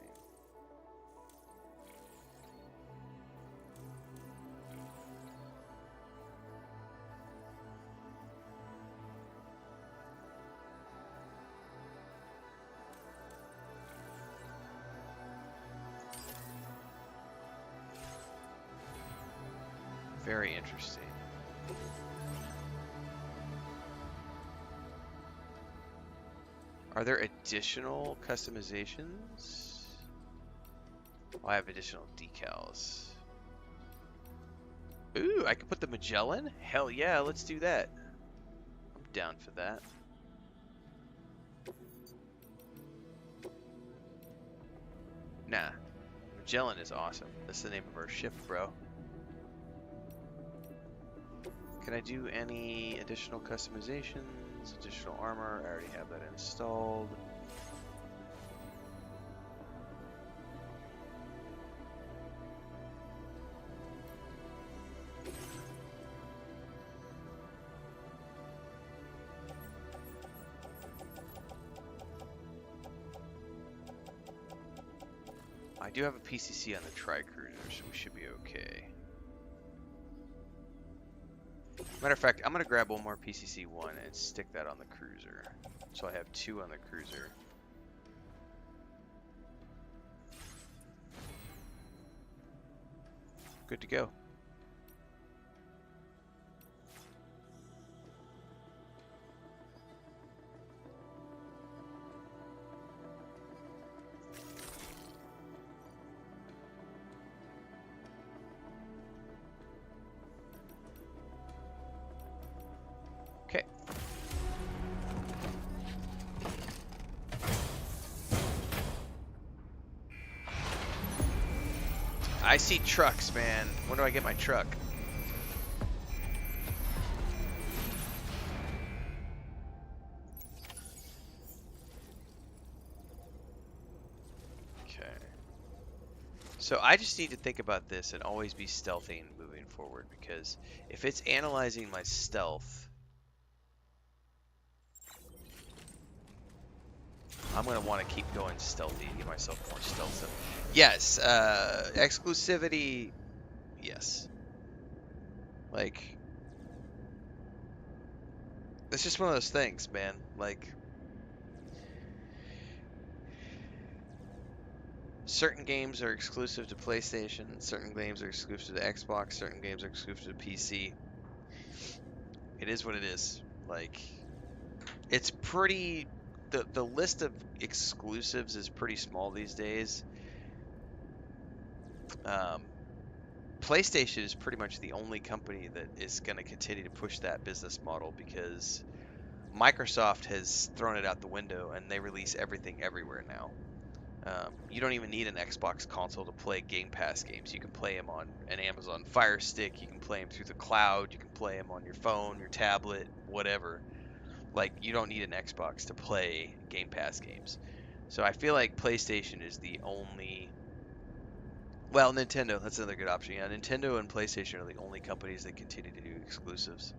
Very interesting. Are there additional customizations? Oh, I have additional decals. Ooh, I can put the Magellan? Hell yeah, let's do that. I'm down for that. Nah, Magellan is awesome. That's the name of our ship, bro. Can I do any additional customizations? Additional armor, I already have that installed. I do have a PCC on the Tri-Cruiser, so we should be okay. Matter of fact, I'm going to grab one more PCC-1 and stick that on the cruiser. So I have 2 on the cruiser. Good to go. I see trucks, man. When do I get my truck? Okay. So I just need to think about this and always be stealthy moving forward, because if it's analyzing my stealth, I'm going to want to keep going stealthy to give myself more stealth. Yes, exclusivity, yes. Like, it's just one of those things, man. Like, certain games are exclusive to PlayStation, certain games are exclusive to Xbox, certain games are exclusive to PC. It is what it is. Like, it's pretty... The list of exclusives is pretty small these days. PlayStation is pretty much the only company that is going to continue to push that business model, because Microsoft has thrown it out the window and they release everything everywhere now. You don't even need an Xbox console to play Game Pass games. You can play them on an Amazon Fire Stick. You can play them through the cloud. You can play them on your phone, your tablet, whatever. Like, you don't need an Xbox to play Game Pass games. So I feel like PlayStation is the only... Well, Nintendo, that's another good option. Yeah, Nintendo and PlayStation are the only companies that continue to do exclusives.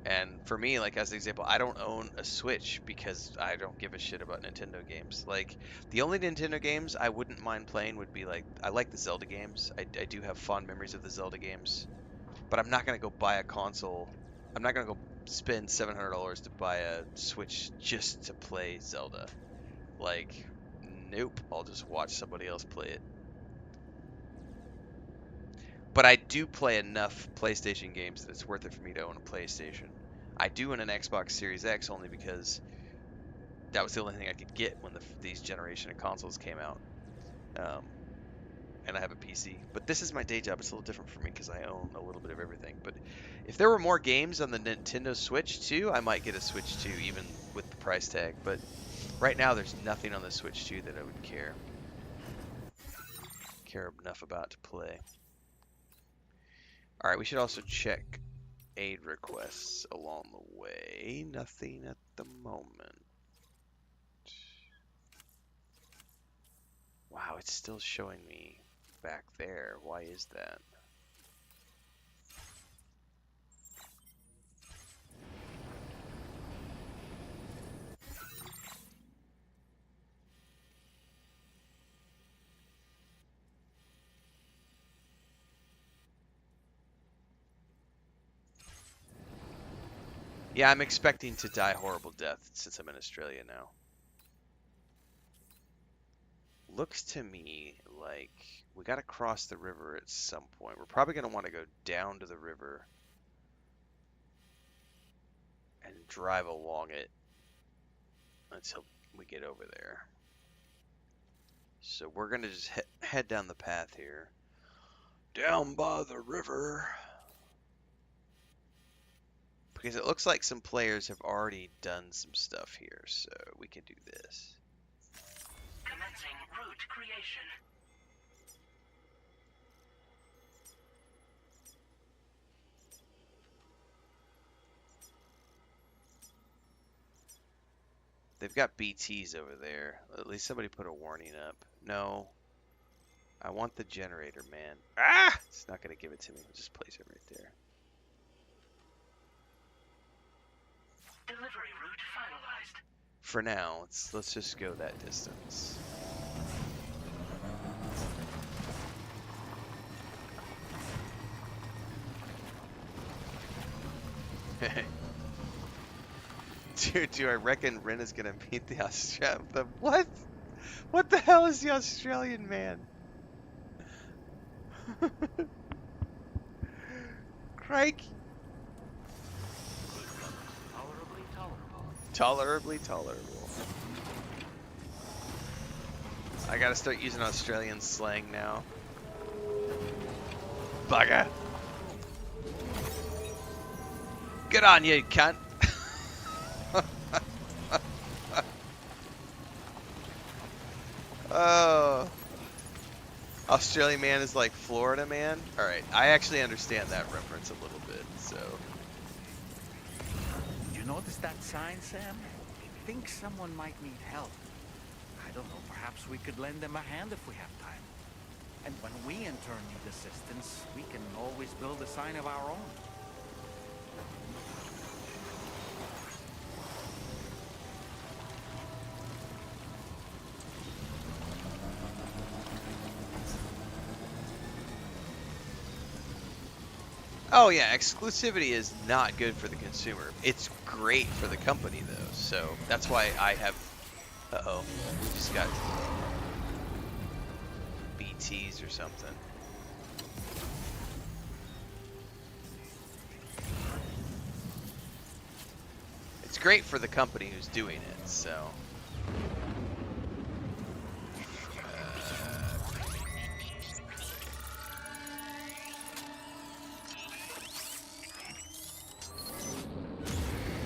And for me, like, as an example, I don't own a Switch because I don't give a shit about Nintendo games. Like, the only Nintendo games I wouldn't mind playing would be, like, I like the Zelda games. I do have fond memories of the Zelda games. But I'm not going to go buy a console. I'm not going to go spend $700 to buy a Switch just to play Zelda. Like, nope. I'll just watch somebody else play it. But I do play enough PlayStation games that it's worth it for me to own a PlayStation. I do own an Xbox Series X only because that was the only thing I could get when these generation of consoles came out. And I have a PC. But this is my day job. It's a little different for me because I own a little bit of everything. But if there were more games on the Nintendo Switch too, I might get a Switch 2 even with the price tag. But right now there's nothing on the Switch 2 that I would care enough about to play. Alright, we should also check aid requests along the way. Nothing at the moment. Wow, it's still showing me back there. Why is that? Yeah, I'm expecting to die horrible death since I'm in Australia now. Looks to me like we gotta cross the river at some point. We're probably gonna want to go down to the river and drive along it until we get over there. So we're gonna just head down the path here. Down by the river. Because it looks like some players have already done some stuff here, so we can do this. Commencing route creation. They've got BTs over there. At least somebody put a warning up. No. I want the generator, man. Ah! It's not going to give it to me. We'll just place it right there. Delivery route finalized. For now, let's just go that distance. Do I reckon Ren is gonna meet the Australian? What? What the hell is the Australian man? Crikey. Tolerably tolerable. I gotta start using Australian slang now. Bugger. Good on you, cunt. Oh. Australian man is like Florida man? Alright, I actually understand that reference a little bit, so. You notice that sign, Sam? I think someone might need help. I don't know, perhaps we could lend them a hand if we have time. And when we in turn need assistance, we can always build a sign of our own. Oh yeah, exclusivity is not good for the consumer. It's great for the company though, so that's why I have... Uh-oh, we just got BTs or something. It's great for the company who's doing it, so...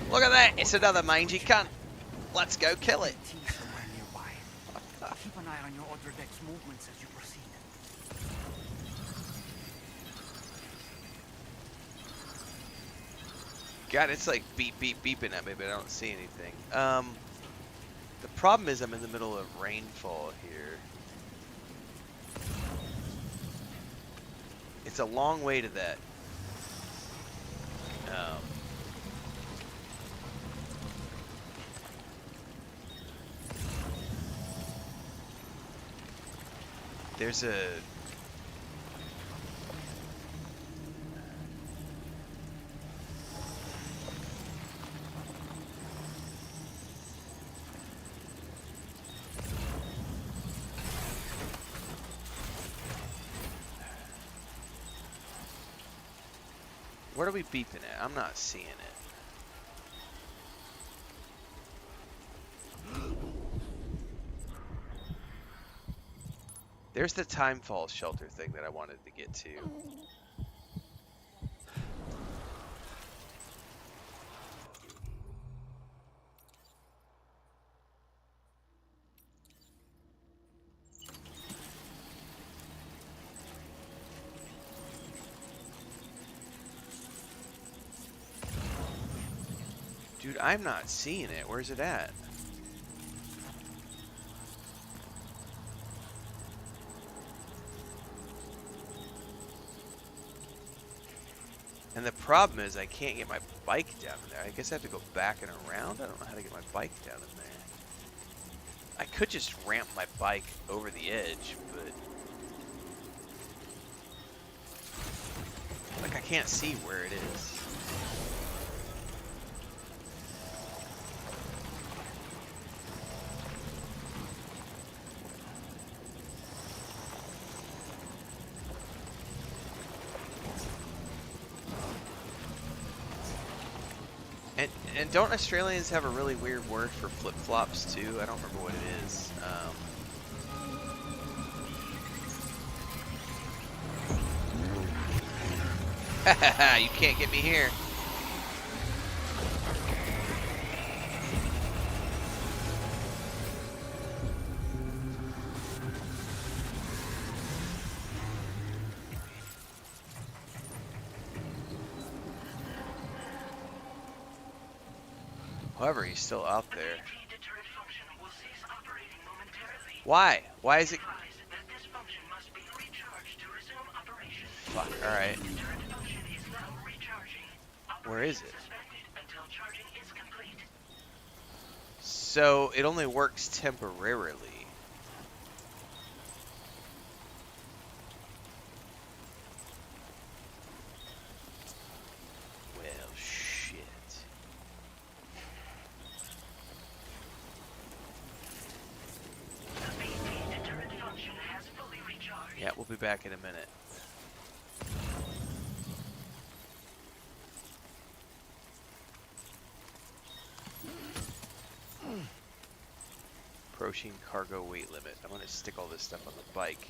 Look at that! It's another mangy cunt! Let's go kill it! quadridex movements as you proceed. God, it's like beep, beep, beeping at me, but I don't see anything. The problem is I'm in the middle of rainfall here. It's a long way to that. There's a... What are we beeping at? I'm not seeing it. There's the timefall shelter thing that I wanted to get to. Dude, I'm not seeing it. Where's it at? And the problem is I can't get my bike down in there. I guess I have to go back and around. I don't know how to get my bike down in there. I could just ramp my bike over the edge, but... like, I can't see where it is. And don't Australians have a really weird word for flip-flops too? I don't remember what it is. You can't get me here. However, he's still out there. Why? Why is it? Fuck, alright. Where is it? So, it only works temporarily. Yeah, we'll be back in a minute. Approaching cargo weight limit. I'm going to stick all this stuff on the bike.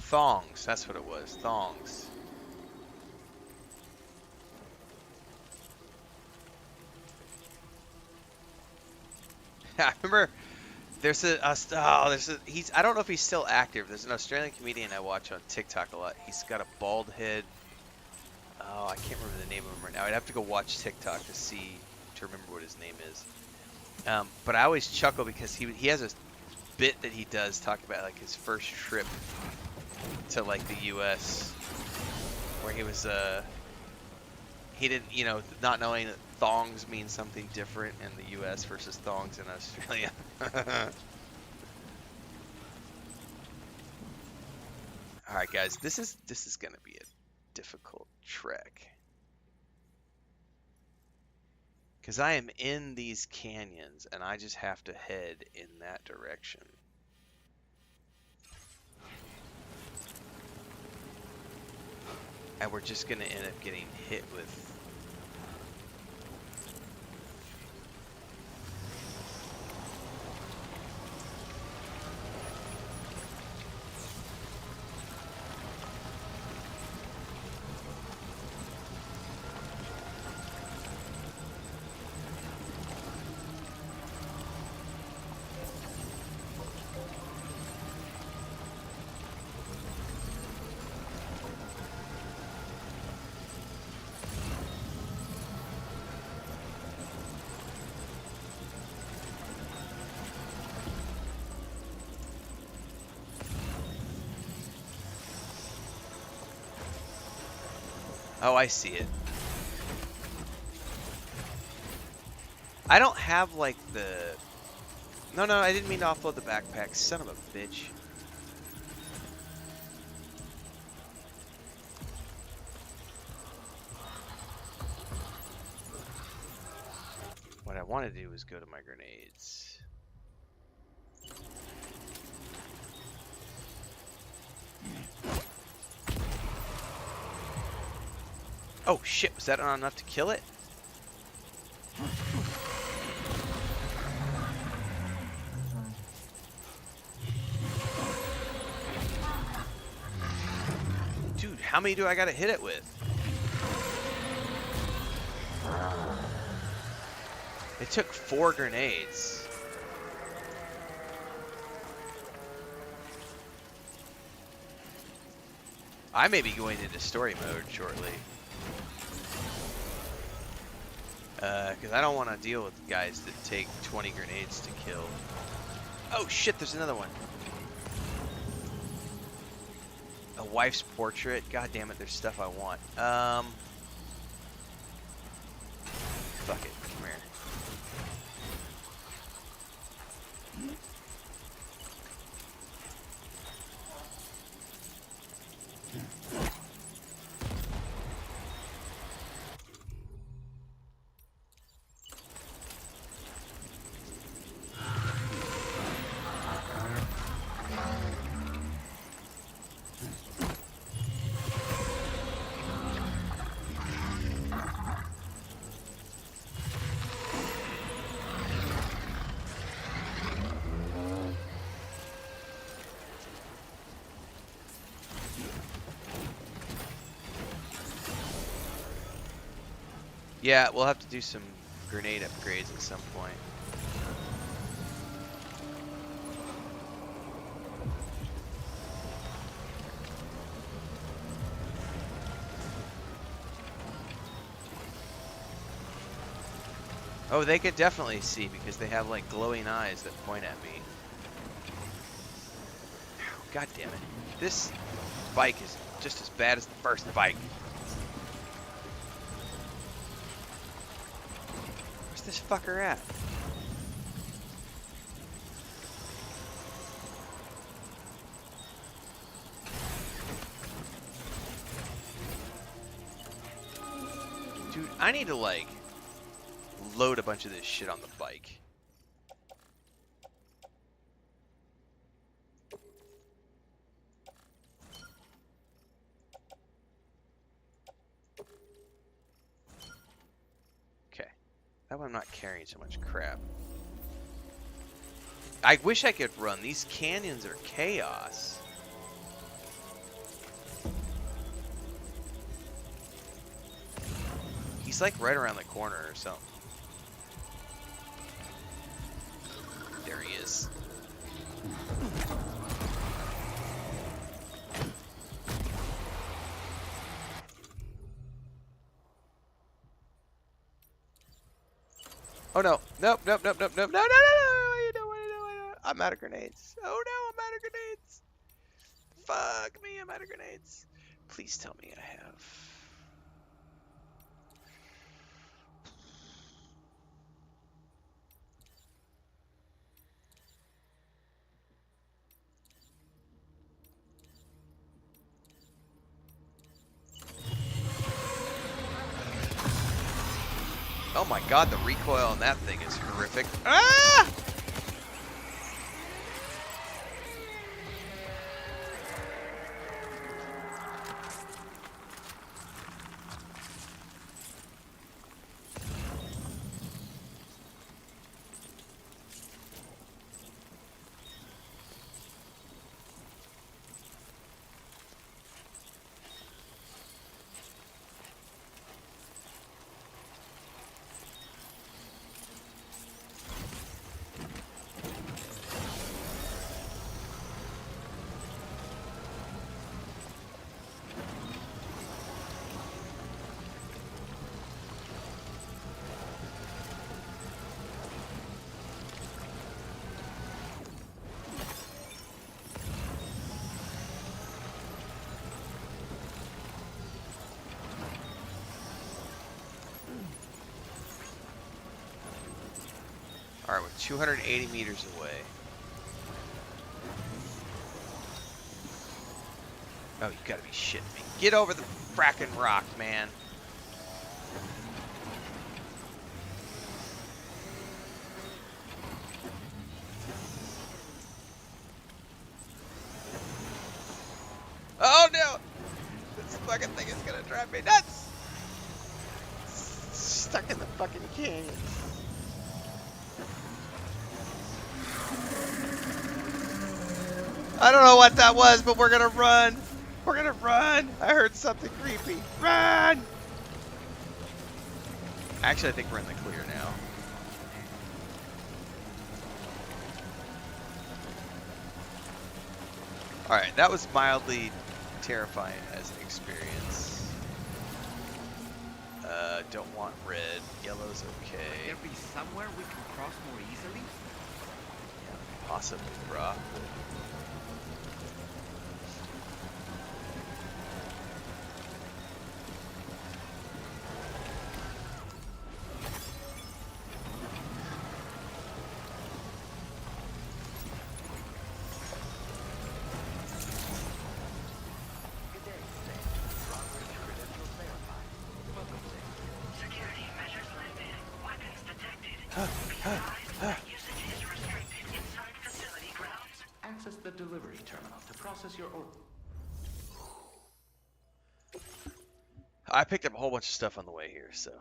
Thongs, that's what it was. Thongs. I remember there's he's, I don't know if he's still active. There's an Australian comedian I watch on TikTok a lot. He's got a bald head. Oh, I can't remember the name of him right now. I'd have to go watch TikTok to remember what his name is. But I always chuckle because he has a bit that he does talk about like his first trip to like the US, where he was he didn't, you know, not knowing that thongs mean something different in the US versus thongs in Australia. All right, guys, this is going to be a difficult trek. Cuz I am in these canyons and I just have to head in that direction. And we're just going to end up getting hit with Oh, I see it. I don't have, like, the... No, I didn't mean to offload the backpack. Son of a bitch. What I want to do is go to my grenades. Oh shit, was that not enough to kill it? Dude, how many do I gotta hit it with? It took 4 grenades. I may be going into story mode shortly. Because I don't want to deal with guys that take 20 grenades to kill. Oh shit, there's another one. A wife's portrait. God damn it, there's stuff I want. Fuck it, come here. Yeah, we'll have to do some grenade upgrades at some point. Oh, they could definitely see because they have like glowing eyes that point at me. God damn it. This bike is just as bad as the first bike. Where's this fucker at? Dude, I need to like load a bunch of this shit on the bike. Okay. That way I'm not carrying so much crap. I wish I could run. These canyons are chaos. He's like right around the corner or something. There he is. Oh no. Nope, nope, nope, nope, nope, no, no, no, no, what are you doing, what are you doing, what are you doing? I'm out of grenades. Oh no, I'm out of grenades. Fuck me, I'm out of grenades. Please tell me I have... Oh my god, the recoil on that thing is horrific. Ah! Alright, we're 280 meters away. Oh, you gotta be shitting me. Get over the fracking rock, man. Oh no! This fucking thing is gonna drive me nuts! Stuck in the fucking canyon. I don't know what that was, but we're gonna run! We're gonna run! I heard something creepy. Run! Actually, I think we're in the clear now. Alright, that was mildly terrifying as an experience. Don't want red. Yellow's okay. There be somewhere we can cross more easily? Yeah, possibly, brah. Access the delivery terminal to process your order. I picked up a whole bunch of stuff on the way here, so.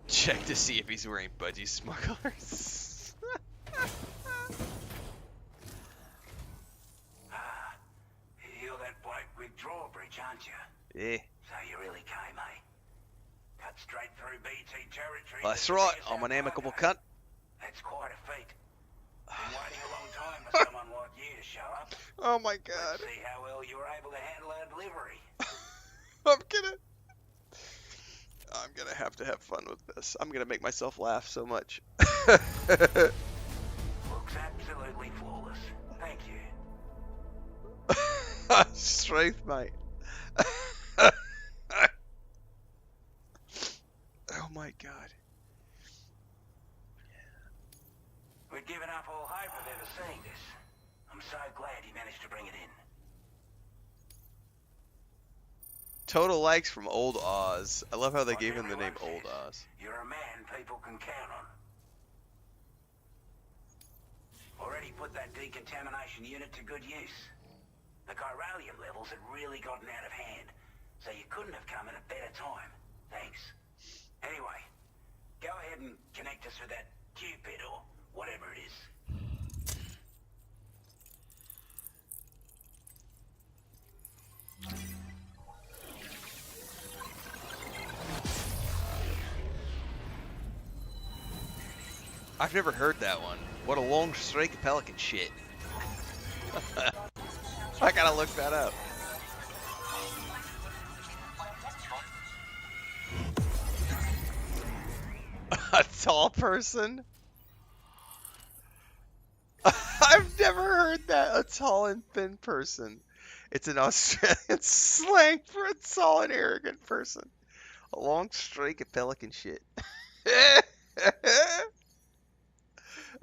Check to see if he's wearing budgie smugglers. You're that bloke with drawbridge, aren't you? Yeah. So you really came, eh? Cut straight through BT territory. That's right, I'm an amicable cunt. That's quite a feat. Been waiting a long time for someone like you to show up. Oh my god. Let's see how well you were able to handle our delivery. I'm gonna have to have fun with this. I'm gonna make myself laugh so much. Looks absolutely flawless. Thank you. Strength, mate. Oh my god. We'd given up all hope of ever seeing this. I'm so glad you managed to bring it in. Total likes from Old Oz. I love how they gave him the name Old Oz. You're a man people can count on. Already put that decontamination unit to good use. The chiralium levels had really gotten out of hand, so you couldn't have come at a better time. Thanks. Anyway, go ahead and connect us with that Cupid or whatever it is. I've never heard that one. What a long streak of pelican shit. I gotta look that up. A tall person? I've never heard that. A tall and thin person. It's an Australian slang for a tall and arrogant person. A long streak of pelican shit.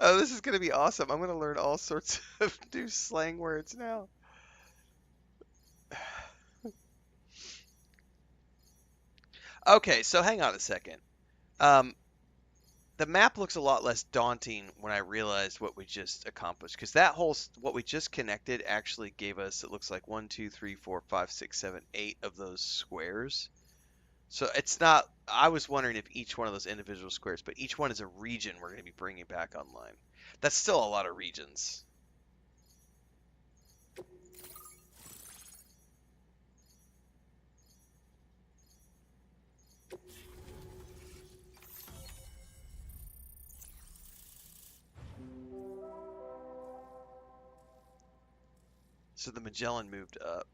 Oh, this is going to be awesome. I'm going to learn all sorts of new slang words now. Okay, so hang on a second. The map looks a lot less daunting when I realized what we just accomplished. Because that whole, what we just connected actually gave us, it looks like 1, 2, 3, 4, 5, 6, 7, 8 of those squares. So it's not, I was wondering if each one of those individual squares, but each one is a region we're going to be bringing back online. That's still a lot of regions. So the Magellan moved up.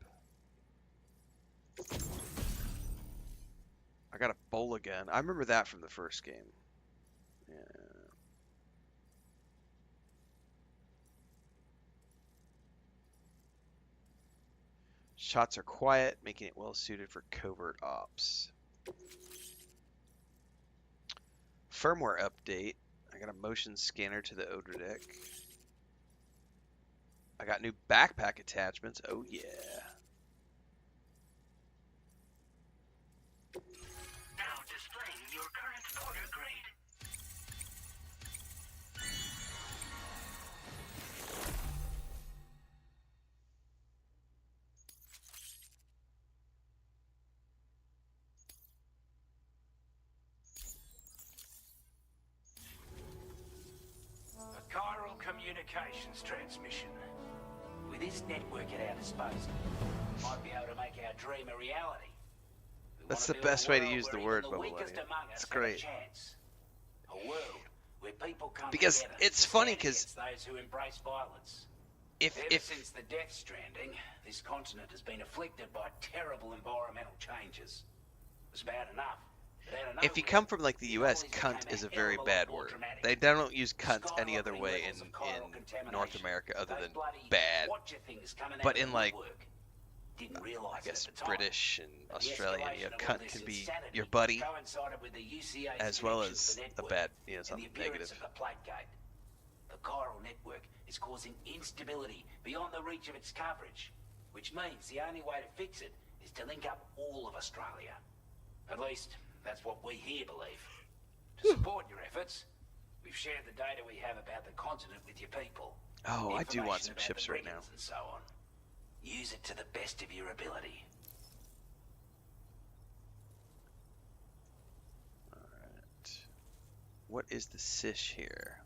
I got a bowl again. I remember that from the first game. Yeah. Shots are quiet, making it well suited for covert ops. Firmware update. I got a motion scanner to the odor deck. I got new backpack attachments. Oh yeah. Now displaying your current order grade. A chiral communications transmission. With this network at our disposal, we might be able to make our dream a reality. We That's wanna the build best a way to world use the where word, even the Bubble weakest Buddy. among us It's have a great. chance. A world where people come Because together it's to funny stand 'cause against those who embrace violence. If Since the Death Stranding, this continent has been afflicted by terrible environmental changes. It's bad enough. If you come from like the US, cunt is a very bad word. They don't use cunt any other way in North America other than bad. But in like, I guess British and Australian, you know, cunt can be your buddy as well as a bad, you know, something negative. The chiral network is causing instability beyond the reach of its coverage, which means the only way to fix it is to link up all of Australia. At least, that's what we here believe. To support your efforts, we've shared the data we have about the continent with your people. Oh, I do want some Information about chips the right now. brigands and so on. Use it to the best of your ability. Alright. What is the SISH here?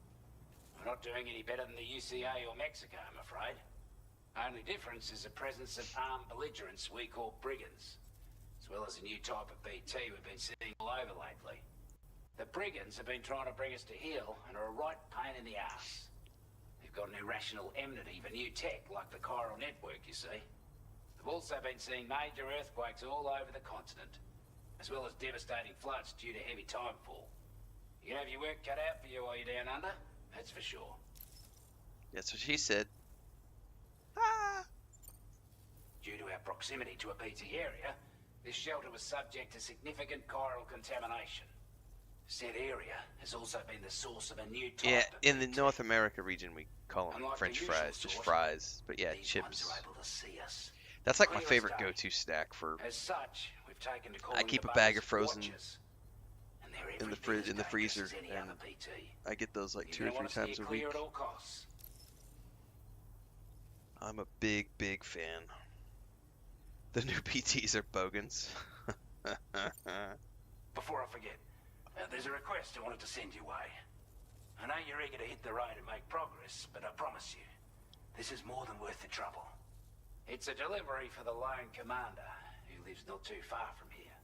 We're not doing any better than the UCA or Mexico, I'm afraid. Only difference is the presence of armed belligerents we call brigands, as well as a new type of BT we've been seeing all over lately. The brigands have been trying to bring us to heel and are a right pain in the ass. They've got an irrational enmity for new tech like the chiral network, you see. They've also been seeing major earthquakes all over the continent, as well as devastating floods due to heavy timefall. You have your work cut out for you while you're down under, that's for sure. That's what she said. Due to our proximity to a BT area, this shelter was subject to significant chiral contamination. Said area has also been the source of a new type Yeah, of in the North America region we call them Unlike French the usual fries, just sort, fries. But yeah, these chips. ones are able to see us. That's like my Clear as favorite day. go-to snack for. As such, we've taken to I calling keep the a bag buggers of frozen watchers, and they're in the every bit as in the dangerous freezer, as any and other BT. I get those like You're 2 or gonna 3 wanna times steer a week. clear at all costs. I'm a big fan. The new PTs are bogans. Before I forget, there's a request I wanted to send your way. I know you're eager to hit the road and make progress, but I promise you, this is more than worth the trouble. It's a delivery for the lone commander, who lives not too far from here.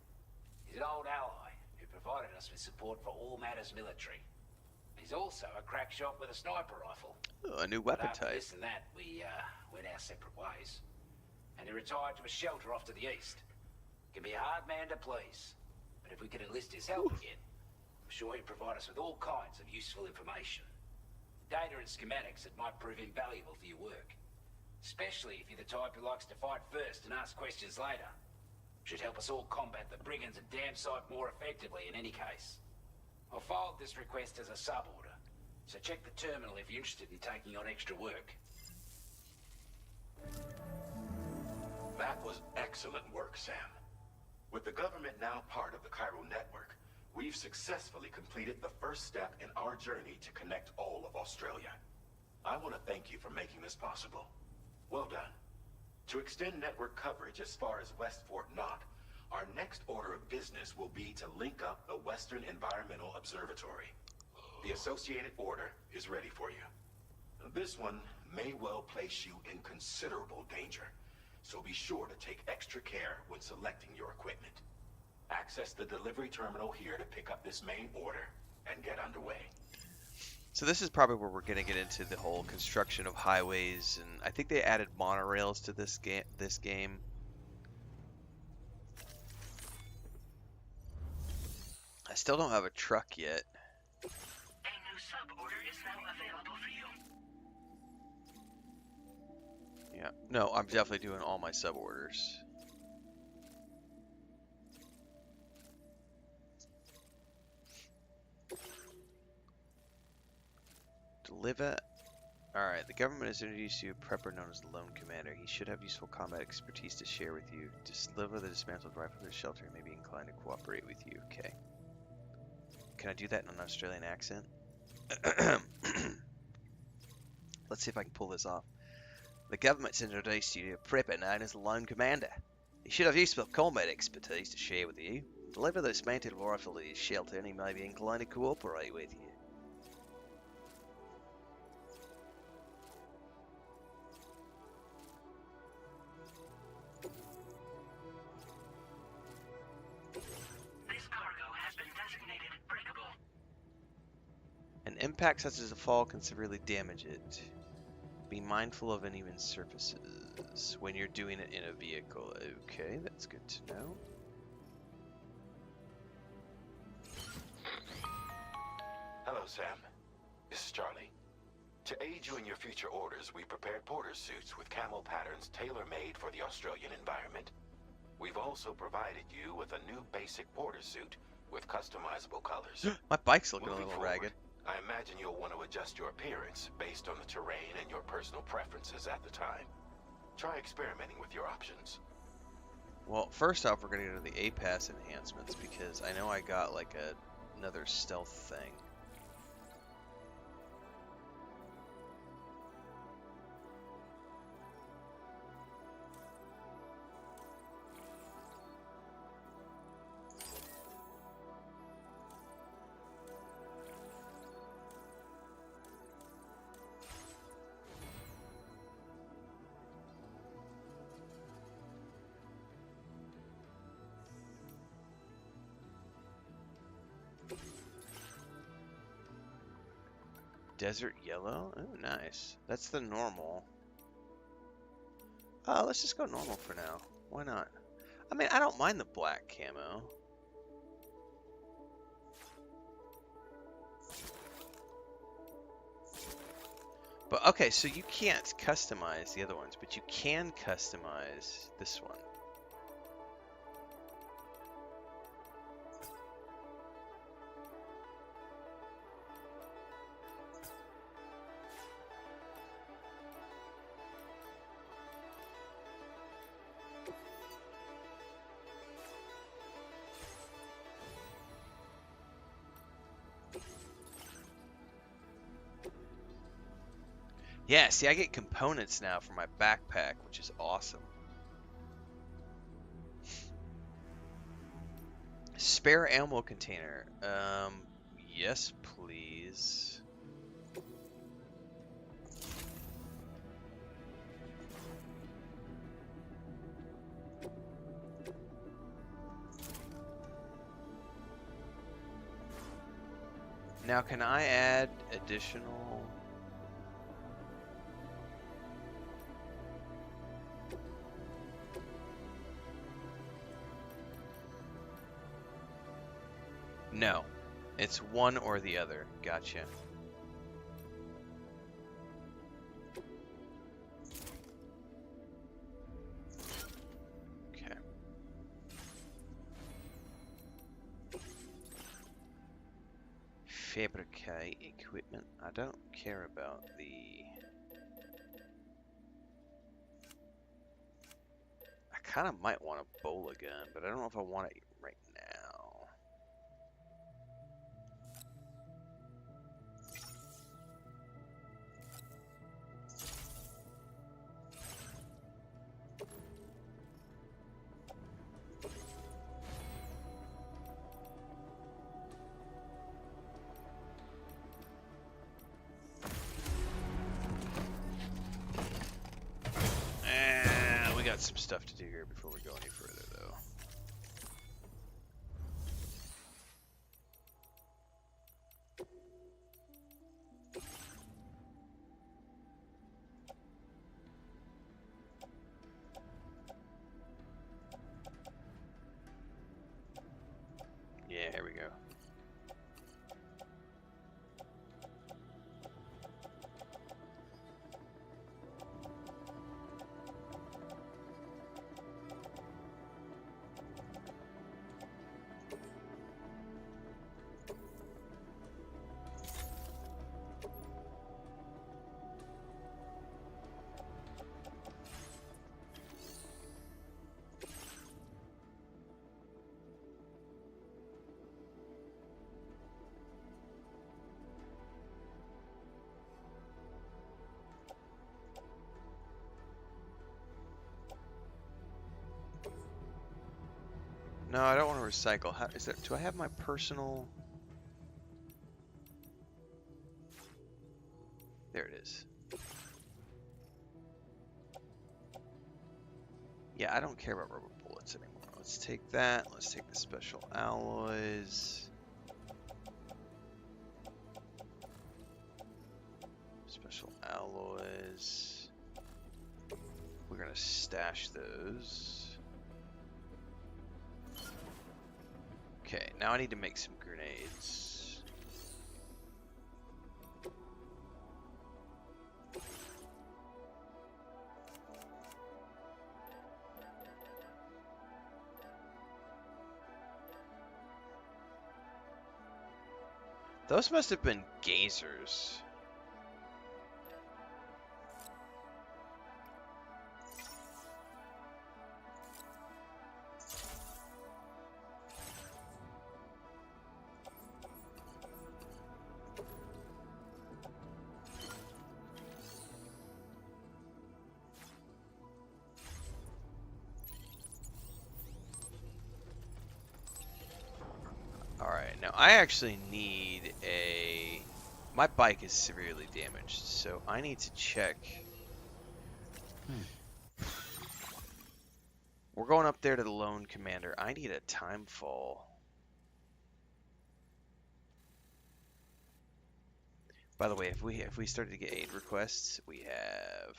He's an old ally who provided us with support for all matters military. He's also a crack shot with a sniper rifle. Oh, a new But weapon after type. this and that, we went our separate ways. And he retired to a shelter off to the east. Can be a hard man to please, but if we could enlist his help again, I'm sure he'd provide us with all kinds of useful information. Data and schematics that might prove invaluable for your work. Especially if you're the type who likes to fight first and ask questions later. Should help us all combat the brigands and damn sight more effectively in any case. I'll filed this request as a sub-order, so check the terminal if you're interested in taking on extra work. That was excellent work, Sam. With the government now part of the chiral network, we've successfully completed the first step in our journey to connect all of Australia. I want to thank you for making this possible. Well done. To extend network coverage as far as West Fort Knott, our next order of business will be to link up the Western Environmental Observatory. The associated order is ready for you. This one may well place you in considerable danger, so be sure to take extra care when selecting your equipment. Access the delivery terminal here to pick up this main order and get underway. So this is probably where we're gonna get into the whole construction of highways, and I think they added monorails to this game. I still don't have a truck yet. A new sub-order is now available for you. Yeah. No, I'm definitely doing all my sub orders. Deliver. Alright, the government has introduced you a prepper known as the Lone Commander. He should have useful combat expertise to share with you. Deliver the dismantled rifle to the shelter and may be inclined to cooperate with you. Okay. Can I do that in an Australian accent? Let's see if I can pull this off. The government's introduced you to a prepper known as the Lone Commander. He should have useful combat expertise to share with you. Deliver the dismantled rifle to his shelter and he may be inclined to cooperate with you. This cargo has been designated breakable. An impact such as a fall can severely damage it. Be mindful of uneven surfaces when you're doing it in a vehicle. Okay, that's good to know. Hello, Sam. This is Charlie. To aid you in your future orders, we prepared porter suits with camel patterns tailor-made for the Australian environment. We've also provided you with a new basic porter suit with customizable colors. My bike's looking Moving a little forward, ragged. I imagine you'll want to adjust your appearance based on the terrain and your personal preferences at the time. Try experimenting with your options. Well, first off, we're going to go to the Apass enhancements because I know I got like another stealth thing. Desert yellow? Oh, nice. That's the normal. Let's just go normal for now. Why not? I mean, I don't mind the black camo. But, okay, so you can't customize the other ones, but you can customize this one. Yeah, see, I get components now for my backpack, which is awesome. Spare ammo container. Yes, please. Now, can I add additional... No, it's one or the other. Gotcha. Okay. Fabricate equipment. I don't care about the... I kind of might want a bola gun, but I don't know if I want it right now. We got some stuff to do here before we go any further, though. Yeah, here we go. No, I don't want to recycle. How is that? Do I have my personal? There it is. Yeah, I don't care about rubber bullets anymore. Let's take that. Let's take the special alloys. Special alloys. We're gonna stash those. Okay, now I need to make some grenades. Those must have been gazers. Alright, now I actually need a... My bike is severely damaged, so I need to check. We're going up there to the Lone Commander. I need a time fall. By the way, if we started to get aid requests, we have...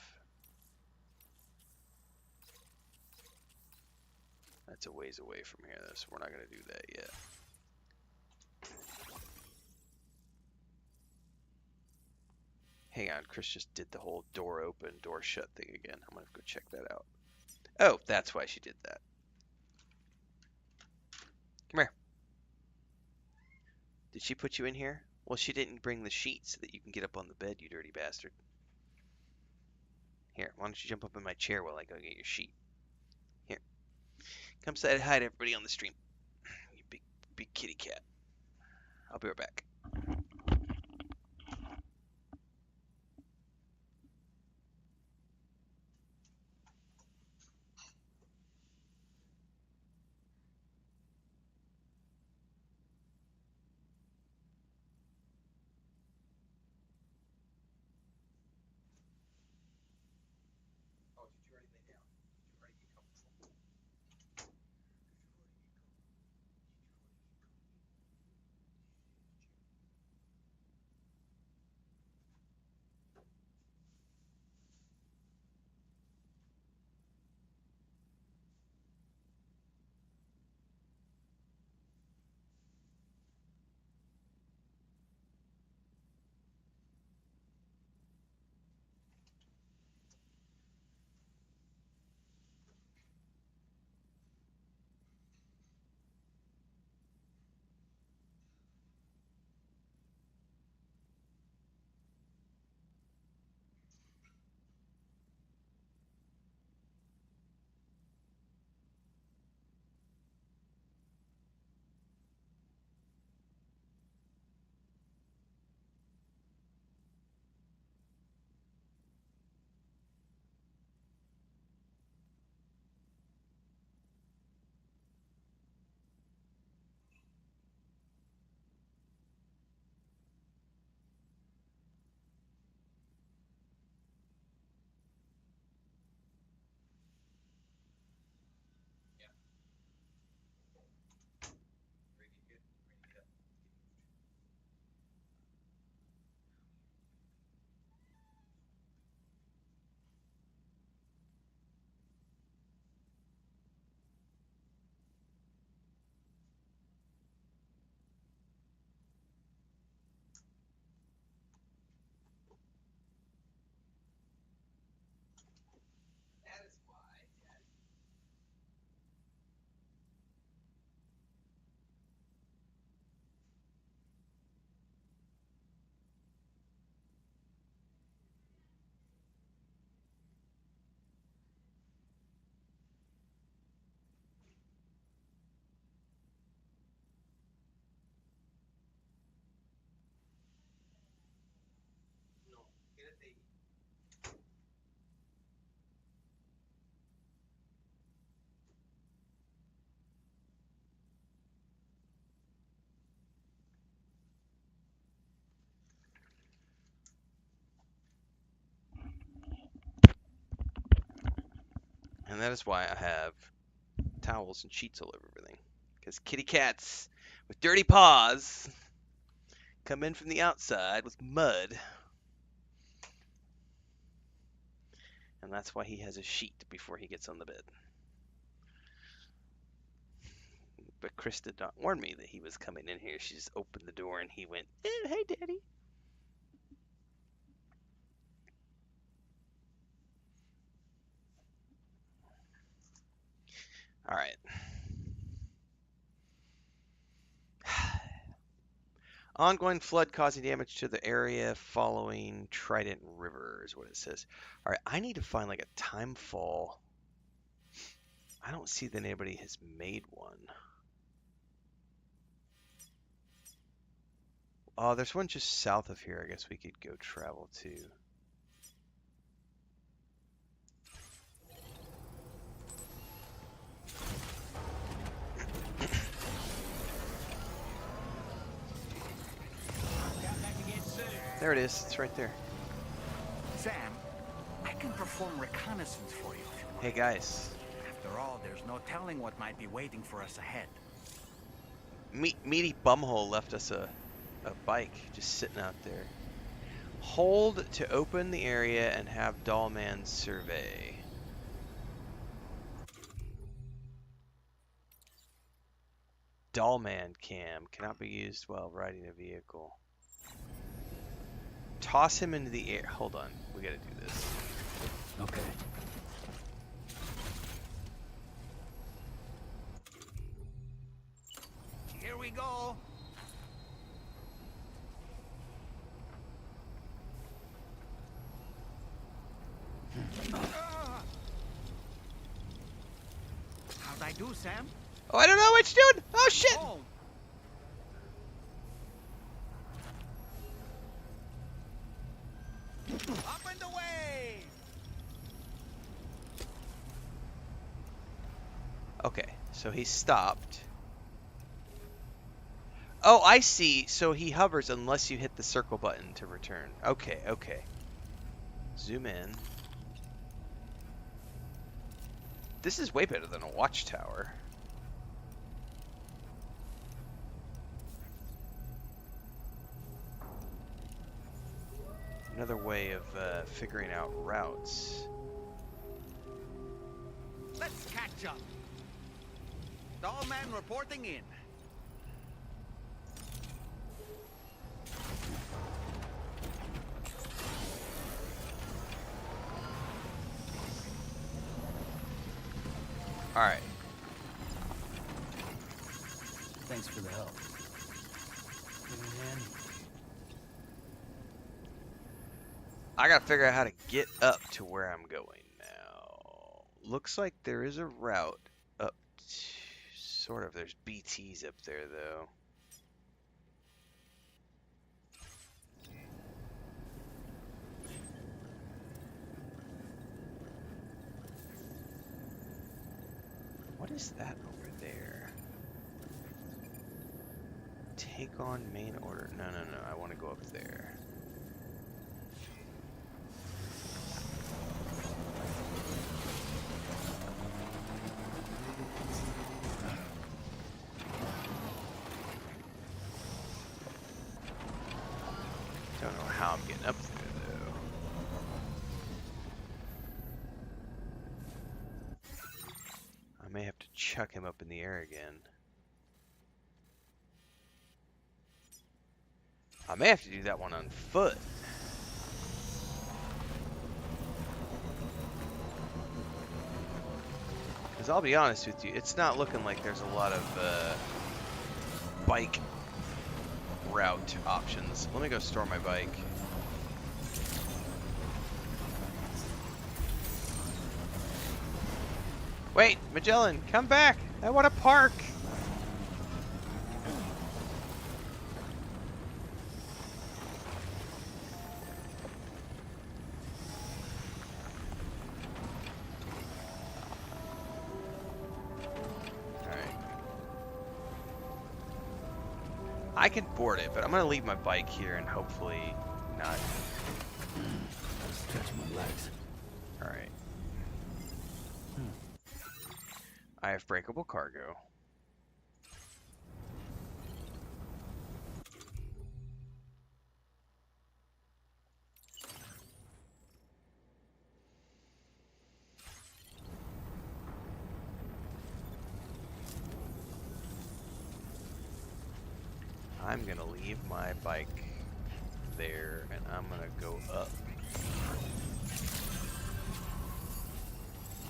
That's a ways away from here, though, so we're not going to do that yet. Hang on, Chris just did the whole door open, door shut thing again. I'm going to go check that out. Oh, that's why she did that. Come here. Did she put you in here? Well, she didn't bring the sheet so that you can get up on the bed, you dirty bastard. Here, why don't you jump up in my chair while I go get your sheet? Here. Come say hi to everybody on the stream. You big kitty cat. I'll be right back. And that is why I have towels and sheets all over everything. Because kitty cats with dirty paws come in from the outside with mud. And that's why he has a sheet before he gets on the bed. But Chris did not warn me that he was coming in here. She just opened the door and he went, hey, Daddy. All right. Ongoing flood causing damage to the area following Trident River is what it says. All right, I need to find like a time fall. I don't see that anybody has made one. Oh, there's one just south of here. I guess we could go travel to. There it is. It's right there. Sam, I can perform reconnaissance for you if you want. Hey, guys. After all, there's no telling what might be waiting for us ahead. Meaty Bumhole left us a bike just sitting out there. Hold to open the area and have Dollman survey. Dollman cam cannot be used while riding a vehicle. Toss him into the air. Hold on, we gotta do this. Okay. Here we go. How'd I do, Sam? Oh, I don't know what you're doing. Oh shit! Oh. Up and away! Okay, so he stopped. Oh, I see. So he hovers unless you hit the circle button to return. Okay, okay. Zoom in. This is way better than a watchtower. Another way of figuring out routes. Let's catch up. Dollman reporting in. All right. Thanks for the help. Give me a hand. I gotta figure out how to get up to where I'm going now. Looks like there is a route up to, sort of. There's BTs up there though. What is that over there? Take on main order. No, I want to go up there. Don't know how I'm getting up there though. I may have to chuck him up in the air again. I may have to do that one on foot. Because I'll be honest with you, it's not looking like there's a lot of bike route options. Let me go store my bike. Wait, Magellan, come back! I want to park! I can board it, but I'm gonna leave my bike here and hopefully not. Stretch my legs. All right. I have breakable cargo. I'm gonna leave my bike there and I'm gonna go up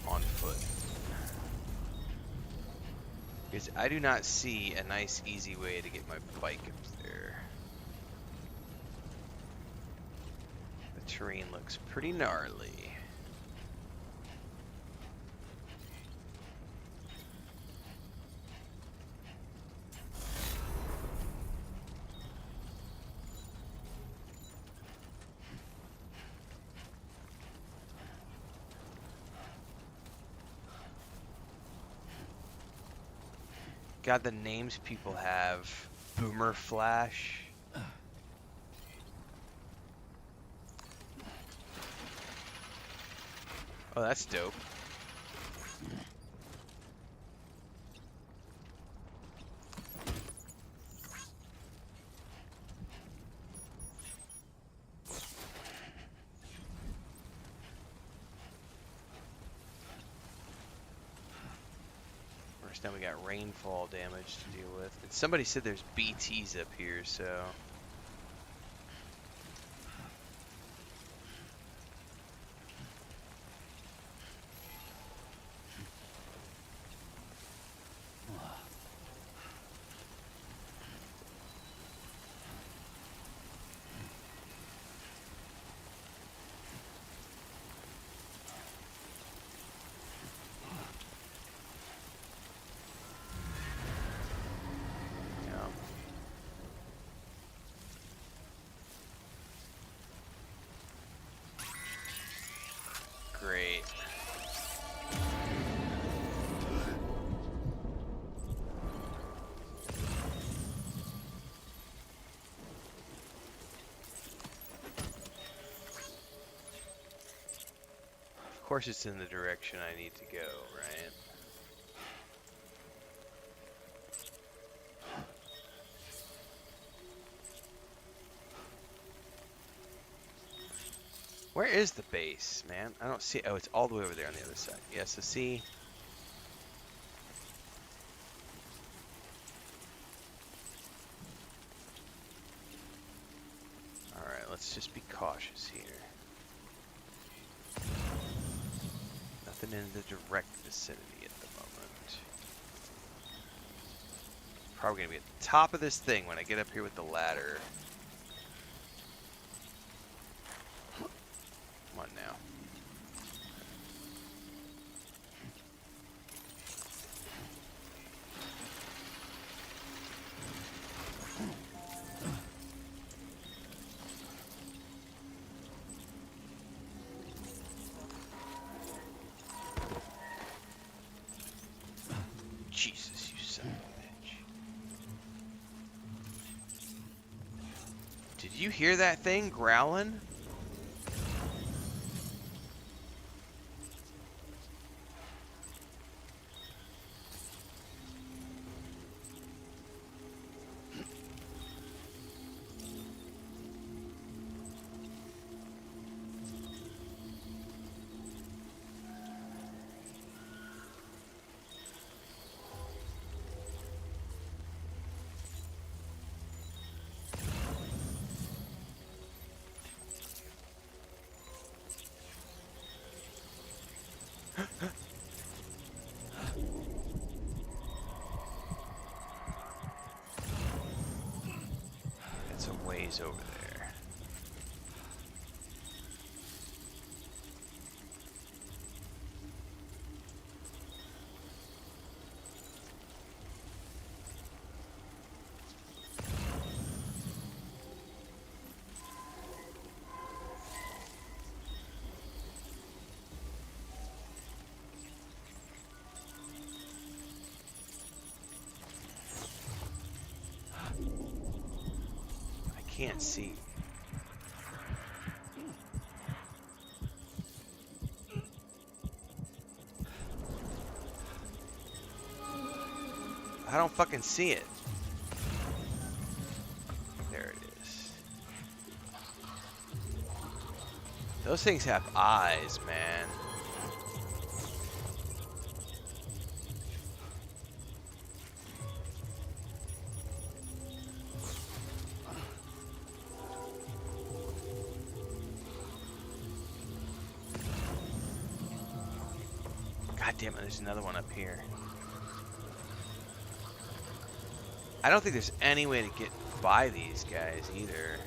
on foot. Because I do not see a nice easy way to get my bike up there. The terrain looks pretty gnarly. God, the names people have. Boomer Flash. Oh, that's dope. Now we got rainfall damage to deal with. And somebody said there's BTs up here, so... Great. Of course it's in the direction I need to go, right? Where is the base, man? I don't see. Oh, it's all the way over there on the other side. Yeah, so see. Alright, let's just be cautious here. Nothing in the direct vicinity at the moment. Probably gonna be at the top of this thing when I get up here with the ladder. Come on now. Jesus, you son of a bitch. Did you hear that thing growling? It's a ways over there. Can't see. I don't fucking see it. There it is. Those things have eyes, man. God damn it, there's another one up here. I don't think there's any way to get by these guys either.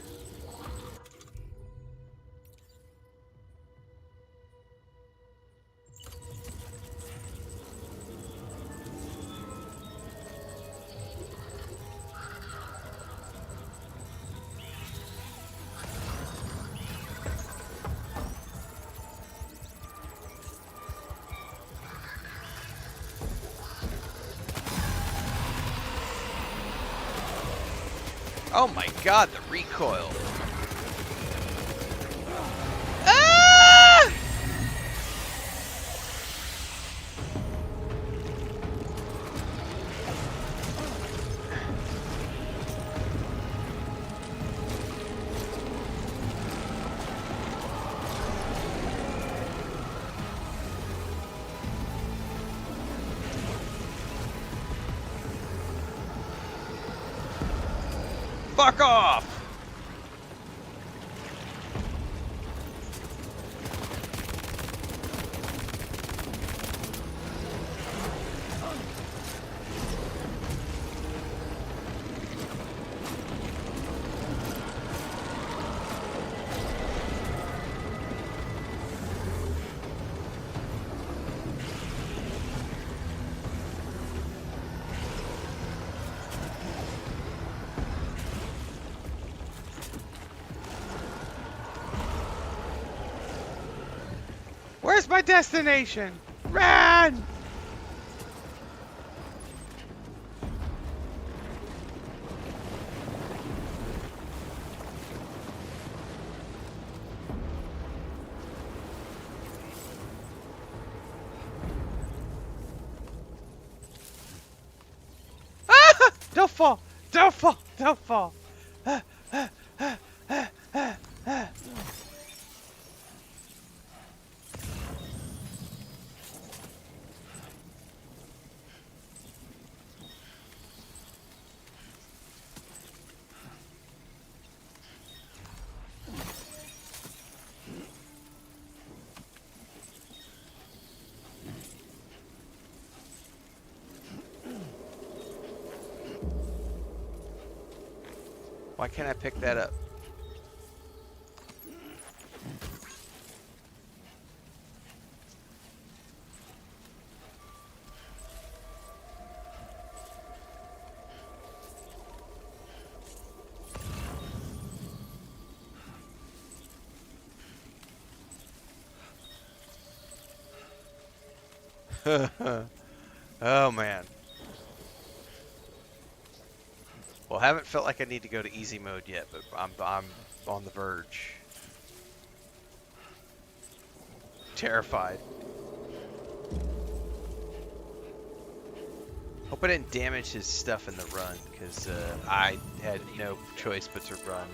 Oh my god, the recoil. Ah! Fuck off! Where's my destination? Run! Ah! Don't fall! Don't fall! Don't fall! Why can't I pick that up? Oh man. Well, I haven't felt like I need to go to easy mode yet, but I'm on the verge. Terrified. Hope I didn't damage his stuff in the run, because I had no choice but to run.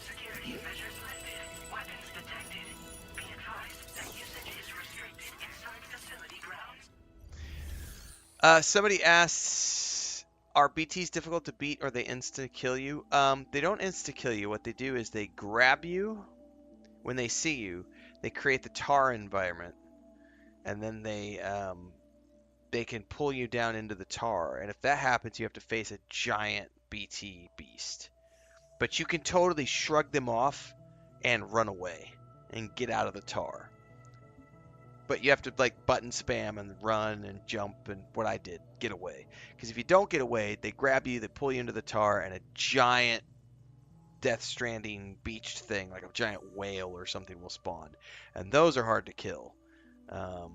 Security measures lifted. Weapons detected. Be advised that usage is restricted inside facility grounds. Somebody asks, are BTs difficult to beat or they insta-kill you? They don't insta-kill you. What they do is they grab you when they see you. They create the tar environment, and then they can pull you down into the tar. And if that happens, you have to face a giant BT beast. But you can totally shrug them off and run away and get out of the tar. But you have to like button spam and run and jump and what I did, get away. Because if you don't get away, they grab you, they pull you into the tar, and a giant Death Stranding beached thing, like a giant whale or something, will spawn. And those are hard to kill. I'm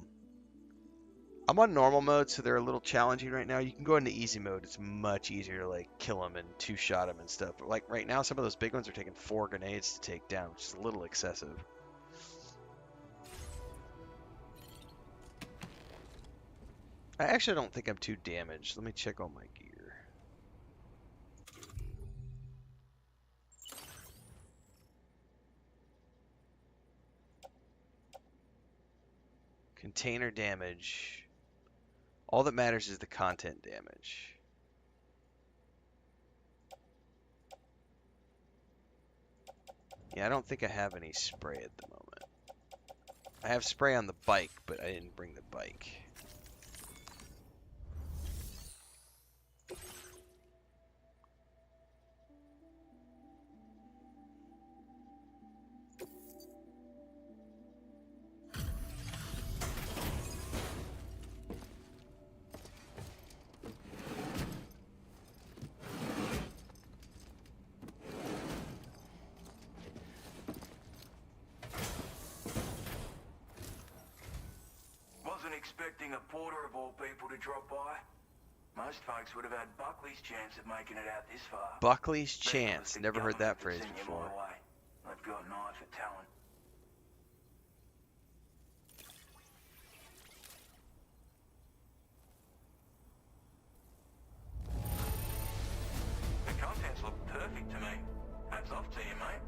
on normal mode, so they're a little challenging right now. You can go into easy mode. It's much easier to like kill them and two-shot them and stuff. But like right now, some of those big ones are taking 4 grenades to take down, which is a little excessive. I actually don't think I'm too damaged. Let me check all my gear. Container damage. All that matters is the content damage. Yeah, I don't think I have any spray at the moment. I have spray on the bike, but I didn't bring the bike. Expecting a porter of all people to drop by. Most folks would have had Buckley's chance of making it out this far. Buckley's chance. Never heard that phrase before. They've got an eye for talent. The contents look perfect to me. Hats off to you, mate.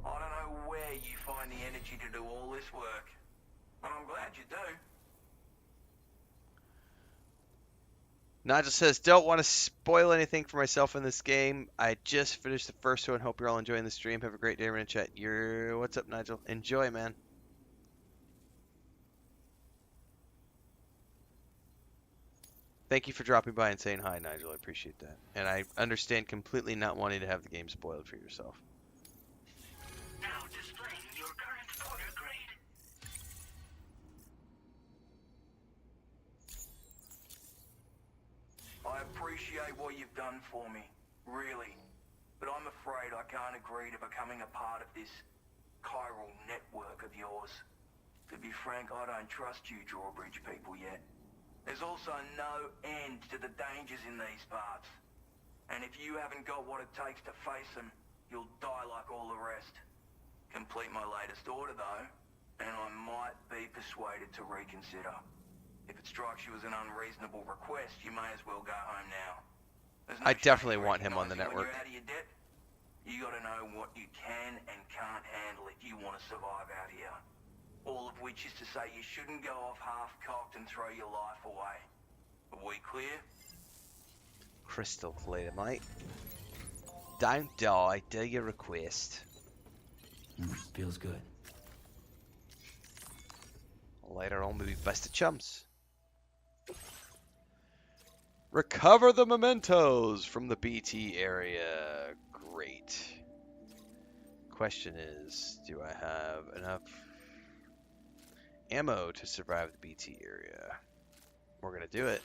I don't know where you find the energy to do all this work. And I'm glad you do. Nigel says, don't want to spoil anything for myself in this game. I just finished the first one. Hope you're all enjoying the stream. Have a great day. We're in chat. What's up, Nigel? Enjoy, man. Thank you for dropping by and saying hi, Nigel. I appreciate that. And I understand completely not wanting to have the game spoiled for yourself. Now displaying your current order grade. I appreciate what you've done for me, really. But I'm afraid I can't agree to becoming a part of this chiral network of yours. To be frank, I don't trust you drawbridge people yet. There's also no end to the dangers in these parts. And if you haven't got what it takes to face them, you'll die like all the rest. Complete my latest order, though, and I might be persuaded to reconsider. If it strikes you as an unreasonable request, you may as well go home now. I definitely want him on the network. When you're out of your depth, you gotta know what you can and can't handle if you want to survive out here. All of which is to say you shouldn't go off half-cocked and throw your life away. Are we clear? Crystal clear, mate. Don't die, do your request. Feels good. Later on, we'll be best of chums. Recover the mementos from the BT area. Great. Question is, do I have enough ammo to survive the BT area? We're gonna do it.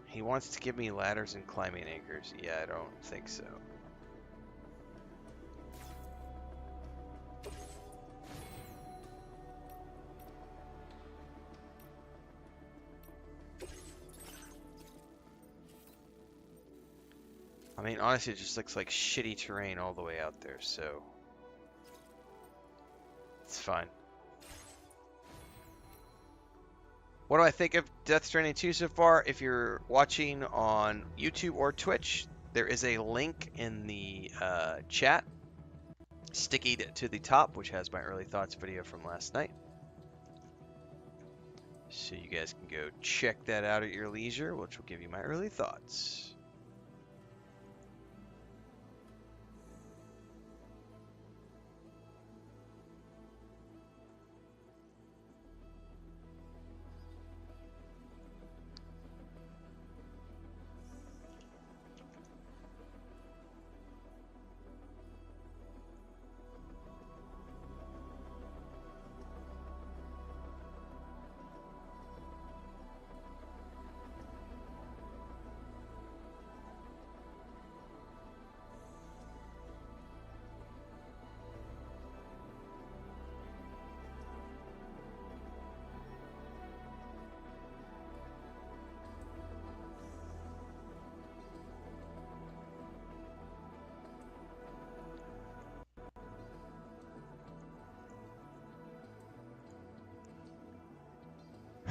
He wants to give me ladders and climbing anchors. Yeah, I don't think so. I mean, honestly, it just looks like shitty terrain all the way out there, so it's fine. What do I think of Death Stranding 2 so far? If you're watching on YouTube or Twitch, there is a link in the chat, sticky to the top, which has my early thoughts video from last night. So you guys can go check that out at your leisure, which will give you my early thoughts.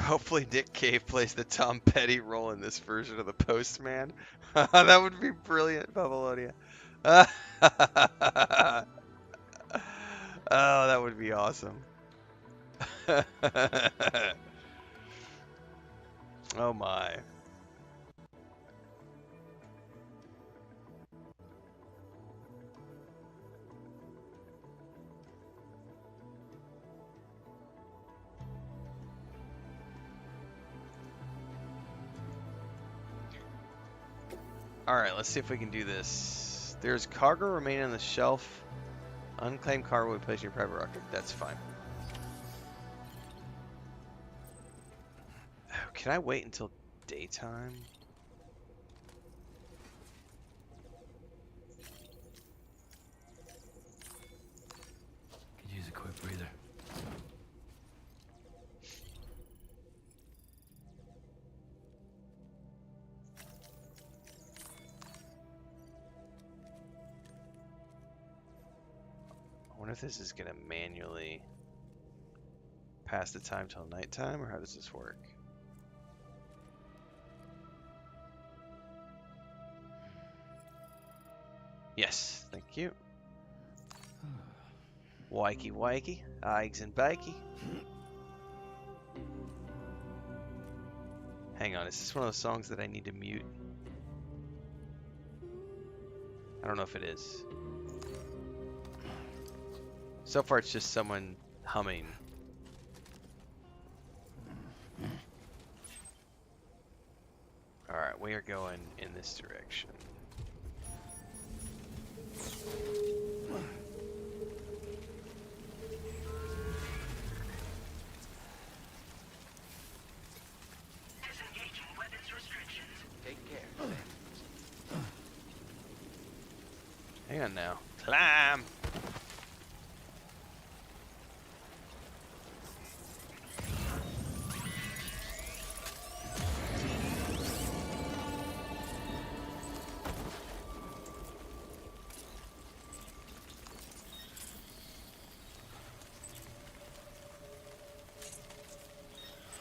Hopefully Nick Cave plays the Tom Petty role in this version of the Postman. That would be brilliant, Babylonia. Oh, that would be awesome. Oh my. Alright, let's see if we can do this. There's cargo remaining on the shelf. Unclaimed cargo will be placed in your private rocket. That's fine. Can I wait until daytime? Could use a quick breather. I wonder if this is gonna manually pass the time till nighttime, or how does this work? Yes, thank you. Wakey wakey, eggs and bakey. Hang on, is this one of those songs that I need to mute? I don't know if it is. So far it's just someone humming. Alright, we are going in this direction. Disengaging weapons restrictions. Take care. Hang on now. Climb!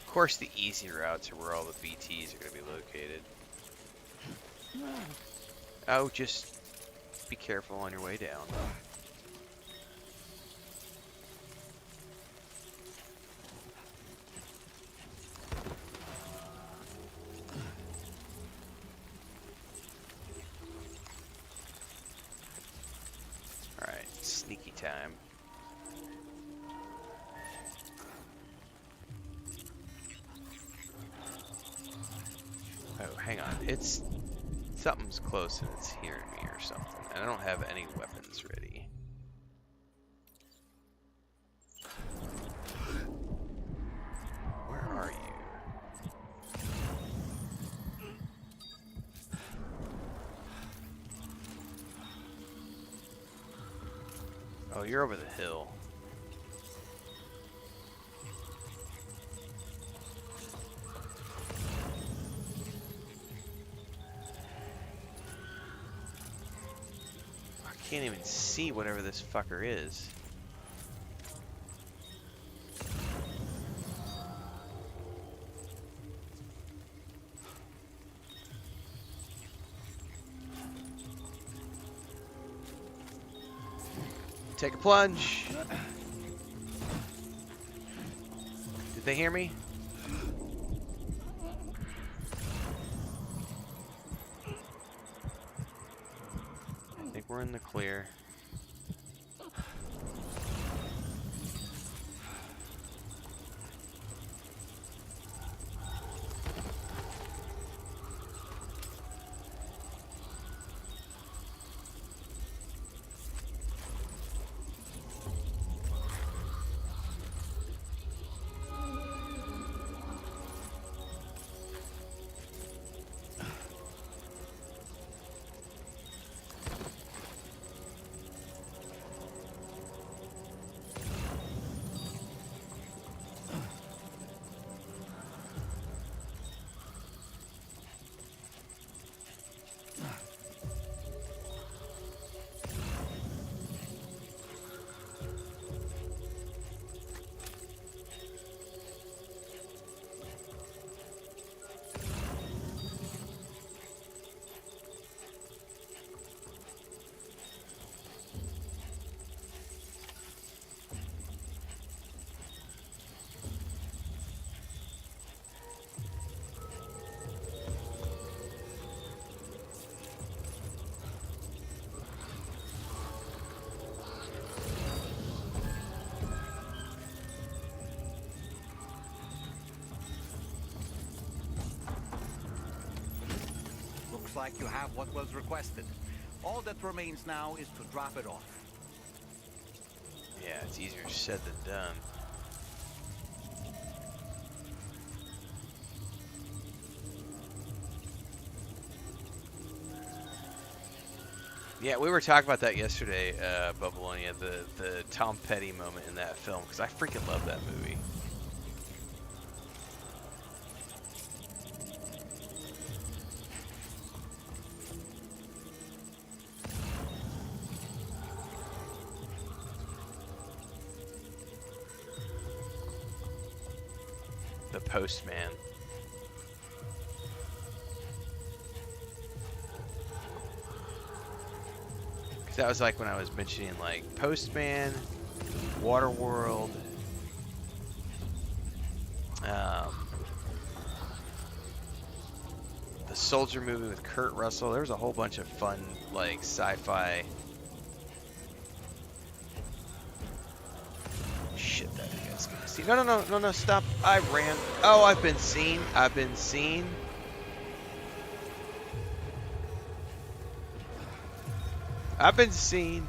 Of course, the easy routes are where all the BTs are going to be located. Oh, just be careful on your way down. Alright, sneaky time. Oh, hang on. It's... something's close and it's hearing me or something. And I don't have any weapons ready. Where are you? Oh, you're over the hill. I can't even see whatever this fucker is. Take a plunge. Did they hear me? I think we're in the clear. like you have what was requested. All that remains now is to drop it off. Yeah, it's easier said than done. Yeah, we were talking about that yesterday, Babylonia, the Tom Petty moment in that film, because I freaking love that movie. The Postman. That was like when I was mentioning like Postman, Waterworld, the Soldier movie with Kurt Russell. There was a whole bunch of fun like sci-fi shit that you guys can see. No, stop. I ran. Oh, I've been seen. I've been seen. I've been seen.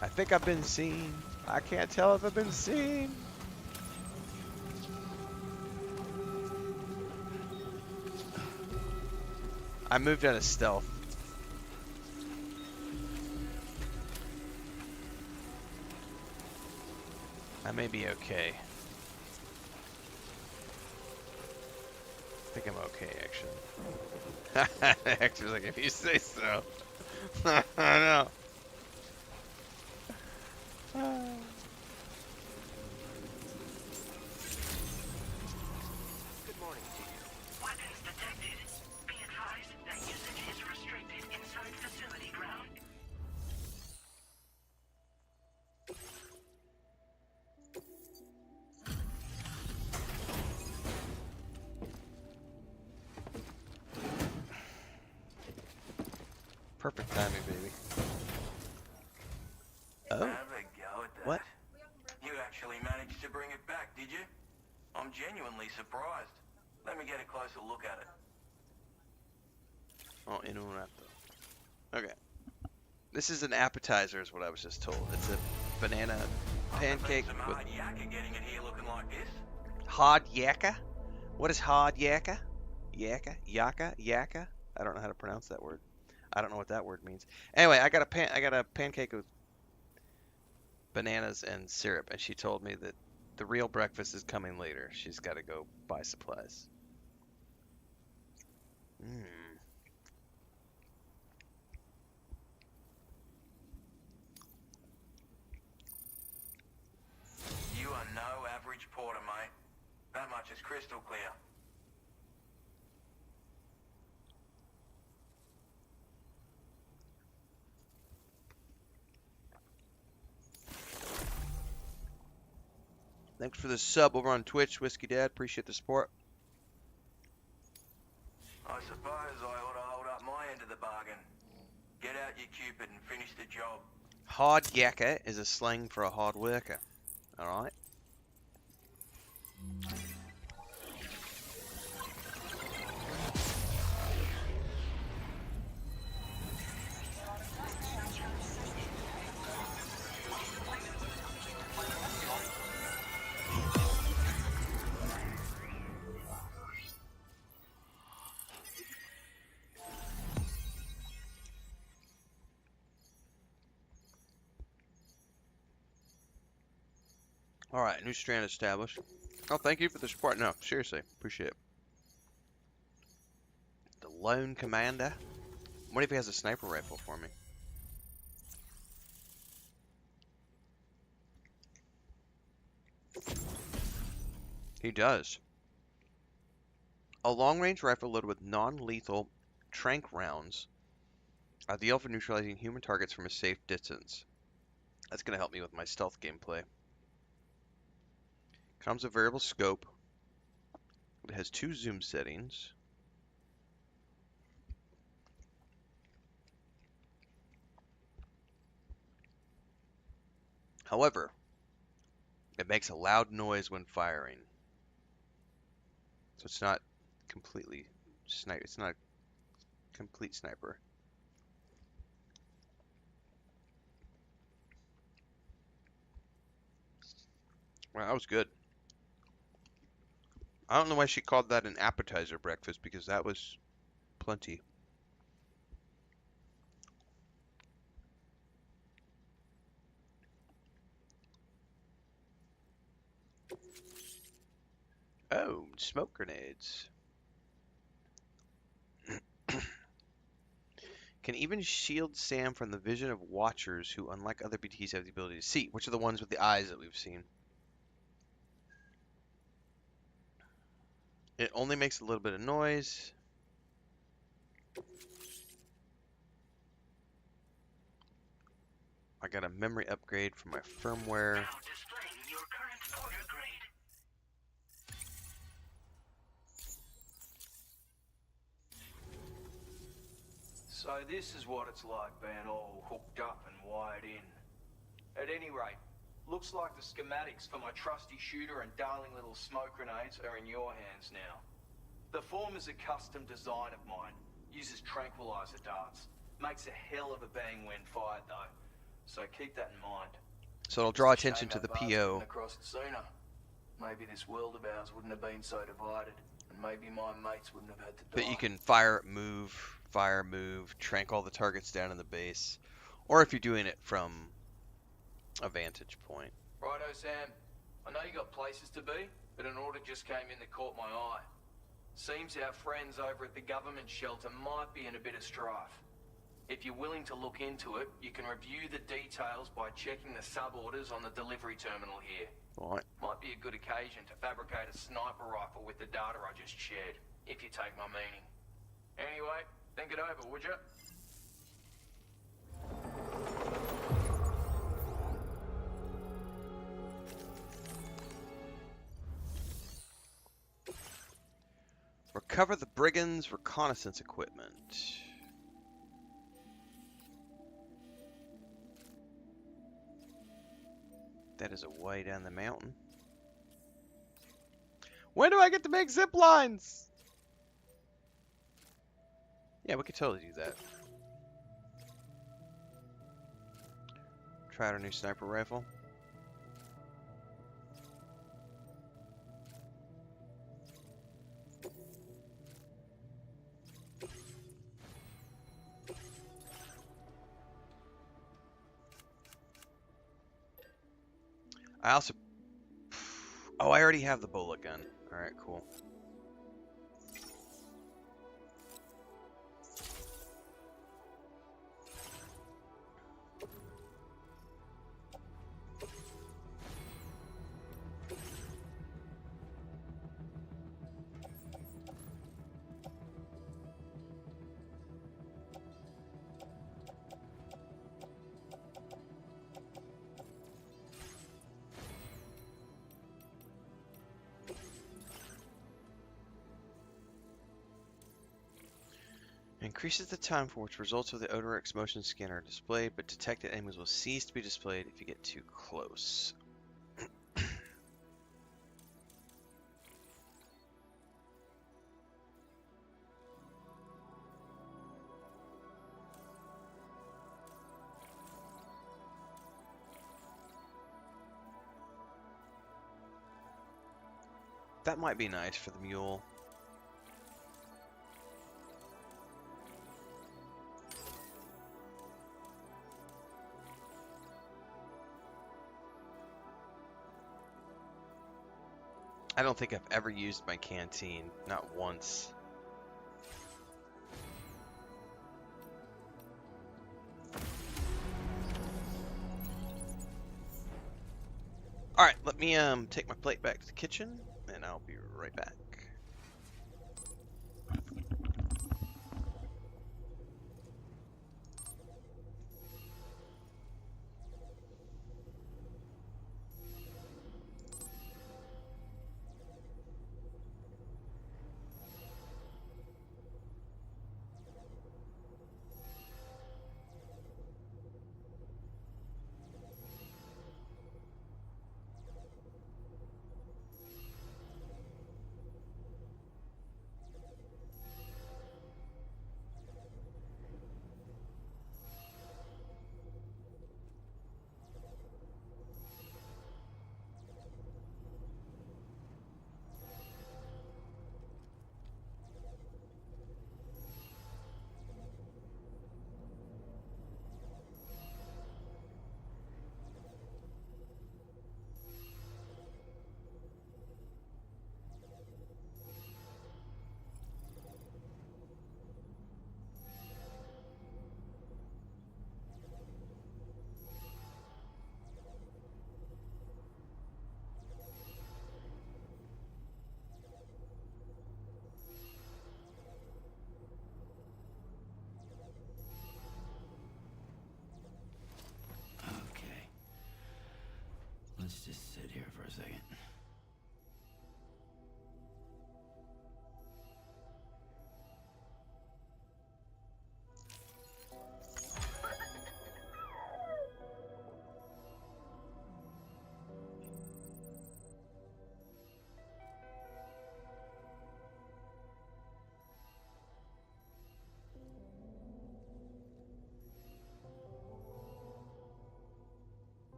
I think I've been seen. I can't tell if I've been seen. I moved out of stealth. I may be okay. I think I'm okay, actually. Hector's like, if you say so. I know. Good morning to you. Weapons detected. Be advised that usage is restricted inside facility ground. Perfect timing, baby. Oh. Have a go at that. What? You actually managed to bring it back, did you? I'm genuinely surprised. Let me get a closer look at it. Oh, in un rato. Okay. This is an appetizer, is what I was just told. It's a banana pancake Some with hard yakka getting it here looking like this. hard yakka. What is hard yakka? Yakka? I don't know how to pronounce that word. I don't know what that word means. Anyway, I got a pancake with bananas and syrup, and she told me that the real breakfast is coming later. She's got to go buy supplies. You are no average porter, mate. That much is crystal clear. Thanks for the sub over on Twitch, Whiskey Dad. Appreciate the support. I suppose I ought to hold up my end of the bargain. Get out your Cupid and finish the job. Hard yakka is a slang for a hard worker. Alright? Alright, new strand established. Oh, thank you for the support. No, seriously, appreciate it. The Lone Commander. What if he has a sniper rifle for me? He does. A long-range rifle loaded with non-lethal tranq rounds, ideal for neutralizing human targets from a safe distance. That's going to help me with my stealth gameplay. Comes with variable scope. It has 2 zoom settings. However, it makes a loud noise when firing. So it's not completely sniper. It's not Complete sniper. Wow, that was good. I don't know why she called that an appetizer breakfast, because that was plenty. Oh, smoke grenades. Can even shield Sam from the vision of watchers who, unlike other BTs, have the ability to see. Which are the ones with the eyes that we've seen? It only makes a little bit of noise. I got a memory upgrade for my firmware. Now displaying your current order grade. So this is what it's like being all hooked up and wired in. At any rate, looks like the schematics for my trusty shooter and darling little smoke grenades are in your hands now. The form is a custom design of mine. Uses tranquilizer darts. Makes a hell of a bang when fired though. So keep that in mind. So it'll draw attention to the PO. Across it sooner. Maybe this world of ours wouldn't have been so divided, and maybe my mates wouldn't have had to die. But you can fire, move, trank all the targets down in the base, or if you're doing it from a vantage point. Righto, Sam. I know you got places to be, but an order just came in that caught my eye. Seems our friends over at the government shelter might be in a bit of strife. If you're willing to look into it, you can review the details by checking the sub-orders on the delivery terminal here. Right. Might be a good occasion to fabricate a sniper rifle with the data I just shared, if you take my meaning. Anyway, think it over, would you? Recover the brigands' reconnaissance equipment. That is a way down the mountain. When do I get to make zip lines? Yeah, we could totally do that. Try out our new sniper rifle. I also... Oh, I already have the bullet gun. Alright, cool. Increases the time for which results of the Odorix motion scanner are displayed, but detected enemies will cease to be displayed if you get too close. That might be nice for the mule. I don't think I've ever used my canteen, not once. Alright, let me take my plate back to the kitchen, and I'll be right back.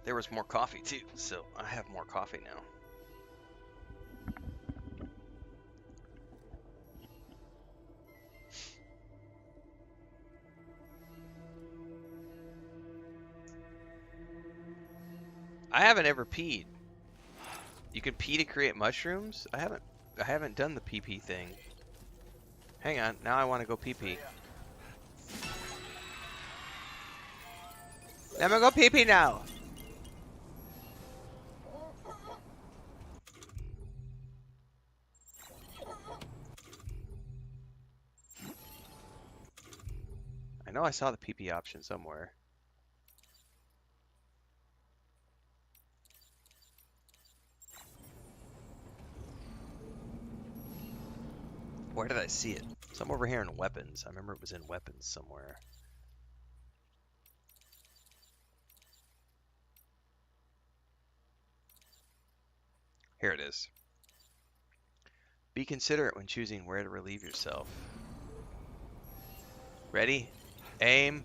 There was more coffee too, so I have more coffee now. I haven't ever peed. You can pee to create mushrooms? I haven't done the pee thing. Hang on, now I want to go pee. I'm gonna go pee now. I know I saw the pee option somewhere. Where did I see it? Somewhere over here in weapons. I remember it was in weapons somewhere. Here it is. Be considerate when choosing where to relieve yourself. Ready? Aim.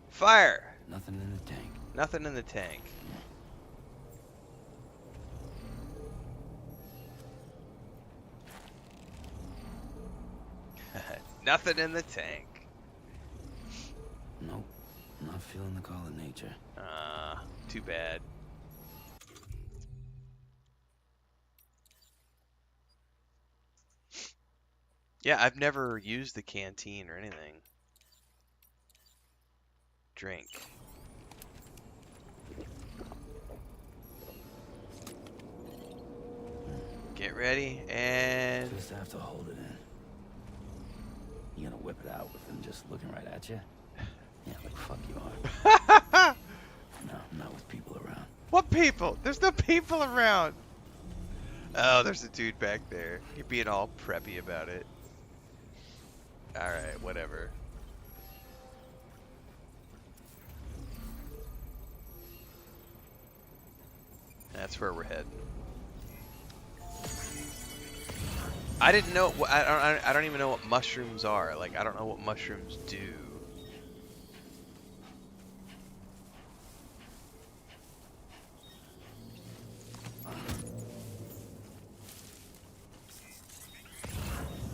Fire! Nothing in the tank. Nothing in the tank. Nothing in the tank. Nope. Not feeling the call of nature. Too bad. Yeah, I've never used the canteen or anything. Drink. Get ready, and... Just have to hold it in. You gonna whip it out with them just looking right at you? Yeah, like fuck you are. No, not with people around. What people? There's no people around! Oh, there's a dude back there. You're being all preppy about it. Alright, whatever. That's where we're heading. I didn't know. I don't even know what mushrooms are. Like, I don't know what mushrooms do.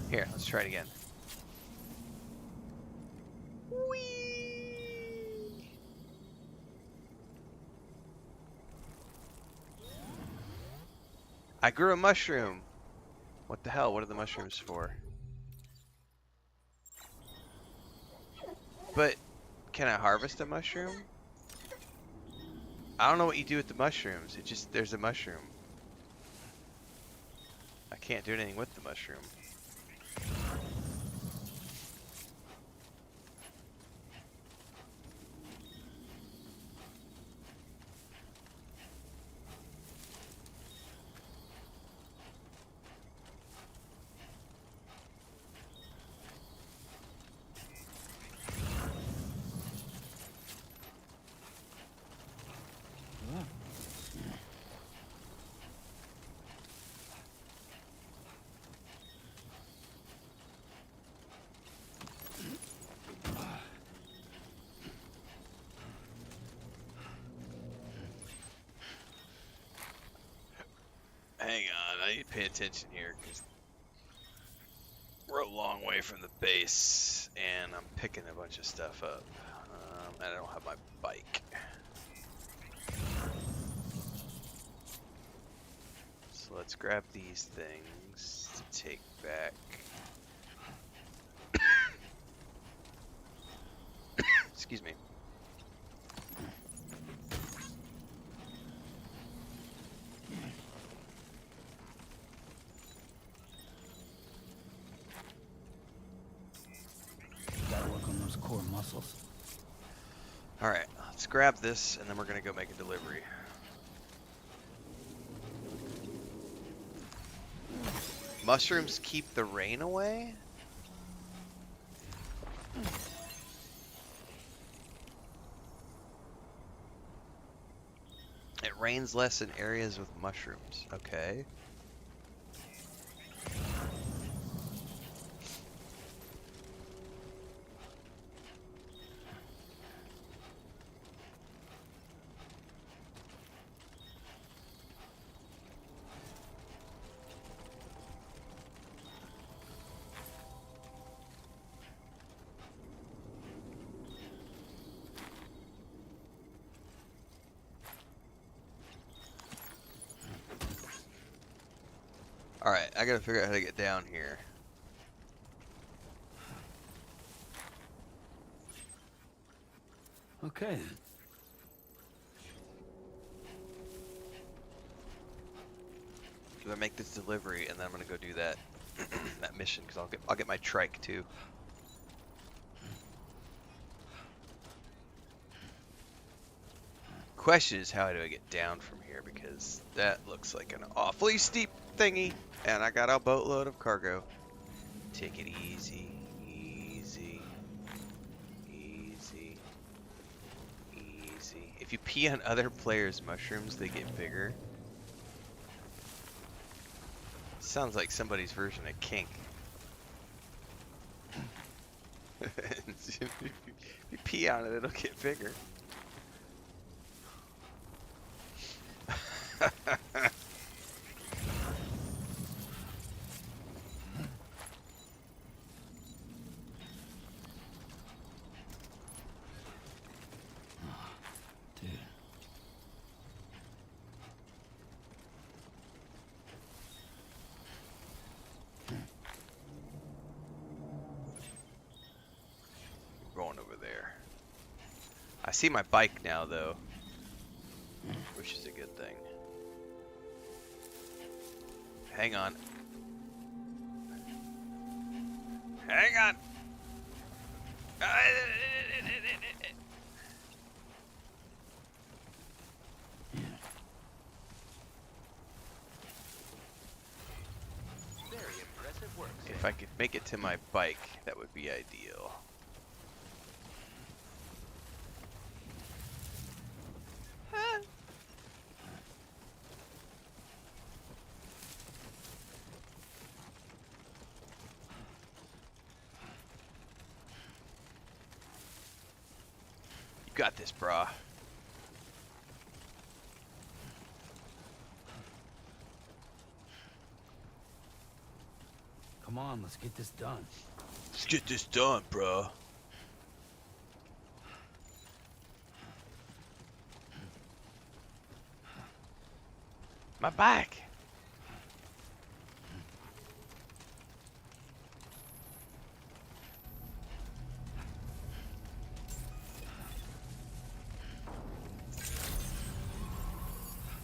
Here, let's try it again. Whee! I grew a mushroom. What the hell? What are the mushrooms for? But can I harvest a mushroom? I don't know what you do with the mushrooms. It just, there's a mushroom. I can't do anything with the mushroom. Hang on, I need to pay attention here because we're a long way from the base and I'm picking a bunch of stuff up. And I don't have my bike. So let's grab these things to take back. Excuse me. Gotta work on those core muscles. Alright, let's grab this and then we're gonna go make a delivery. Mushrooms keep the rain away? It rains less in areas with mushrooms. Okay. Alright, I gotta figure out how to get down here. Okay then. I'm gonna make this delivery, and then I'm gonna go do that that mission, because I'll get my trike too. Question is, how do I get down from here, because that looks like an awfully steep thingy, and I got a boatload of cargo. Take it easy, easy, easy, easy. If you pee on other players' mushrooms, they get bigger. Sounds like somebody's version of kink. If you pee on it, it'll get bigger. Going over there. I see my bike now, though, which is a good thing. Hang on. Hang on. Very impressive work. If I could make it to my bike, that would be ideal. You got this, brah. Come on, let's get this done. Let's get this done, bro. My bike.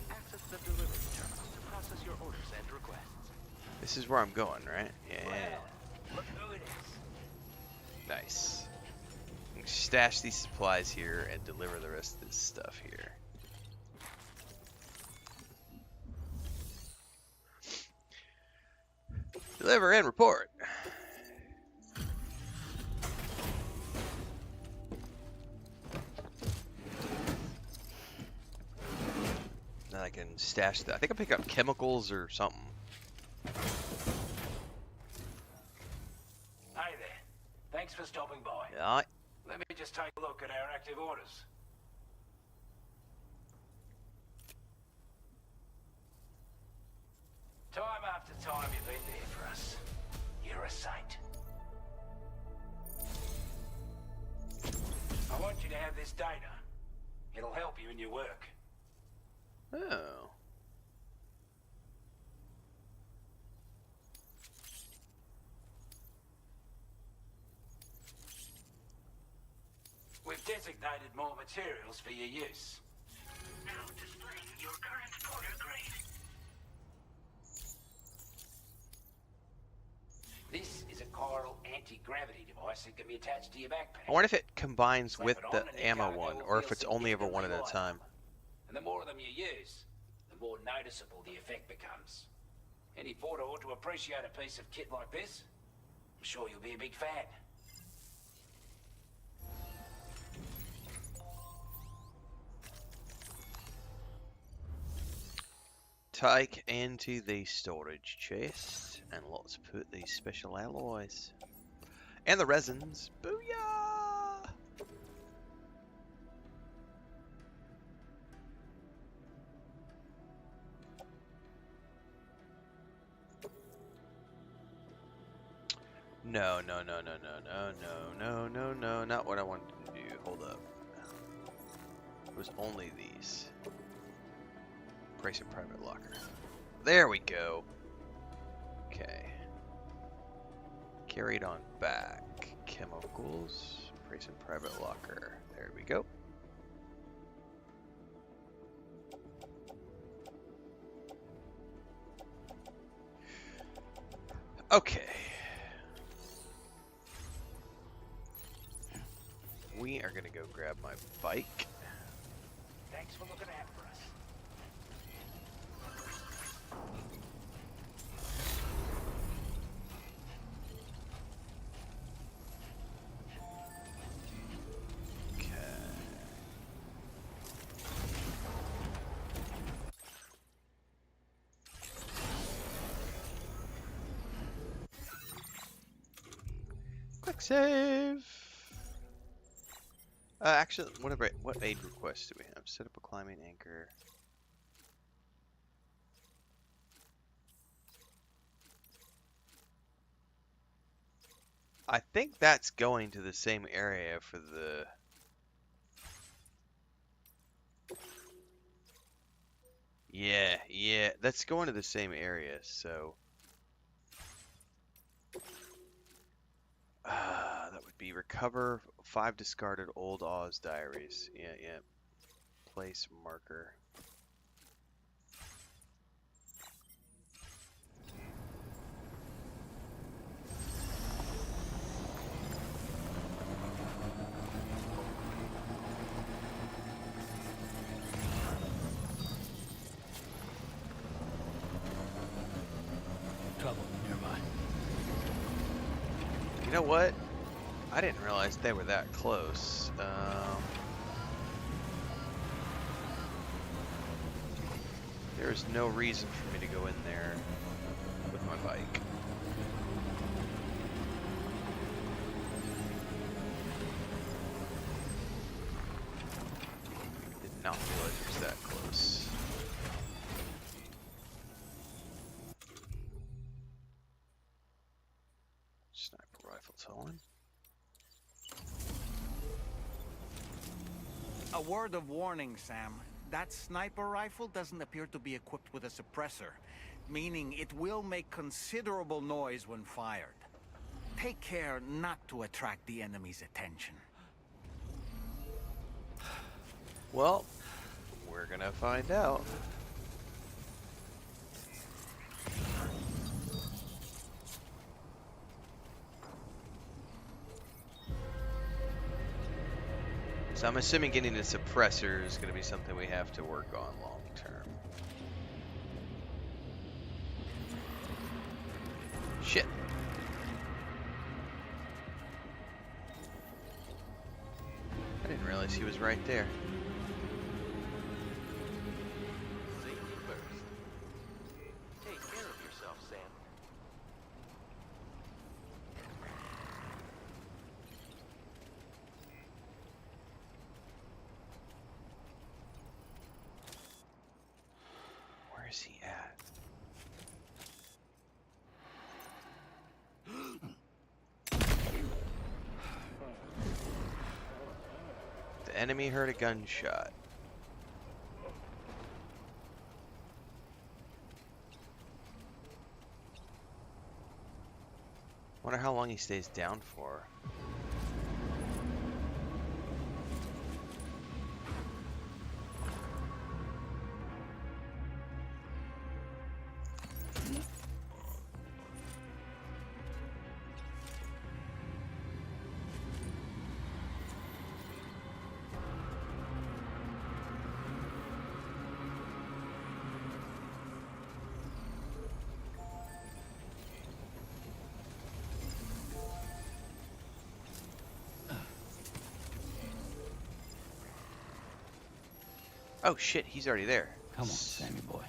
Access the delivery terminal to process your orders and requests. This is where I'm going, right? Yeah. Look who it is. Nice. Stash these supplies here and deliver the rest of this stuff here. Deliver and report. Then I can stash that. I think I pick up chemicals or something. Hey there. Thanks for stopping by. Yeah. Let me just take a look at our active orders. Time after time you've been there for us. You're a saint. I want you to have this data. It'll help you in your work. Oh. We've designated more materials for your use. Now displaying your current order grade. This is a chiral anti-gravity device that can be attached to your backpack. I wonder if it combines Slap with it on the and your ammo cargo one, will or if feel it's only ever one at significantly a time. lighter. And the more of them you use, the more noticeable the effect becomes. Any porter ought to appreciate a piece of kit like this. I'm sure you'll be a big fan. Take into the storage chest, and let's put these special alloys. And the resins. Booyah! No, no, no, no, no, no, no, no, no, no, not what I wanted to do. Hold up. It was only these. Price of private locker. There we go. Carried on back. Chemicals. Place in private locker. There we go. Okay. We are gonna go grab my bike. Thanks for looking after us. Quick save. Actually, what aid requests do we have? Set up a climbing anchor. I think that's going to the same area for the. Yeah, that's going to the same area. So. That would be recover 5 discarded old Oz diaries. Yeah. Place marker. Trouble nearby. You know what? I didn't realize they were that close. There's no reason for me to go in there with my bike. Did not realize it was that close. Sniper rifle towing. A word of warning, Sam. That sniper rifle doesn't appear to be equipped with a suppressor, meaning it will make considerable noise when fired. Take care not to attract the enemy's attention. Well, we're gonna find out. So I'm assuming getting the suppressor is going to be something we have to work on long term. Shit. I didn't realize he was right there. Safety first. Take care of yourself, Sam. Where is he at? The enemy heard a gunshot. Wonder how long he stays down for. Oh shit, he's already there. Come on, Sammy boy.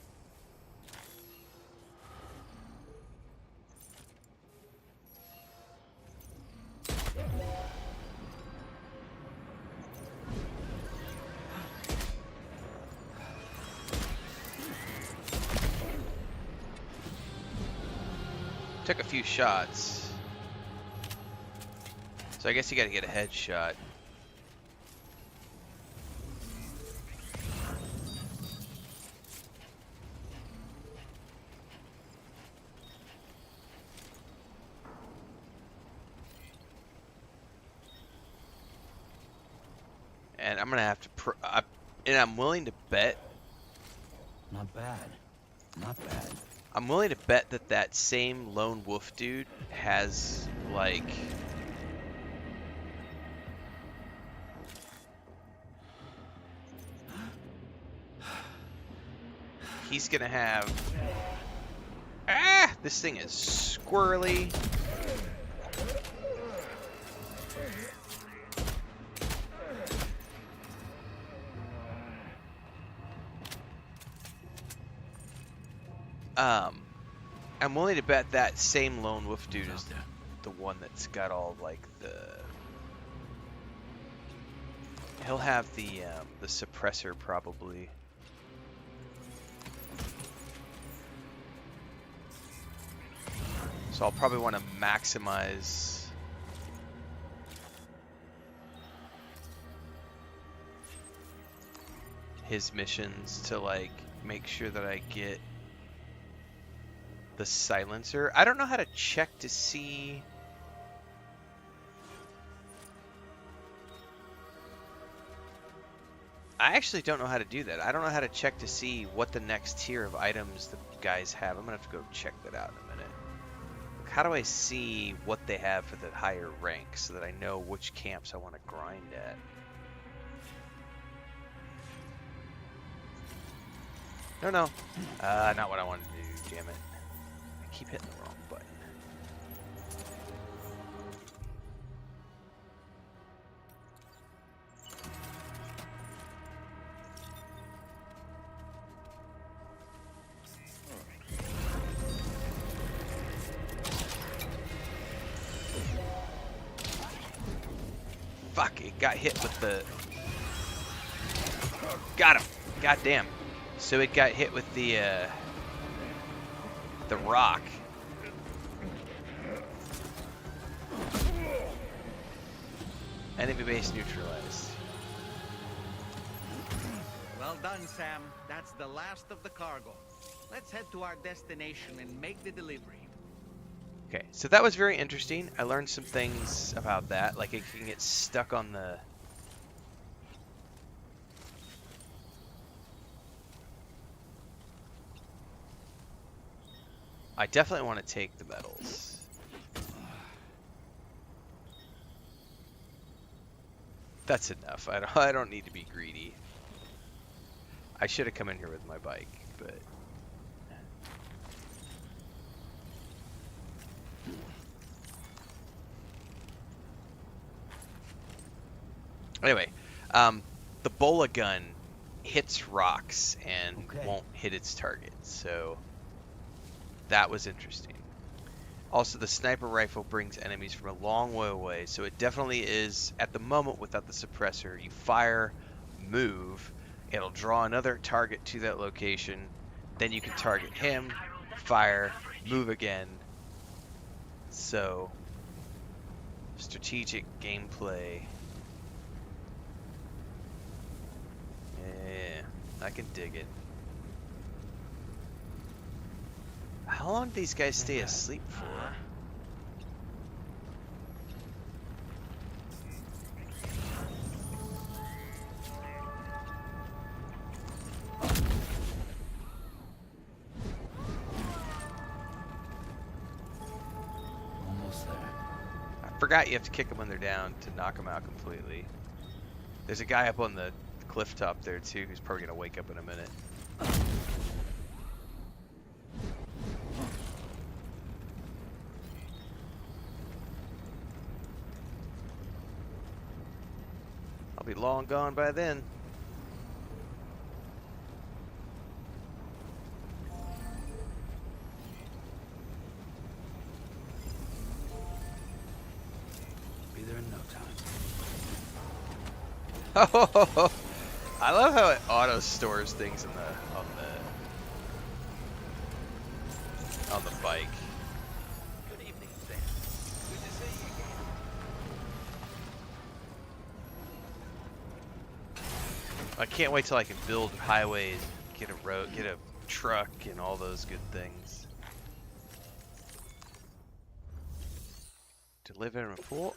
Took a few shots. So I guess you gotta get a headshot. And I'm gonna have to. And I'm willing to bet. Not bad. Not bad. I'm willing to bet that that same lone wolf dude has like. He's gonna have. Ah! This thing is squirrely. I'm willing to bet that same lone wolf dude is the one that's got all like the. He'll have the suppressor probably. So I'll probably want to maximize his missions to like make sure that I get the silencer. I don't know how to check to see. I actually don't know how to do that. I don't know how to check to see what the next tier of items the guys have. I'm gonna have to go check that out in a minute. How do I see what they have for the higher rank so that I know which camps I want to grind at? No. Not what I wanted to do, damn it. I keep hitting the wrong button. Fuck, it got hit with the... Got him. God damn. So it got hit with the rock. Enemy base neutralized. Well done, Sam. That's the last of the cargo. Let's head to our destination and make the delivery. Okay, so that was very interesting. I learned some things about that, like it can get stuck on the... I definitely want to take the metals. That's enough. I don't need to be greedy. I should have come in here with my bike, but... Anyway, the Bokka gun hits rocks and won't hit its target, so that was interesting. Also, the sniper rifle brings enemies from a long way away, so it definitely is, at the moment without the suppressor, you fire, move, it'll draw another target to that location, then you can target him, fire, move again. So, strategic gameplay. Yeah, I can dig it. How long do these guys stay asleep for? Almost there. I forgot you have to kick them when they're down to knock them out completely. There's a guy up on the cliff top there too who's probably gonna wake up in a minute. I'll be long gone by then. Be there in no time. Oh, I love how it auto stores things in the on the bike. Good evening, Sam. Good to see you again. I can't wait till I can build highways, get a road, get a truck, and all those good things. To live in a pool.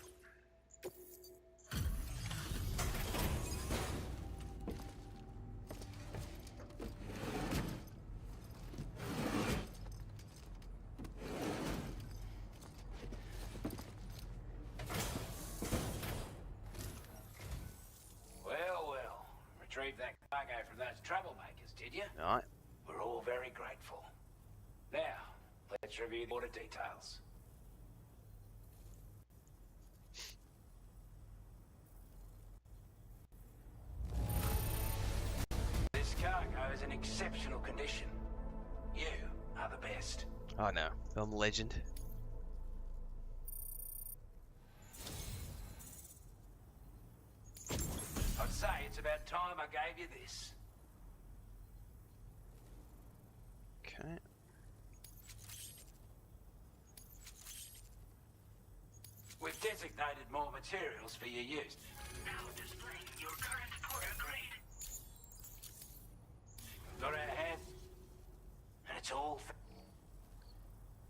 that cargo from those troublemakers, did you? Not. We're all very grateful. Now, let's review the order details. This cargo is in exceptional condition. You are the best. Oh no, film legend. I'd say it's about time I gave you this. Okay. We've designated more materials for your use. Now displaying your current porter grade. Got our hand, and it's all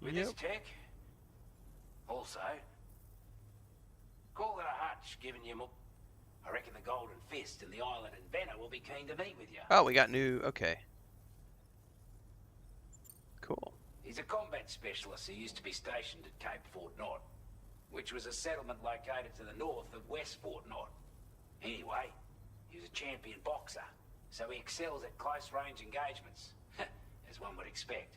with this tech. Also, call it a hunch, giving you more. I reckon the Golden Fist and the Island Inventor will be keen to meet with you. Oh, we got new. Okay. Cool. He's a combat specialist who used to be stationed at Cape Fort Knot, which was a settlement located to the north of West Fort Knot. Anyway, he was a champion boxer, so he excels at close-range engagements, as one would expect.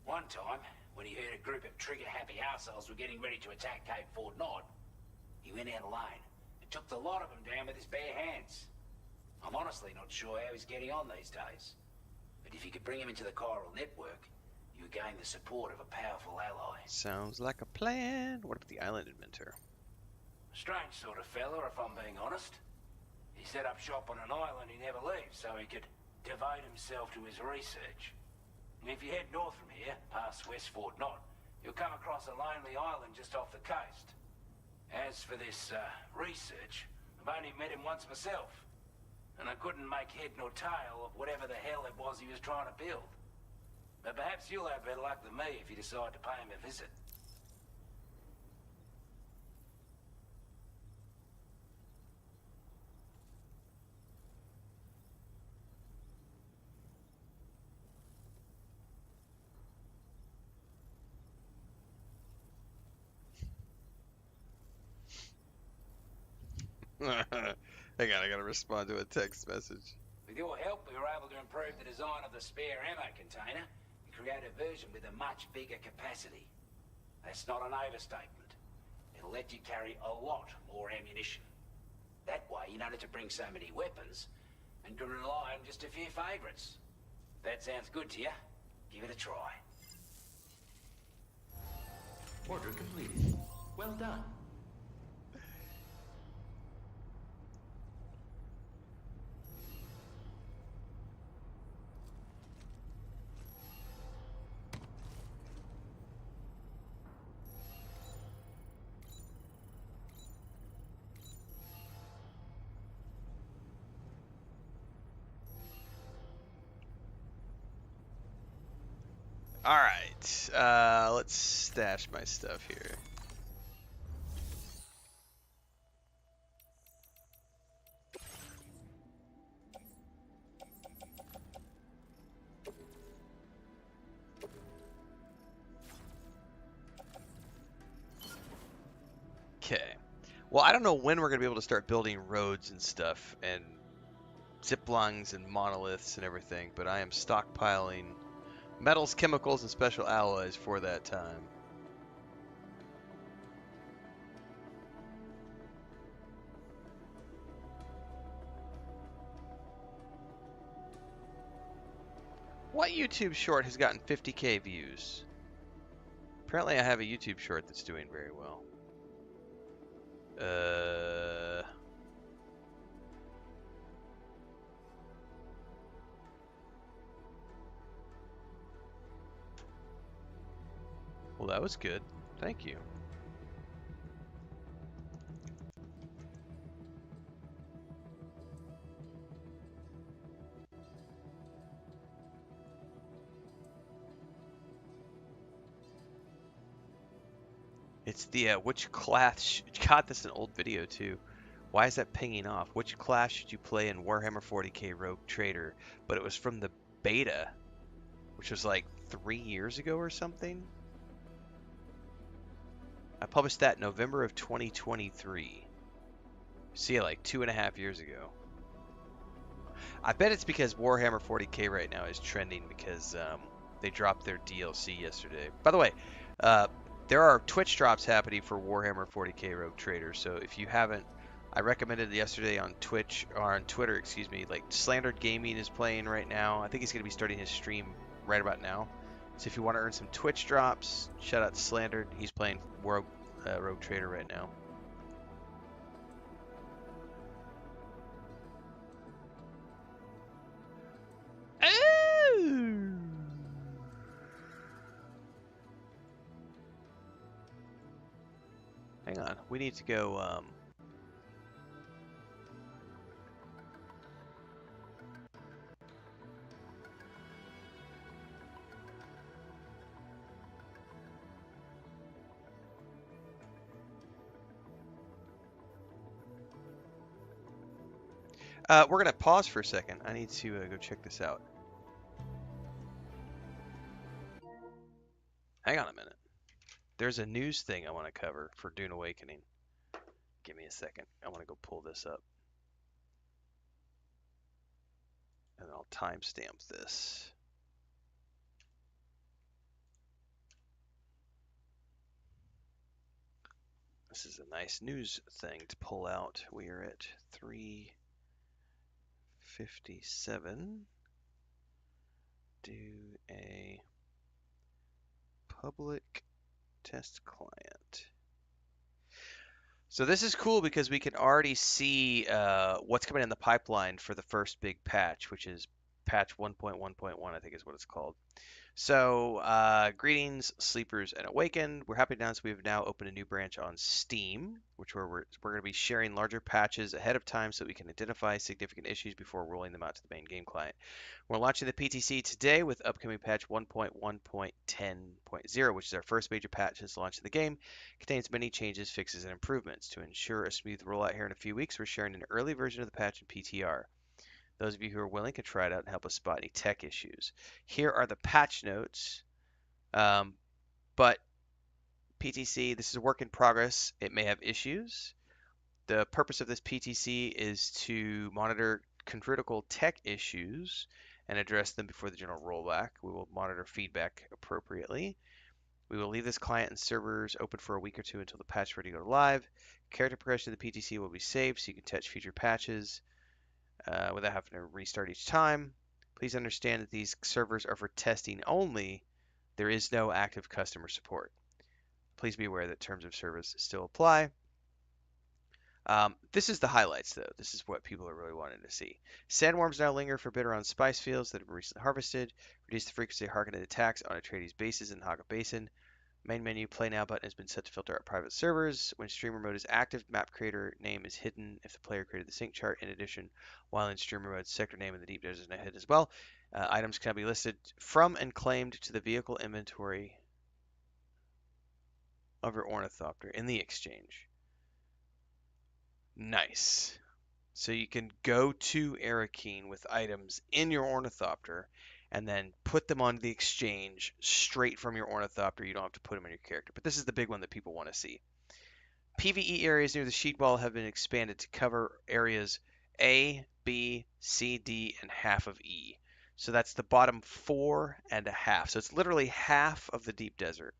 One time, when he heard a group of trigger-happy arseholes were getting ready to attack Cape Fort Knot, he went out alone and took the lot of them down with his bare hands. I'm honestly not sure how he's getting on these days, but if you could bring him into the chiral network, you would gain the support of a powerful ally. Sounds like a plan. What about the Island Inventor? Strange sort of fella, if I'm being honest. He set up shop on an island he never leaves so he could devote himself to his research. And if you head north from here, past West Fort Knot, you'll come across a lonely island just off the coast. As for this research, I've only met him once myself, and I couldn't make head nor tail of whatever the hell it was he was trying to build. But perhaps you'll have better luck than me if you decide to pay him a visit. Hang on, I gotta respond to a text message. With your help, we were able to improve the design of the spare ammo container and create a version with a much bigger capacity. That's not an overstatement. It'll let you carry a lot more ammunition. That way, you don't have to bring so many weapons and can rely on just a few favorites. That sounds good to you? Give it a try. Order completed. Well done. Alright, let's stash my stuff here. Okay. Well, I don't know when we're going to be able to start building roads and stuff, and zip lines and monoliths and everything, but I am stockpiling metals, chemicals, and special alloys for that time. What YouTube short has gotten 50k views? Apparently I have a YouTube short that's doing very well. Well, that was good. Thank you. It's the which class God, that's an old video too. Why is that pinging off? Which class should you play in Warhammer 40k Rogue Trader? But it was from the beta, which was like 3 years ago or something. I published that November of 2023. See, like 2.5 years ago. I bet it's because Warhammer 40k right now is trending because they dropped their DLC yesterday. By the way, there are Twitch drops happening for Warhammer 40k Rogue Trader. So if you haven't, I recommended it yesterday on Twitch or on Twitter, excuse me. Like Slandered Gaming is playing right now. I think he's going to be starting his stream right about now. So if you want to earn some Twitch drops, shout out to Slandered. He's playing Rogue Trader right now. Oh! Hang on, we need to go. We're gonna pause for a second. I need to go check this out. Hang on a minute. There's a news thing I want to cover for Dune Awakening. Give me a second. I want to go pull this up. And I'll timestamp this. This is a nice news thing to pull out. We are at 3:57. Do a public test client. So this is cool because we can already see what's coming in the pipeline for the first big patch, which is patch 1.1.1, I think is what it's called. So greetings, sleepers and awakened. We're happy to announce we've now opened a new branch on Steam, which we're going to be sharing larger patches ahead of time so we can identify significant issues before rolling them out to the main game client. We're launching the PTC today with upcoming patch 1.1.10.0, which is our first major patch since the launch of the game. It contains many changes, fixes, and improvements. To ensure a smooth rollout here in a few weeks, we're sharing an early version of the patch in PTR. Those of you who are willing can try it out and help us spot any tech issues. Here are the patch notes. But PTC, this is a work in progress. It may have issues. The purpose of this PTC is to monitor critical tech issues and address them before the general rollback. We will monitor feedback appropriately. We will leave this client and servers open for a week or two until the patch is ready to go live. Character progression of the PTC will be saved so you can touch future patches without having to restart each time. Please understand that these servers are for testing only. There is no active customer support. Please be aware that terms of service still apply. This is the highlights, though. This is what people are really wanting to see. Sandworms now linger for bit around spice fields that have been recently harvested. Reduce the frequency of targeted attacks on Atreides bases in the Haga Basin. Main menu Play Now button has been set to filter out private servers. When streamer mode is active, map creator name is hidden if the player created the sync chart. In addition, while in streamer mode, sector name in the deep desert is now hidden as well. Items can be listed from and claimed to the vehicle inventory of your ornithopter in the exchange. Nice. So you can go to Arakeen with items in your ornithopter and then put them on the exchange straight from your ornithopter. You don't have to put them in your character. But this is the big one that people want to see. PvE areas near the sheet wall have been expanded to cover areas A, B, C, D, and half of E. So that's the bottom 4 and a half. So it's literally half of the deep desert.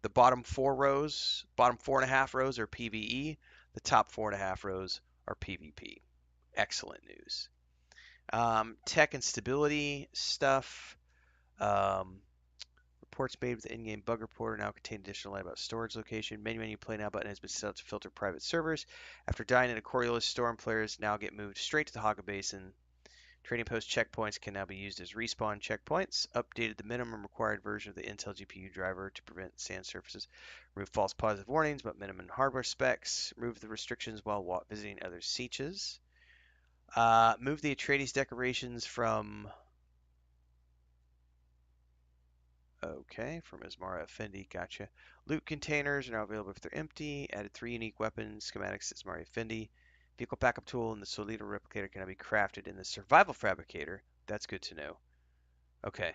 The bottom 4 rows, bottom 4.5 rows are PvE. The top 4.5 rows are PvP. Excellent news. Tech and stability stuff. Reports made with the in-game bug reporter now contain additional light about storage location. Menu Play Now button has been set up to filter private servers. After dying in a Coriolis storm, players now get moved straight to the Haga Basin. Trading post checkpoints can now be used as respawn checkpoints. Updated the minimum required version of the Intel GPU driver to prevent sand surfaces. Remove false positive warnings about minimum hardware specs. Remove the restrictions while visiting other sietches. Move the Atreides decorations from... Okay, from Ismara Effendi, gotcha. Loot containers are now available if they're empty. Added 3 unique weapons, schematics to Ismara Effendi. Vehicle backup tool and the Solito replicator can now be crafted in the survival fabricator. That's good to know. Okay.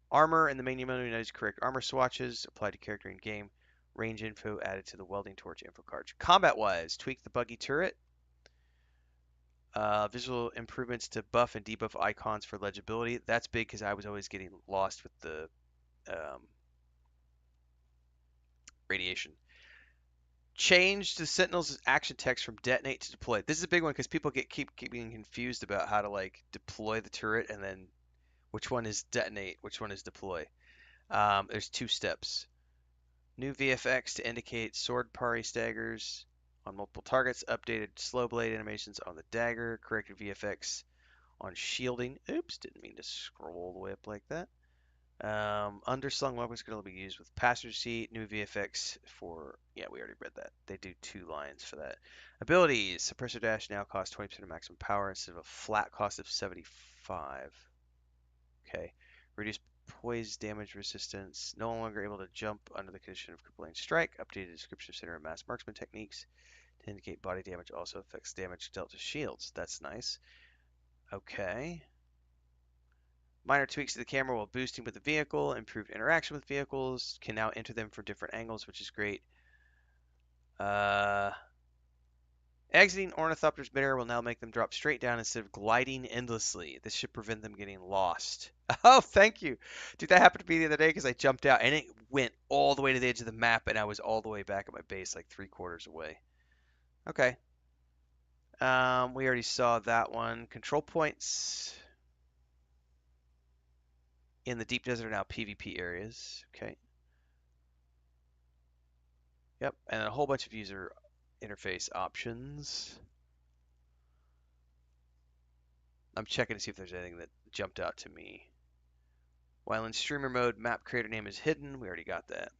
Armor in the main menu is correct. Armor swatches applied to character in game. Range info added to the welding torch info card. Combat wise, tweak the buggy turret. Visual improvements to buff and debuff icons for legibility. That's big because I was always getting lost with the radiation. Change the Sentinel's action text from detonate to deploy. This is a big one because people keep getting confused about how to like deploy the turret and then which one is detonate, which one is deploy. There's 2 steps. New VFX to indicate sword parry staggers on multiple targets. Updated slow blade animations on the dagger. Corrected VFX on shielding. Oops, didn't mean to scroll all the way up like that. Underslung weapons can only be used with passenger seat. New VFX for, yeah, we already read that. They do 2 lines for that. Abilities. Suppressor dash now costs 20% of maximum power instead of a flat cost of 75. Okay. Reduce poise damage resistance. No longer able to jump under the condition of crippling strike. Updated description of center and mass marksman techniques to indicate body damage also affects damage dealt to shields. That's nice. Okay. Minor tweaks to the camera while boosting with the vehicle. Improved interaction with vehicles. Can now enter them from different angles, which is great. Exiting Ornithopter's midair will now make them drop straight down instead of gliding endlessly. This should prevent them getting lost. Oh, thank you. Dude, that happened to me the other day because I jumped out and it went all the way to the edge of the map and I was all the way back at my base, like 3/4 away. Okay. We already saw that one. Control points in the deep desert are now PvP areas. Okay. Yep, and a whole bunch of user interface options. I'm checking to see if there's anything that jumped out to me. While in streamer mode, map creator name is hidden. We already got that.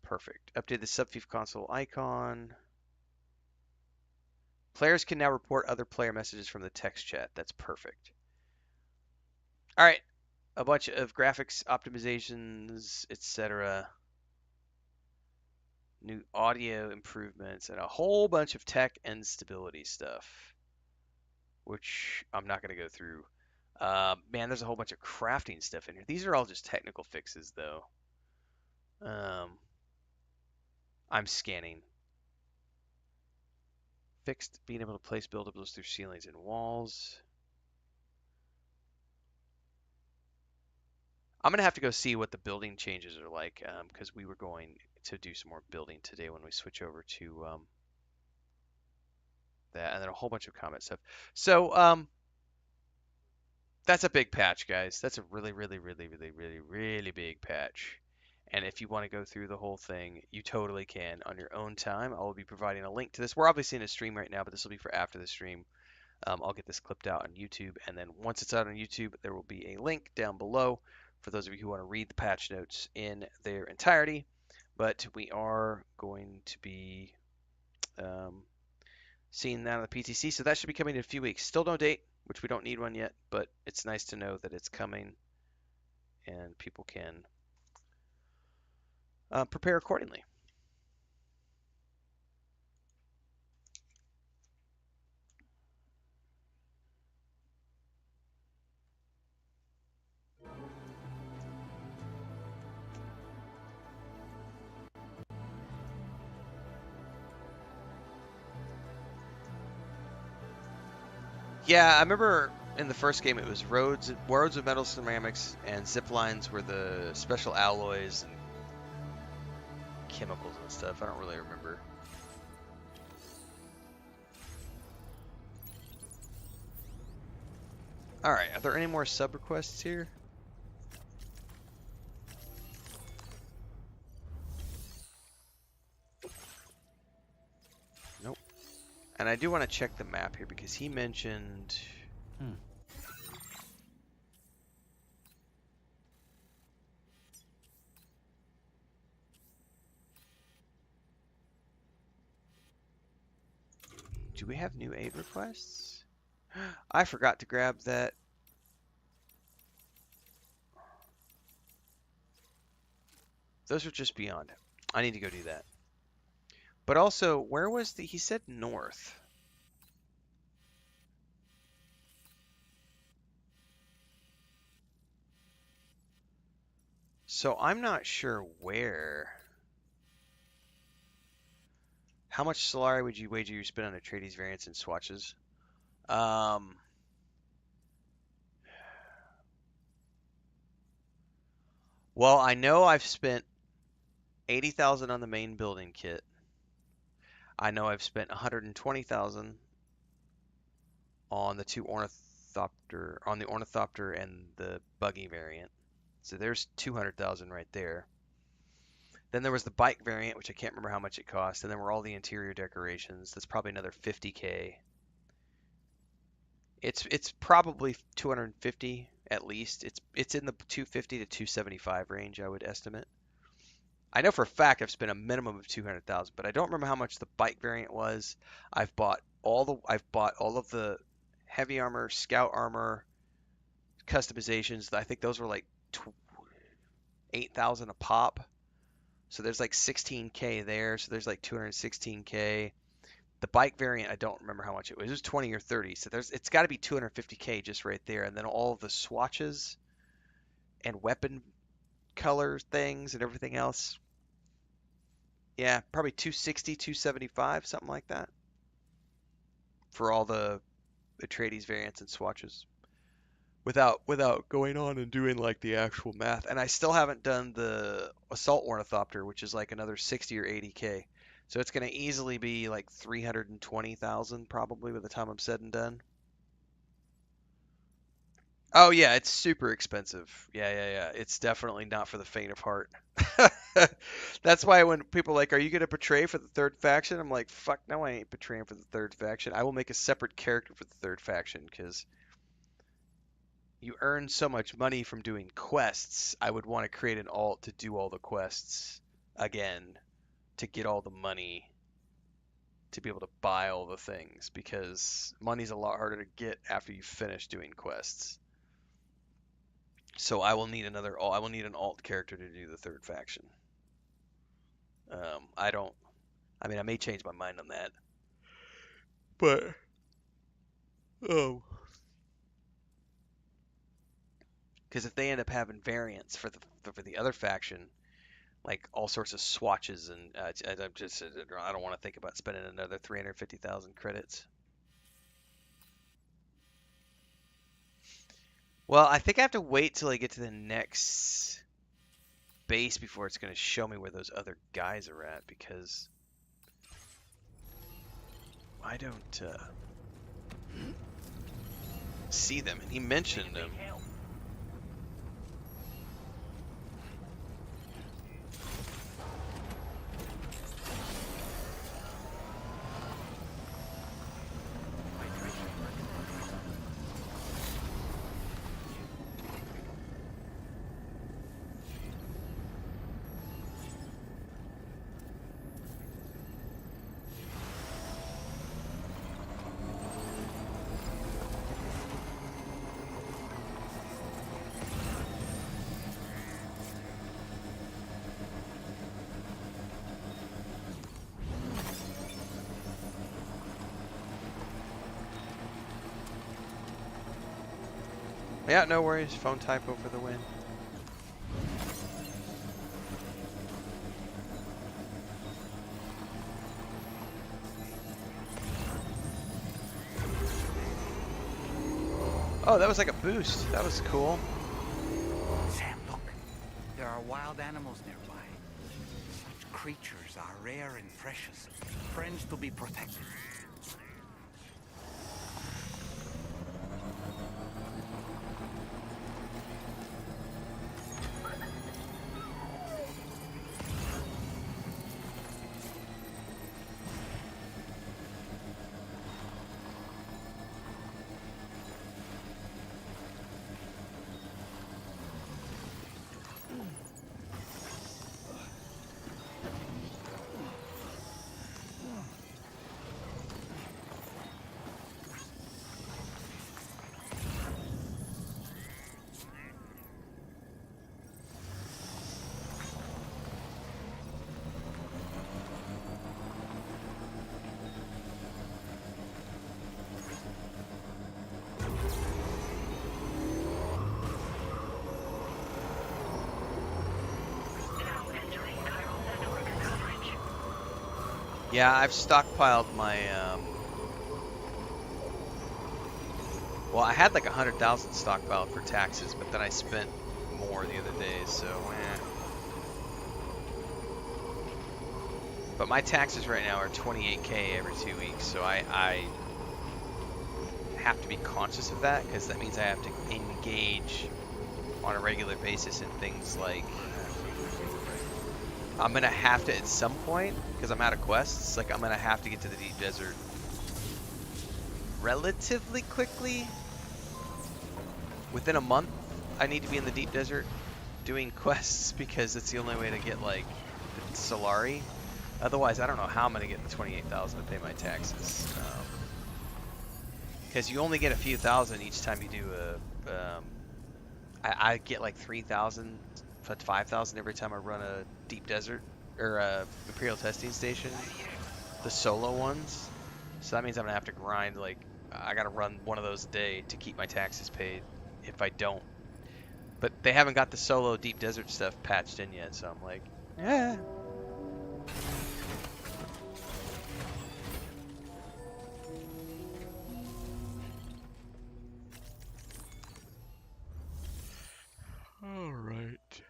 Perfect. Update the subfief console icon. Players can now report other player messages from the text chat. That's perfect. All right. A bunch of graphics optimizations, etc. New audio improvements, and a whole bunch of tech and stability stuff, which I'm not going to go through. Man, there's a whole bunch of crafting stuff in here. These are all just technical fixes, though. I'm scanning. Fixed being able to place buildables through ceilings and walls. I'm going to have to go see what the building changes are like, because we were going to do some more building today when we switch over to that, and then a whole bunch of combat stuff. So, that's a big patch, guys. That's a really, really, really, really, really, really big patch. And if you want to go through the whole thing, you totally can on your own time. I will be providing a link to this. We're obviously in a stream right now, but this will be for after the stream. I'll get this clipped out on YouTube, and then once it's out on YouTube, there will be a link down below for those of you who want to read the patch notes in their entirety. But we are going to be seeing that on the PTC, so that should be coming in a few weeks. Still no date, which we don't need one yet, but it's nice to know that it's coming, and people can prepare accordingly. Yeah, I remember in the first game it was roads of metal ceramics, and zip lines were the special alloys and chemicals and stuff. I don't really remember. Alright, are there any more sub requests here? Nope. And I do want to check the map here because he mentioned... Do we have new aid requests? I forgot to grab that. Those are just beyond. I need to go do that. But also, where was the... He said north. So I'm not sure where. How much Solari would you wager you spend on Atreides variants and swatches? Well, I know I've spent 80,000 on the main building kit. I know I've spent 120,000 on the two ornithopter and the buggy variant. So there's 200,000 right there. Then there was the bike variant, which I can't remember how much it cost, and then were all the interior decorations. That's probably another 50K. It's probably 250 at least. It's in the 250 to 275 range, I would estimate. I know for a fact I've spent a minimum of 200,000, but I don't remember how much the bike variant was. I've bought all of the heavy armor, scout armor customizations. I think those were like 8,000 a pop. So there's like 16K there. So there's like 216K. The bike variant, I don't remember how much it was. It was 20 or 30. So it's got to be 250K just right there. And then all of the swatches and weapon color things and everything else. Yeah, probably 260, 275, something like that. For all the Atreides variants and swatches. Without going on and doing like the actual math. And I still haven't done the assault ornithopter, which is like another 60 or 80K. So it's going to easily be like 320,000 probably by the time I'm said and done. Oh yeah, it's super expensive. Yeah. It's definitely not for the faint of heart. That's why when people are like, are you going to betray for the third faction? I'm like, fuck no, I ain't betraying for the third faction. I will make a separate character for the third faction because you earn so much money from doing quests. I would want to create an alt to do all the quests again, to get all the money, to be able to buy all the things, because money's a lot harder to get after you finish doing quests. So I will need an alt character to do the third faction. I may change my mind on that, but because if they end up having variants for the other faction, like all sorts of swatches, and I don't want to think about spending another 350,000 credits. Well, I think I have to wait till I get to the next base before it's going to show me where those other guys are at, because I don't see them. And he mentioned them. Yeah, no worries. Phone typo for the win. Oh, that was like a boost. That was cool. Sam, look. There are wild animals nearby. Such creatures are rare and precious. Friends to be protected. Yeah, I've stockpiled my, well, I had like 100,000 stockpiled for taxes, but then I spent more the other day, so But my taxes right now are 28K every 2 weeks, so I have to be conscious of that, because that means I have to engage on a regular basis in things like, I'm going to have to at some point, because I'm out of quests, like I'm going to have to get to the deep desert relatively quickly. Within a month, I need to be in the deep desert doing quests, because it's the only way to get like the Solari. Otherwise, I don't know how I'm going to get the 28,000 to pay my taxes. Because you only get a few thousand each time you do a, I get like 3,000 to 5,000 every time I run a deep desert or a Imperial testing station, the solo ones. So that means I'm gonna have to grind, like I gotta run one of those a day to keep my taxes paid if I don't. But they haven't got the solo deep desert stuff patched in yet, so I'm like, yeah. All right.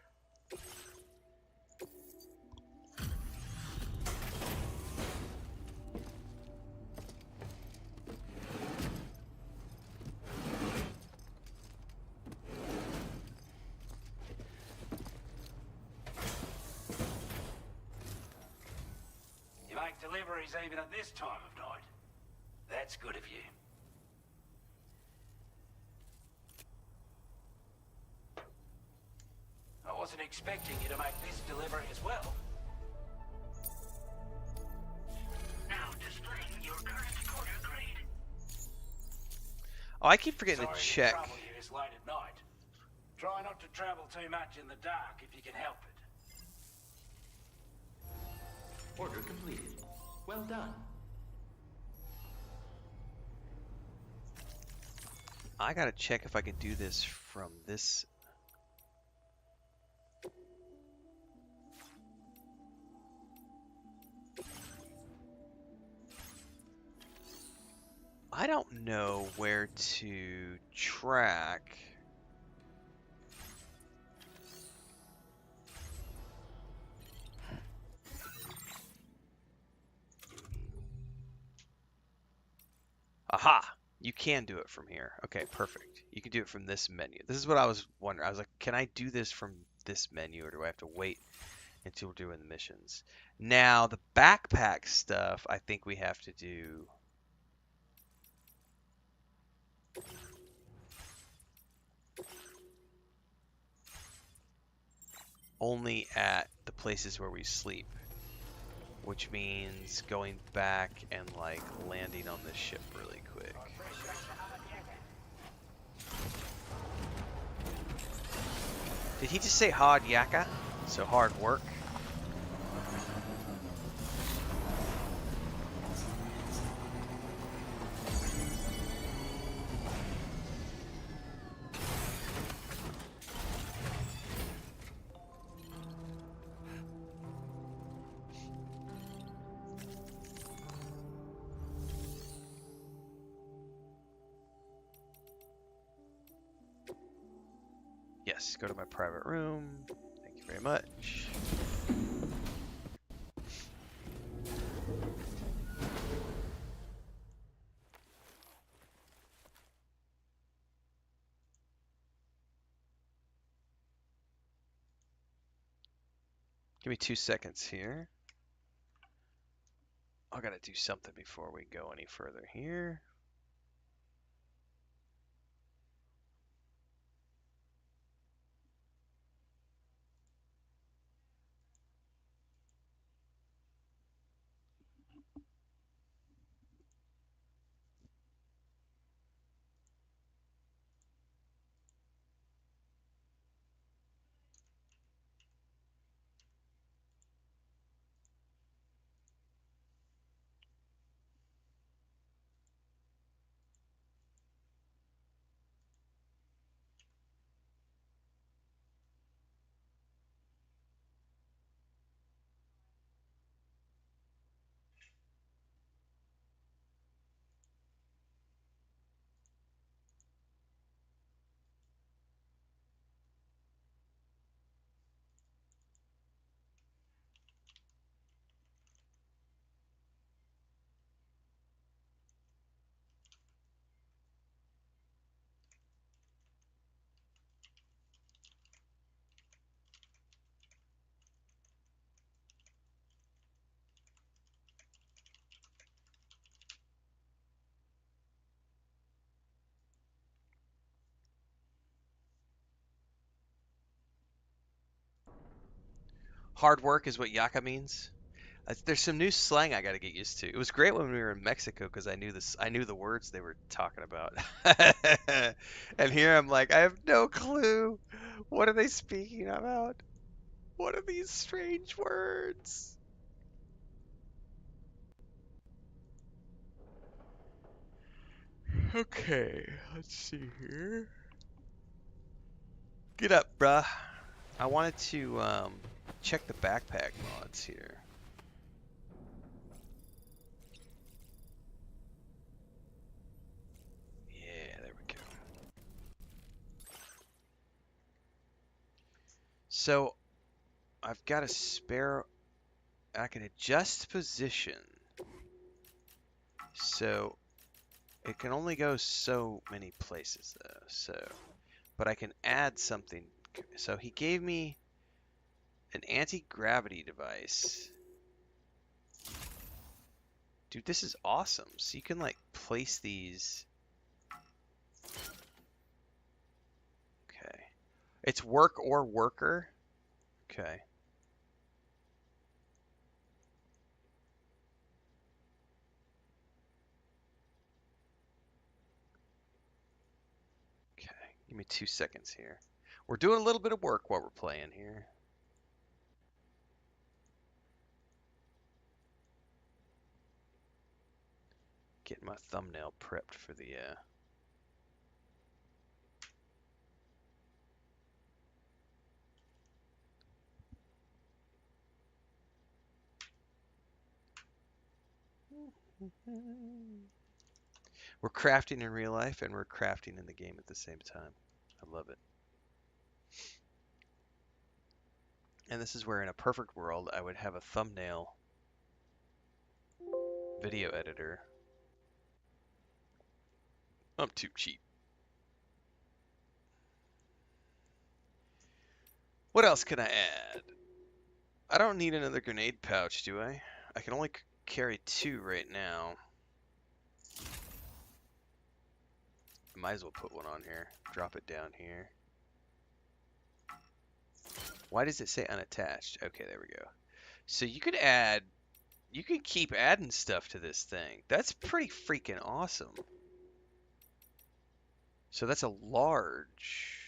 You make deliveries even at this time of night. That's good of you. I wasn't expecting you to make this delivery as well. Now displaying your current order grade. Oh, I keep forgetting Sorry to check. trouble you this late at night. Try not to travel too much in the dark if you can help it. Order completed. Well done. I gotta check if I can do this from this. I don't know where to track. Aha! You can do it from here. Okay, perfect. You can do it from this menu. This is what I was wondering. I was like, can I do this from this menu, or do I have to wait until we're doing the missions? Now, the backpack stuff, I think we have to do... only at the places where we sleep, which means going back and like landing on the ship really quick. Did he just say hard yakka? So hard work? Yes, go to my private room. Thank you very much. Give me 2 seconds here. I gotta do something before we go any further here. Hard work is what Yaka means. There's some new slang I got to get used to. It was great when we were in Mexico because I knew this. I knew the words they were talking about. And here I'm like, I have no clue. What are they speaking about? What are these strange words? Okay, let's see here. Get up, bruh. I wanted to check the backpack mods here. Yeah, there we go. So I've got a spare. I can adjust position. So it can only go so many places though. So, but I can add something. So he gave me an anti-gravity device. Dude, this is awesome. So you can like place these. Okay. It's work or worker. Okay. Okay. Give me 2 seconds here. We're doing a little bit of work while we're playing here. Getting my thumbnail prepped for the We're crafting in real life and we're crafting in the game at the same time. I love it. And this is where in a perfect world I would have a thumbnail video editor. I'm too cheap. What else can I add? I don't need another grenade pouch, do I? I can only carry 2 right now. I might as well put one on here. Drop it down here. Why does it say unattached? Okay, there we go. So you could add, you can keep adding stuff to this thing. That's pretty freaking awesome. So that's a large.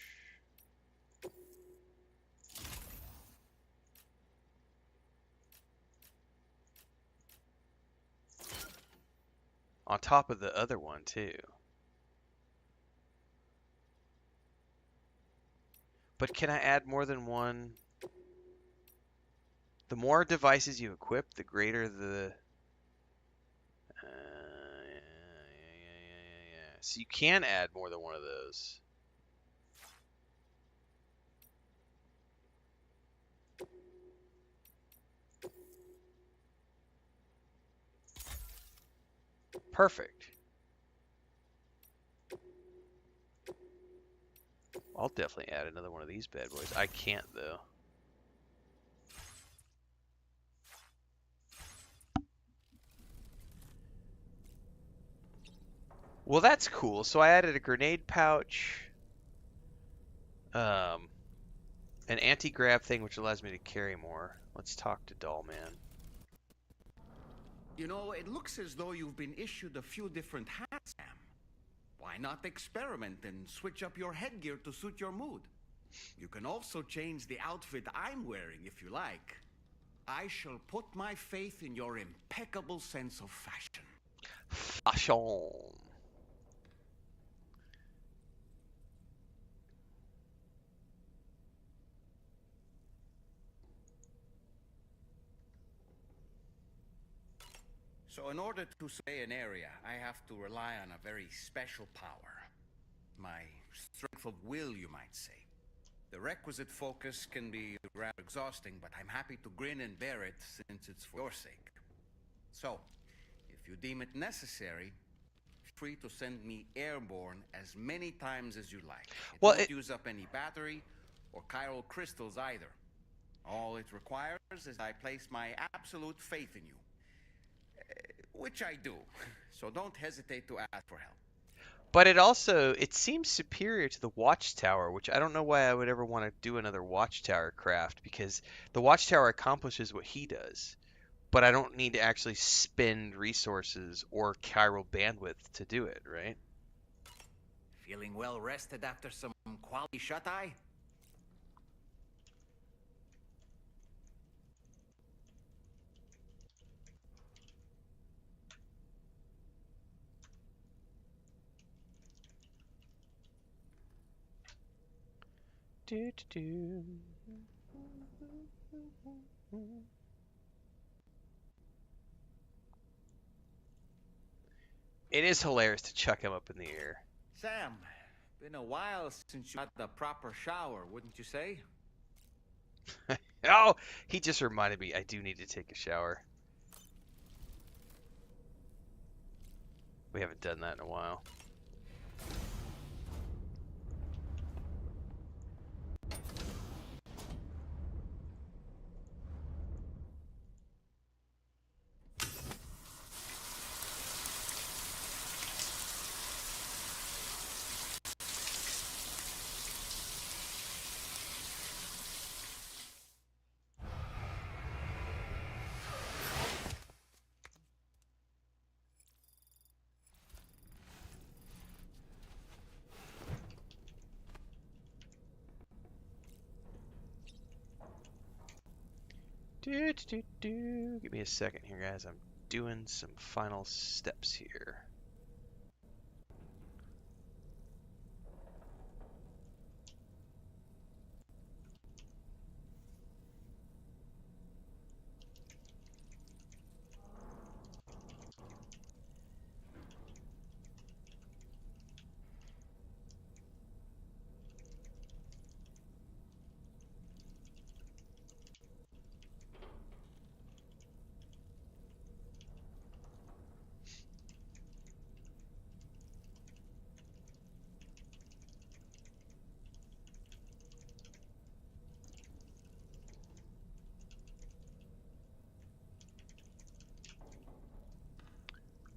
On top of the other one too. But can I add more than one? The more devices you equip, the greater the... So you can add more than one of those. Perfect. I'll definitely add another one of these bad boys. I can't though. Well, that's cool. So I added a grenade pouch, an anti-grav thing, which allows me to carry more. Let's talk to Dollman. You know, it looks as though you've been issued a few different hats, Sam. Why not experiment and switch up your headgear to suit your mood? You can also change the outfit I'm wearing if you like. I shall put my faith in your impeccable sense of fashion. Fashion. So in order to survey an area, I have to rely on a very special power. My strength of will, you might say. The requisite focus can be rather exhausting, but I'm happy to grin and bear it since it's for your sake. So, if you deem it necessary, feel free to send me airborne as many times as you like. It won't use up any battery or chiral crystals either. All it requires is I place my absolute faith in you. Which I do, so don't hesitate to ask for help. But it seems superior to the Watchtower, which I don't know why I would ever want to do another Watchtower craft, because the Watchtower accomplishes what he does, but I don't need to actually spend resources or chiral bandwidth to do it, right? Feeling well rested after some quality shut-eye? It is hilarious to chuck him up in the air. Sam, been a while since you had the proper shower, wouldn't you say? Oh, he just reminded me I do need to take a shower. We haven't done that in a while. Give me a second here, guys. I'm doing some final steps here.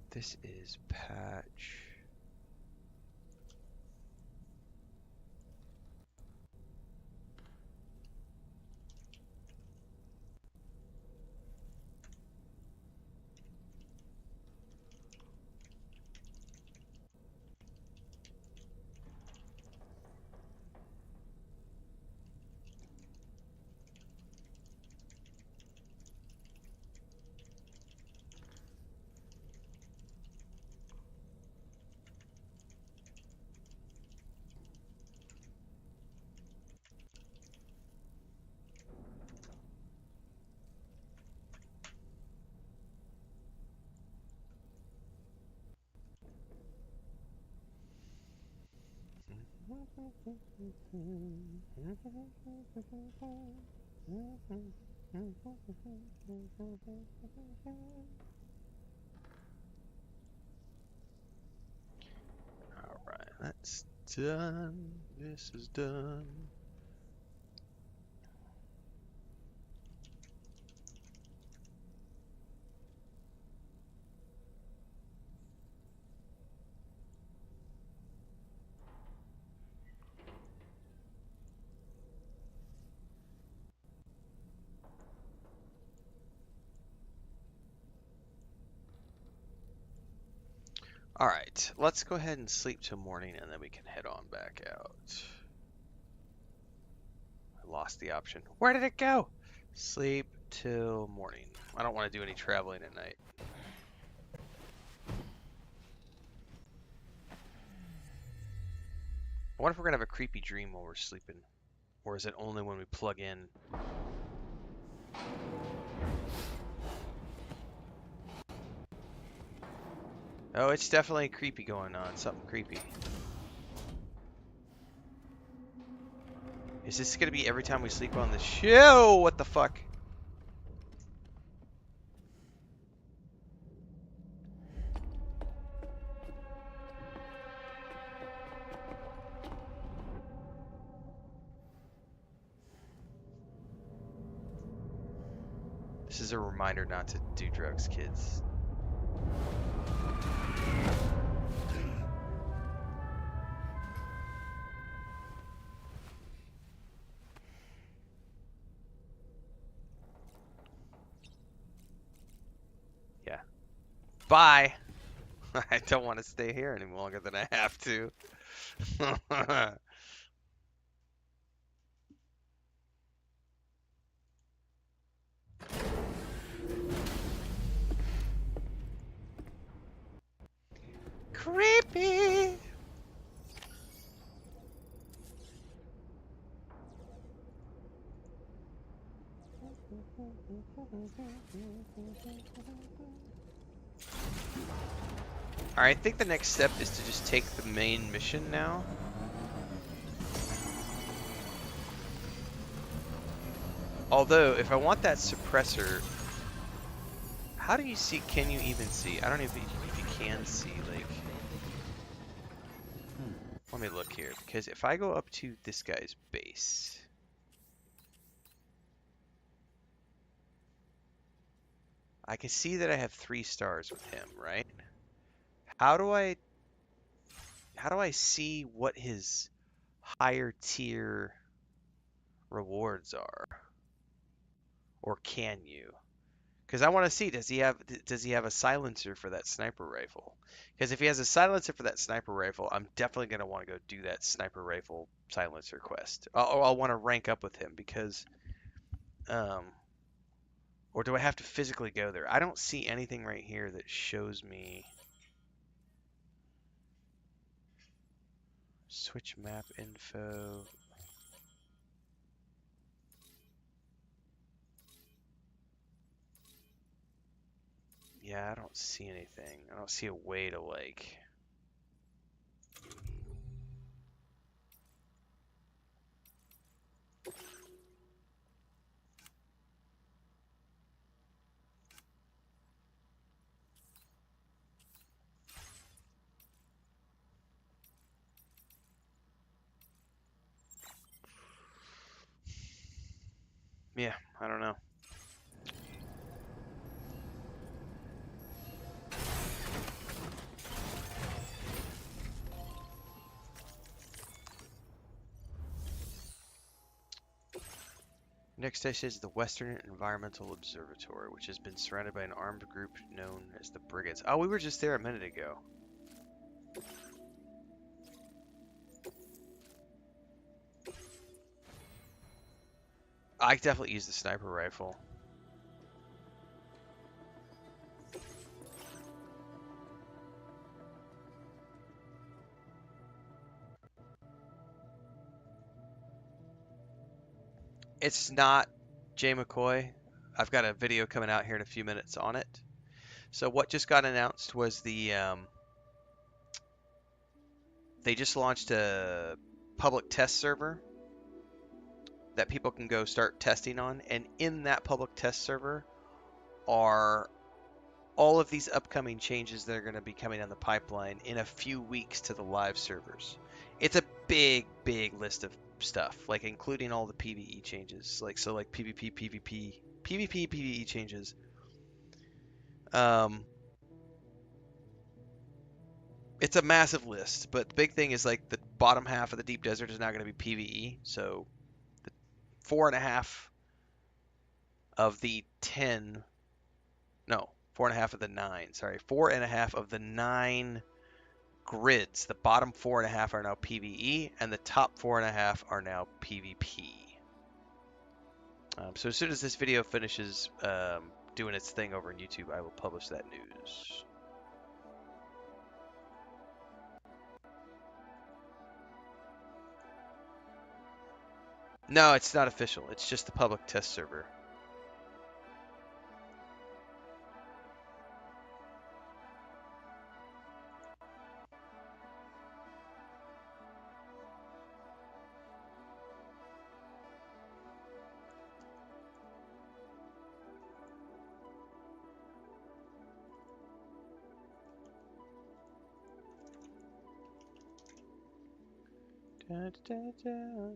This is patch. Alright, that's done. This is done. Alright, let's go ahead and sleep till morning and then we can head on back out. I lost the option. Where did it go? Sleep till morning. I don't want to do any traveling at night. I wonder if we're going to have a creepy dream while we're sleeping. Or is it only when we plug in? Oh, it's definitely creepy going on. Something creepy. Is this going to be every time we sleep on the show? What the fuck? This is a reminder not to do drugs, kids. Bye. I don't want to stay here any longer than I have to. Creepy. Alright, I think the next step is to just take the main mission now. Although, if I want that suppressor, how do you see? Can you even see? I don't even if you can see, like. Let me look here, because if I go up to this guy's base. I can see that I have 3 stars with him, right? How do I see what his higher tier rewards are? Or can you? Because I want to see, does he have a silencer for that sniper rifle? Because if he has a silencer for that sniper rifle, I'm definitely going to want to go do that sniper rifle silencer quest. I'll want to rank up with him because or do I have to physically go there? I don't see anything right here that shows me. Switch map info. Yeah, I don't see anything. I don't see a way to like. Yeah, I don't know. Next station is the Western Environmental Observatory, which has been surrounded by an armed group known as the Brigands. Oh, we were just there a minute ago. I definitely use the sniper rifle. It's not Jay McCoy. I've got a video coming out here in a few minutes on it. So what just got announced was the they just launched a public test server that people can go start testing on, and in that public test server are all of these upcoming changes that are going to be coming down the pipeline in a few weeks to the live servers. It's a big list of stuff, like including all the PvE changes, like PvP, PvP, PvE changes. It's a massive list, but the big thing is like the bottom half of the deep desert is now going to be PvE. So the 4.5 of the 10, no, 4.5 of the 9. Sorry, 4.5 of the 9 grids. The bottom 4.5 are now PvE, and the top 4.5 are now PvP. So as soon as this video finishes doing its thing over on YouTube, I will publish that news. No, it's not official. It's just the public test server. Da, da, da.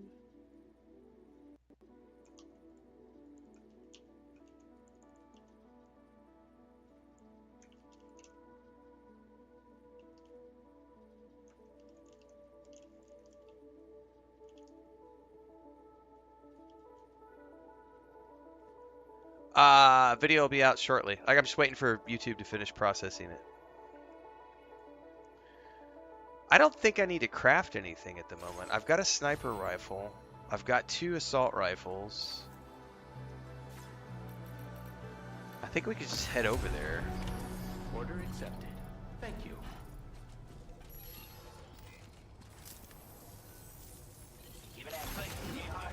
Video will be out shortly. Like, I'm just waiting for YouTube to finish processing it. I don't think I need to craft anything at the moment. I've got a sniper rifle. I've got 2 assault rifles. I think we could just head over there. Order accepted. Thank you.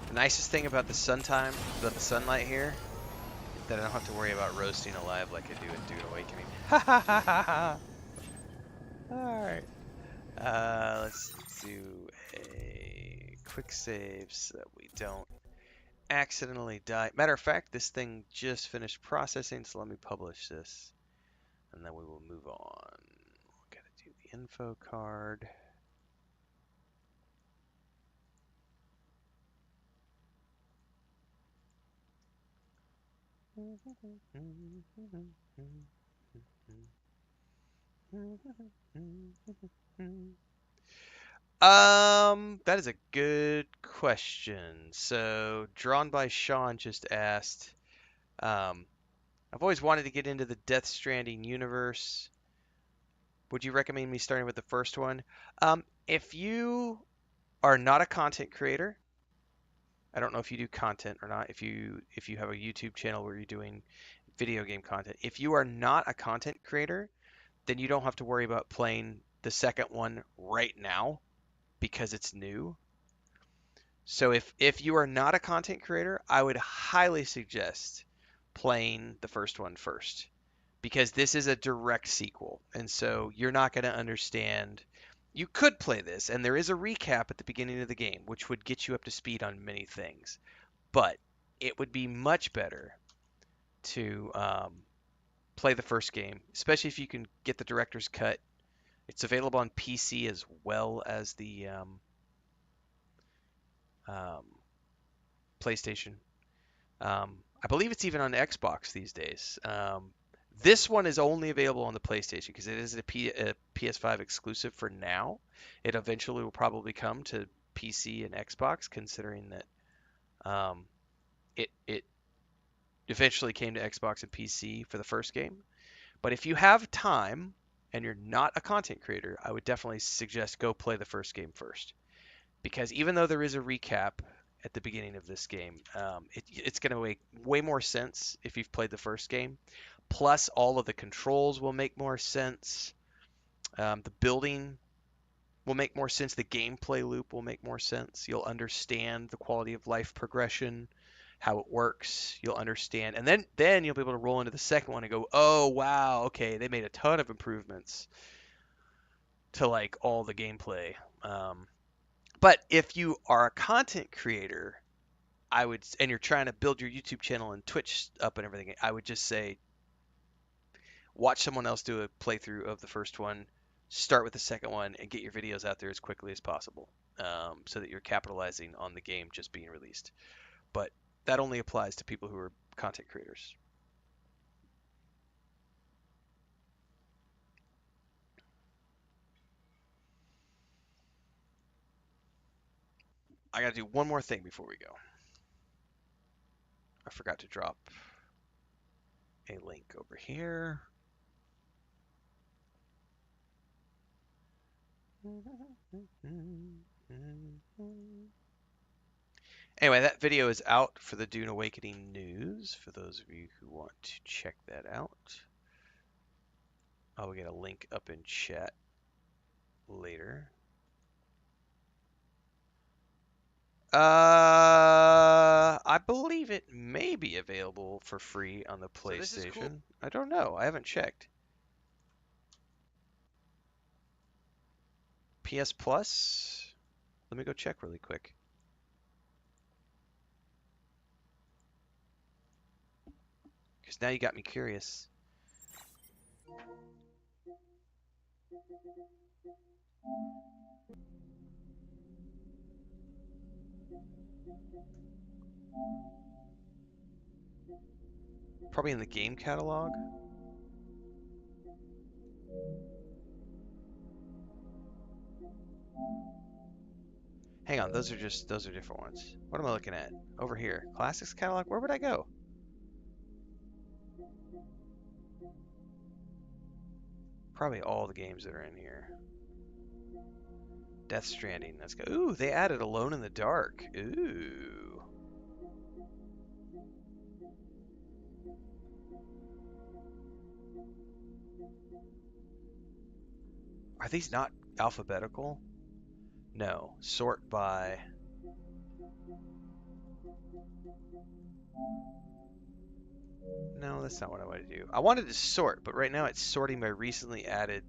The nicest thing about the sunlight here, is that I don't have to worry about roasting alive like I do in Dune Awakening. Ha ha ha ha ha! Alright. Let's do a quick save so that we don't accidentally die. Matter of fact, this thing just finished processing, so let me publish this. And then we will move on. Gotta do the info card. That is a good question. So, Drawn by Sean just asked, I've always wanted to get into the Death Stranding universe. Would you recommend me starting with the first one? If you are not a content creator, I don't know if you do content or not, if you have a YouTube channel where you're doing video game content. If you are not a content creator, then you don't have to worry about playing the second one right now because it's new. So if you are not a content creator, I would highly suggest playing the first one first because this is a direct sequel. And so you're not going to understand. You could play this, and there is a recap at the beginning of the game, which would get you up to speed on many things. But it would be much better to play the first game, especially if you can get the director's cut. It's available on PC as well as the PlayStation. I believe it's even on Xbox these days. This one is only available on the PlayStation because it is a PS5 exclusive for now. It eventually will probably come to PC and Xbox, considering that it eventually came to Xbox and PC for the first game. But if you have time and you're not a content creator, I would definitely suggest go play the first game first. Because even though there is a recap at the beginning of this game, it's going to make way more sense if you've played the first game. Plus, all of the controls will make more sense. The building will make more sense. The gameplay loop will make more sense. You'll understand the quality of life progression, how it works. You'll understand. And then you'll be able to roll into the second one and go, oh, wow, okay, they made a ton of improvements to like all the gameplay. But if you are a content creator, and you're trying to build your YouTube channel and Twitch up and everything, I would just say watch someone else do a playthrough of the first one, start with the second one, and get your videos out there as quickly as possible, so that you're capitalizing on the game just being released. But that only applies to people who are content creators. I gotta do one more thing before we go. I forgot to drop a link over here. Anyway, that video is out for the Dune Awakening news, for those of you who want to check that out. I'll get a link up in chat later. I believe it may be available for free on the PlayStation. So this is cool. I don't know. I haven't checked. PS Plus? Let me go check really quick. Because now you got me curious. Probably in the game catalog. Hang on, those are different ones. What am I looking at? Over here. Classics catalog? Where would I go? Probably all the games that are in here. Death Stranding. Let's go. Ooh, they added Alone in the Dark. Ooh. Are these not alphabetical? No. Sort by... No, that's not what I wanted to do. I wanted to sort, but right now it's sorting by recently added.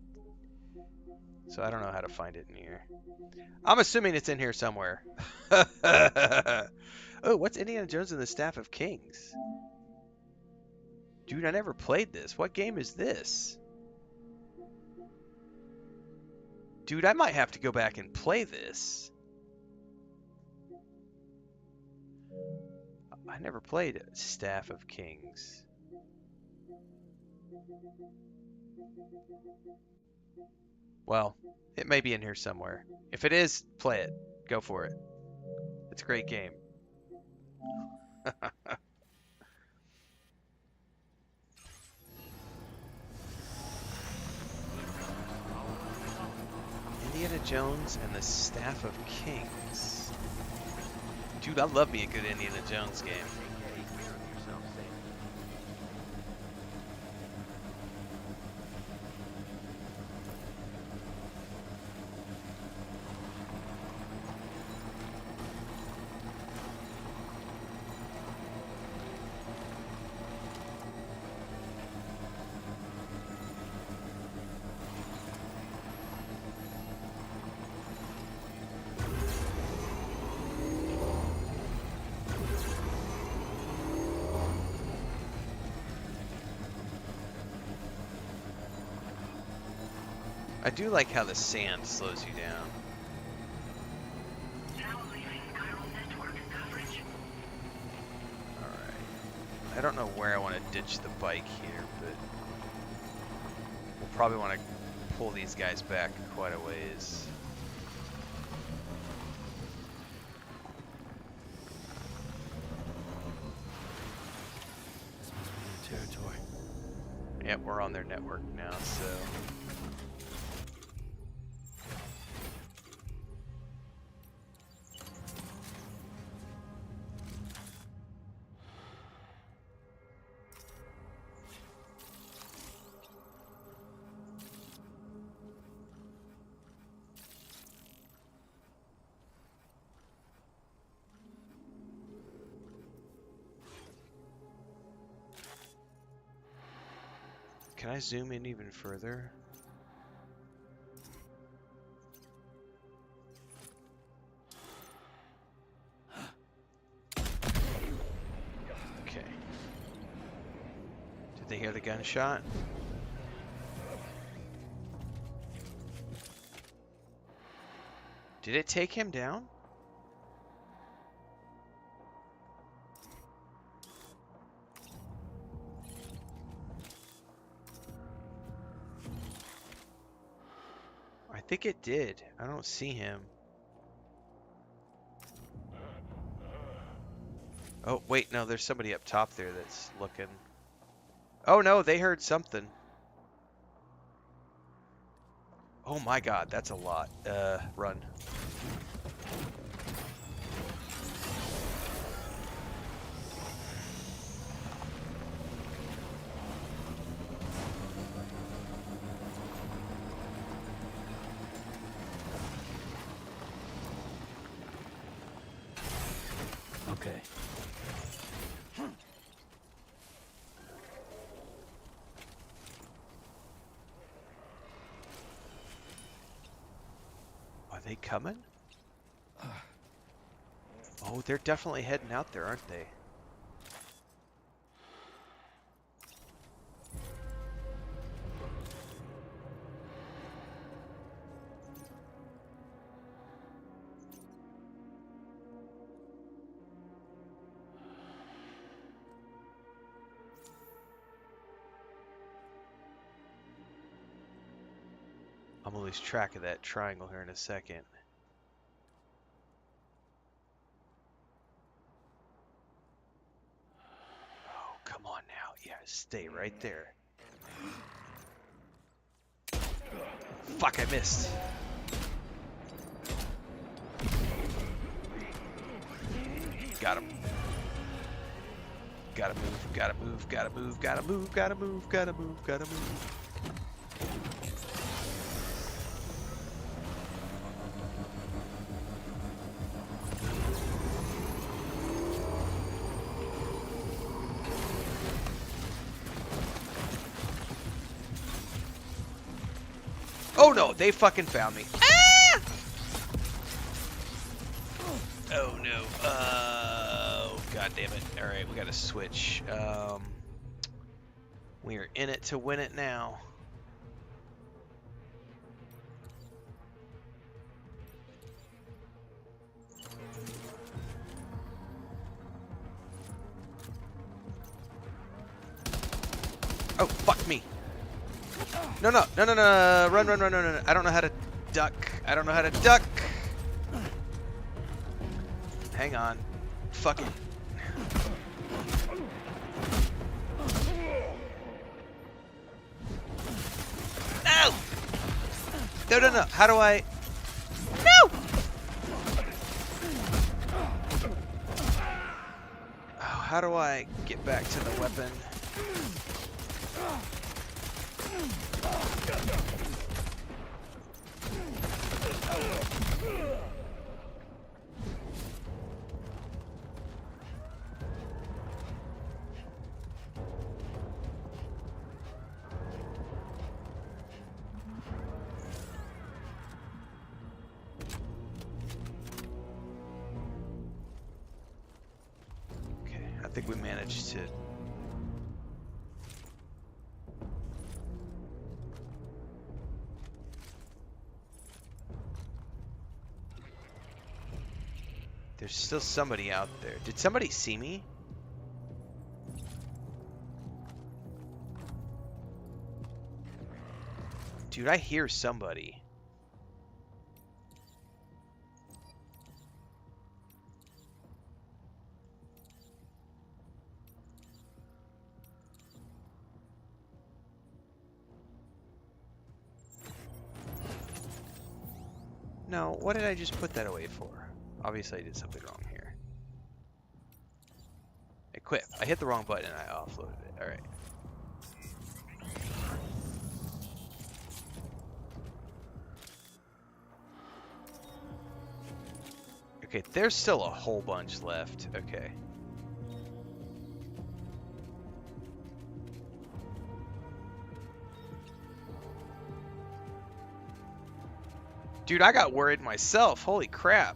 So I don't know how to find it in here. I'm assuming it's in here somewhere. Oh, what's Indiana Jones and the Staff of Kings? Dude, I never played this. What game is this? Dude, I might have to go back and play this. I never played Staff of Kings. Well, it may be in here somewhere. If it is, play it. Go for it. It's a great game. Indiana Jones and the Staff of Kings. Dude, I love me a good Indiana Jones game. I do like how the sand slows you down. Alright. I don't know where I want to ditch the bike here, but we'll probably want to pull these guys back quite a ways. This must be their territory. Yep, we're on their network now, so... Can I zoom in even further? Okay. Did they hear the gunshot? Did it take him down? I think it did. I don't see him. Oh, wait, no, there's somebody up top there that's looking. Oh, no, they heard something. Oh my god, that's a lot. Run. Okay. Are they coming? Oh, they're definitely heading out there, aren't they? I'm gonna lose track of that triangle here in a second. Oh, come on now. Yeah, stay right there. Fuck, I missed. Got him. Gotta move, gotta move, gotta move, gotta move, gotta move, gotta move, gotta move. Oh no, they fucking found me. Ah! Oh no. Oh, god damn it. Alright, we gotta switch. We are in it to win it now. Oh, fuck me. No, no, no, no, no, run, run, run, run, run. I don't know how to duck. I don't know how to duck. Hang on. Fuck it. No! No, no, no. How do I... No! Oh, how do I get back to the weapon? Okay, I think we managed to... There's still somebody out there. Did somebody see me? Dude, I hear somebody. No, what did I just put that away for? Obviously I did something wrong here. Equip. I hit the wrong button and I offloaded it. Alright. Okay, there's still a whole bunch left. Okay. Dude, I got worried myself. Holy crap.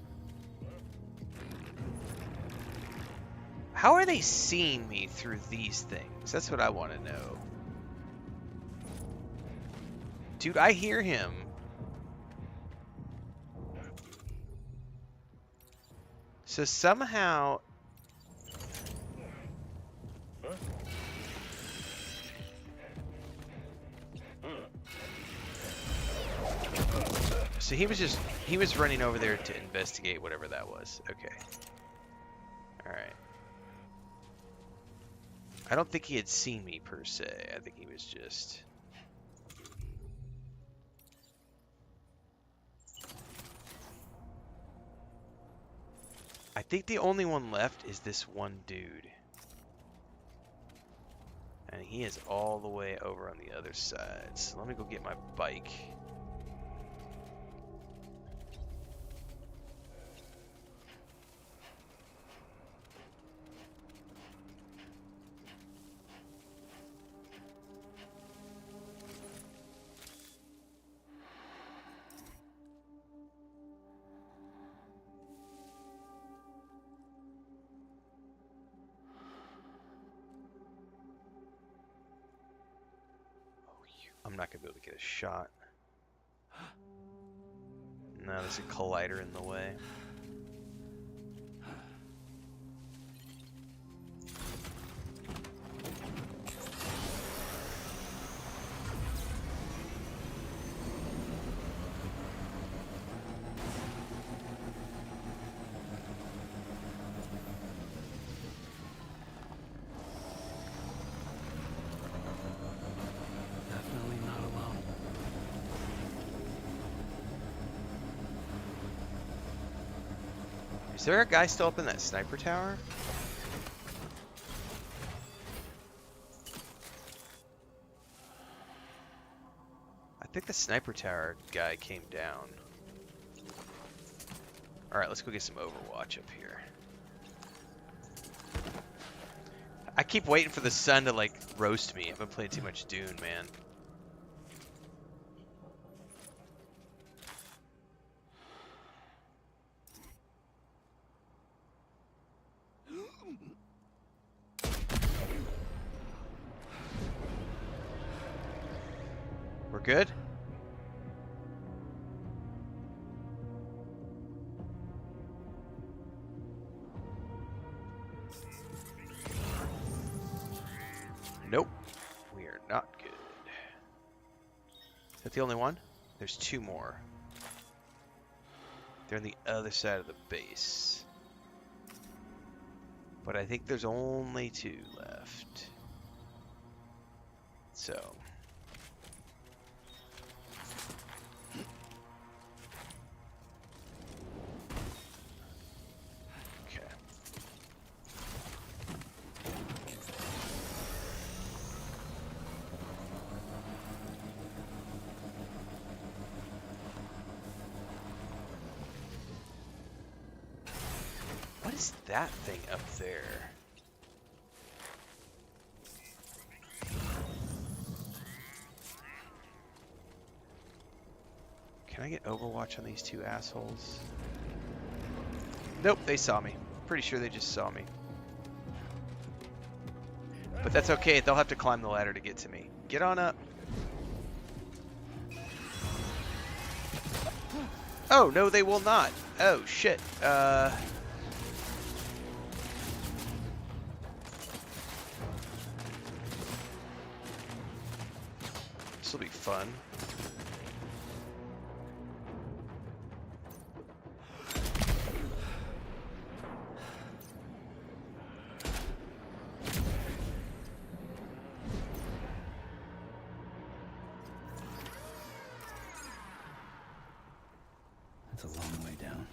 How are they seeing me through these things? That's what I want to know. Dude, I hear him. So somehow... So he was running over there to investigate whatever that was. Okay. Alright. I don't think he had seen me per se. I think he was just... I think the only one left is this one dude. And he is all the way over on the other side. So let me go get my bike. I'm not gonna be able to get a shot. No, there's a collider in the way. Is there a guy still up in that sniper tower? I think the sniper tower guy came down. Alright, let's go get some Overwatch up here. I keep waiting for the sun to, like, roast me. I've been playing too much Dune, man. We're good? Nope. We are not good. Is that the only one? There's two more. They're on the other side of the base. But I think there's only two left. So. Okay. What is that thing up there? Can I get Overwatch on these two assholes? Nope, they saw me. Pretty sure they just saw me. But that's okay, they'll have to climb the ladder to get to me. Get on up. Oh, no, they will not. Oh, shit. This will be fun. That's a long way down.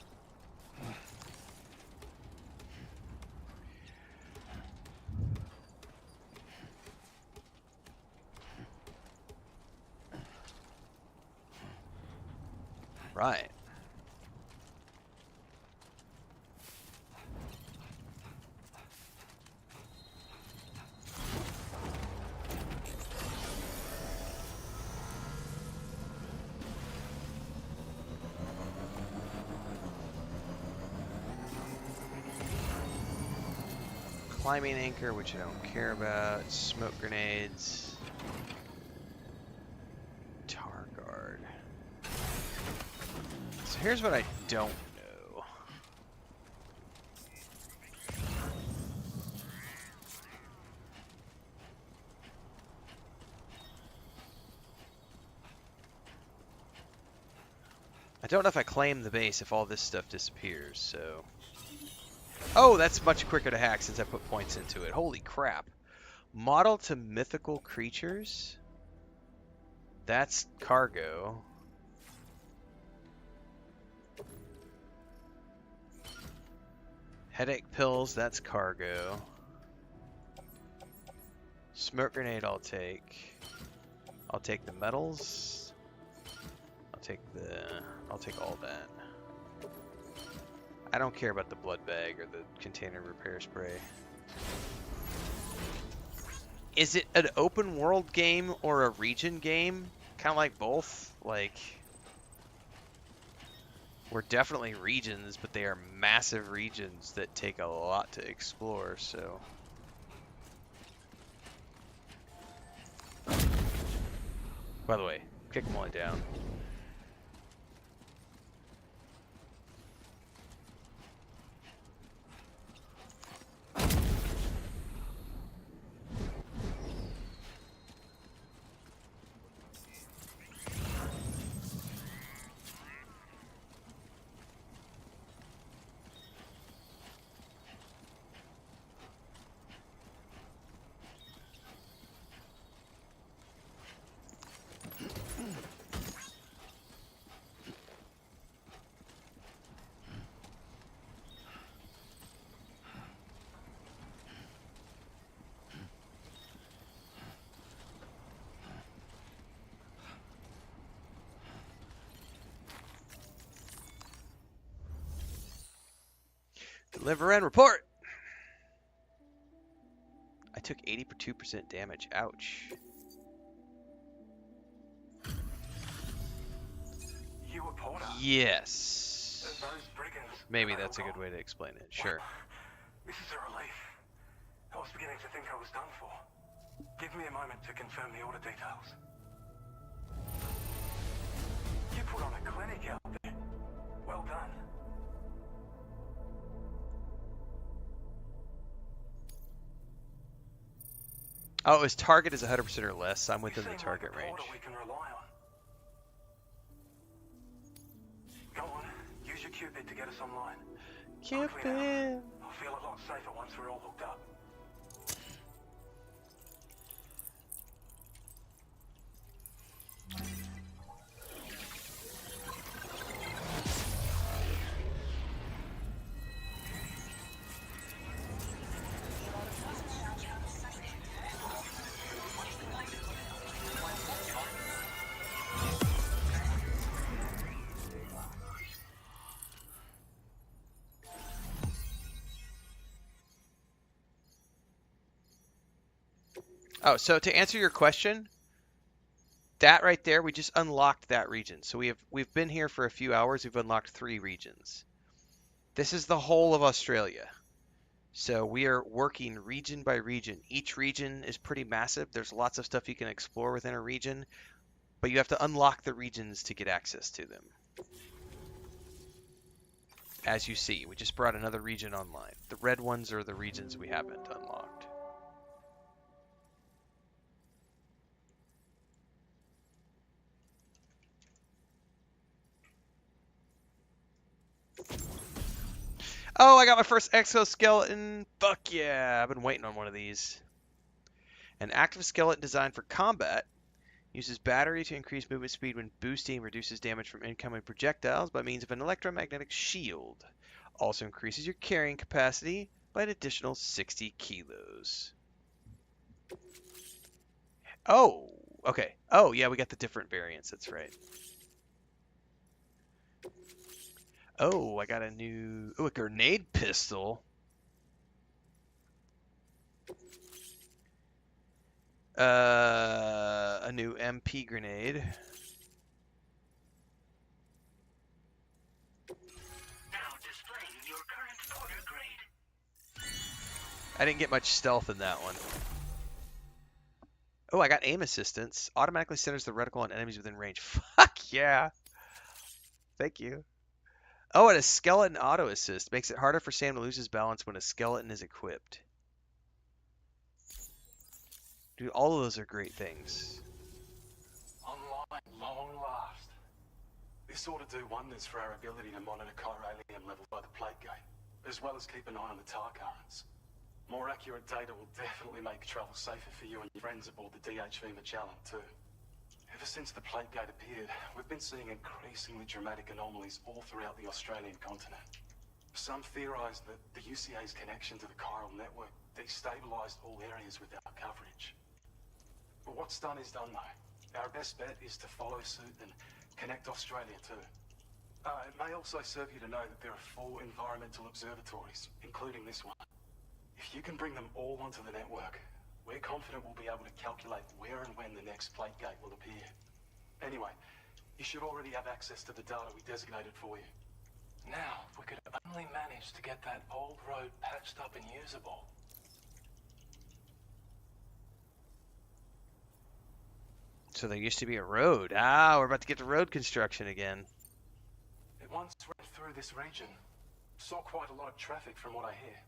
Right. Climbing anchor, which I don't care about. Smoke grenades. Tar guard. So here's what I don't know. I don't know if I claim the base if all this stuff disappears, so... Oh, that's much quicker to hack since I put points into it. Holy crap. Model to mythical creatures? That's cargo. Headache pills, that's cargo. Smoke grenade I'll take. I'll take the metals. I'll take all that. I don't care about the blood bag or the container repair spray. Is it an open world game or a region game? Kind of like both. Like, we're definitely regions, but they are massive regions that take a lot to explore, so. By the way, kick them all down. Deliver and report! I took 82% damage. Ouch. You a porter? Yes. Those brigands. Maybe that's a good way to explain it. Sure. This is a relief. I was beginning to think I was done for. Give me a moment to confirm the order details. You put on a clinic out there. Well done. Oh, his target is 100% or less. I'm within the target range. We can rely on. Go on, use your Cupid to get us online. Cupid. I'll feel a lot safer once we're all hooked up. Oh, so to answer your question, that right there, we just unlocked that region. So we've been here for a few hours. We've unlocked 3 regions. This is the whole of Australia. So we are working region by region. Each region is pretty massive. There's lots of stuff you can explore within a region, but you have to unlock the regions to get access to them. As you see, we just brought another region online. The red ones are the regions we haven't unlocked. Oh, I got my first exoskeleton. Fuck yeah. I've been waiting on one of these. An active skeleton designed for combat uses battery to increase movement speed when boosting, reduces damage from incoming projectiles by means of an electromagnetic shield. Also increases your carrying capacity by an additional 60 kilos. Oh, okay. Oh, yeah, we got the different variants. That's right. Oh, I got a new... Oh, a grenade pistol. A new MP grenade. Now displaying your current porter grade. I didn't get much stealth in that one. Oh, I got aim assistance. Automatically centers the reticle on enemies within range. Fuck yeah. Thank you. Oh, and a skeleton auto assist makes it harder for Sam to lose his balance when a skeleton is equipped. Dude, all of those are great things. Online, long last. This ought to do wonders for our ability to monitor chiralium levels by the plague gate, as well as keep an eye on the tar currents. More accurate data will definitely make travel safer for you and your friends aboard the DHV Magellan too. Ever since the plague gate appeared, we've been seeing increasingly dramatic anomalies all throughout the Australian continent. Some theorize that the UCA's connection to the chiral network destabilized all areas without coverage. But what's done is done though. Our best bet is to follow suit and connect Australia too. It may also serve you to know that there are 4 environmental observatories, including this one. If you can bring them all onto the network, we're confident we'll be able to calculate where and when the next plague gate will appear. Anyway, you should already have access to the data we designated for you. Now, if we could only manage to get that old road patched up and usable. So there used to be a road. Ah, we're about to get to road construction again. It once went through this region. Saw quite a lot of traffic from what I hear.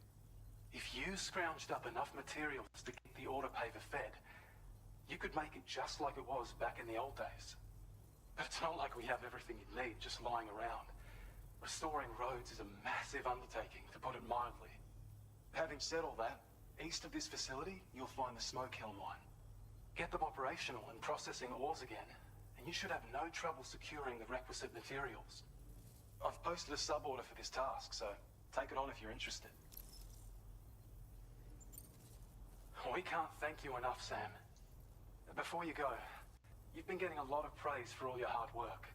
If you scrounged up enough materials to keep the autopaver fed, you could make it just like it was back in the old days. But it's not like we have everything you need just lying around. Restoring roads is a massive undertaking, to put it mildly. Having said all that, east of this facility, you'll find the Smoke Hill mine. Get them operational and processing ores again, and you should have no trouble securing the requisite materials. I've posted a sub-order for this task, so take it on if you're interested. We can't thank you enough, Sam. Before you go, you've been getting a lot of praise for all your hard work.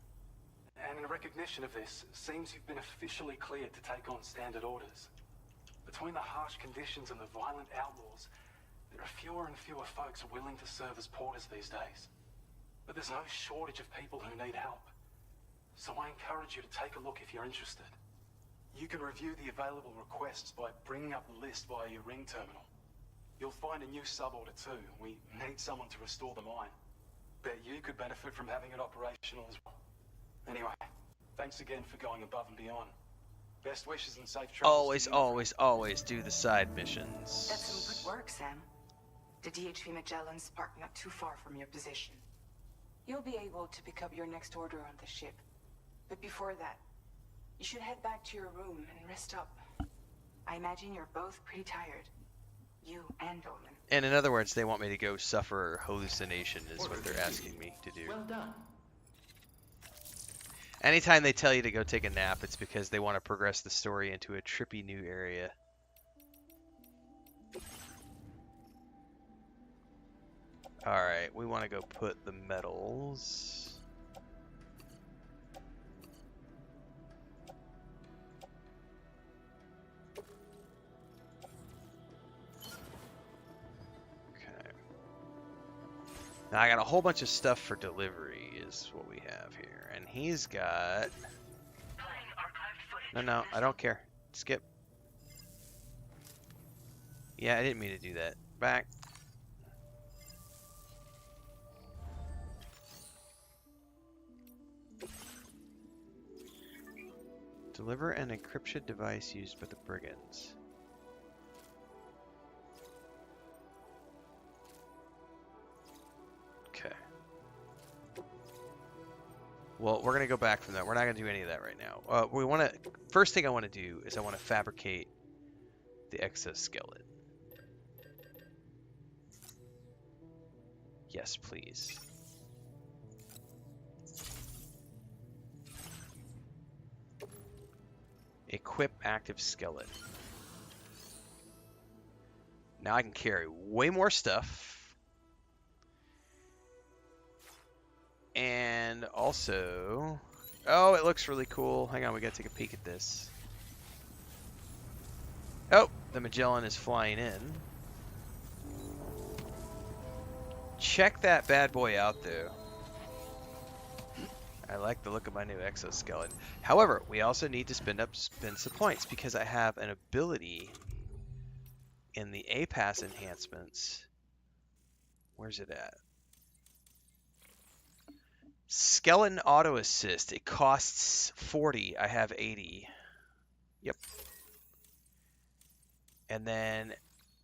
And in recognition of this, it seems you've been officially cleared to take on standard orders. Between the harsh conditions and the violent outlaws, there are fewer and fewer folks willing to serve as porters these days. But there's no shortage of people who need help. So I encourage you to take a look if you're interested. You can review the available requests by bringing up the list via your ring terminal. You'll find a new sub-order too. We need someone to restore the mine. Bet you could benefit from having it operational as well. Anyway, thanks again for going above and beyond. Best wishes and safe travels. Always, always, always do the side missions. That's some good work, Sam. The DHV Magellan's parked not too far from your position. You'll be able to pick up your next order on the ship. But before that, you should head back to your room and rest up. I imagine you're both pretty tired. You and Dolman. And in other words, they want me to go suffer hallucination is what they're asking me to do. Well done. Anytime they tell you to go take a nap, it's because they want to progress the story into a trippy new area. Alright, we want to go put the metals. Now I got a whole bunch of stuff for delivery is what we have here. And he's got... No, I don't care. Skip. Yeah, I didn't mean to do that. Back. Deliver an encryption device used by the brigands. Okay. Well, we're gonna go back from that. We're not gonna do any of that right now. We want to. First thing I want to do is I want to fabricate the exoskeleton. Yes, please. Equip active skeleton. Now I can carry way more stuff. And also, oh, it looks really cool. Hang on, we gotta take a peek at this. Oh, the Magellan is flying in. Check that bad boy out, though. I like the look of my new exoskeleton. However, we also need to spend some points because I have an ability in the Apass enhancements. Where's it at? Skeleton auto assist. It costs 40. I have 80. Yep. And then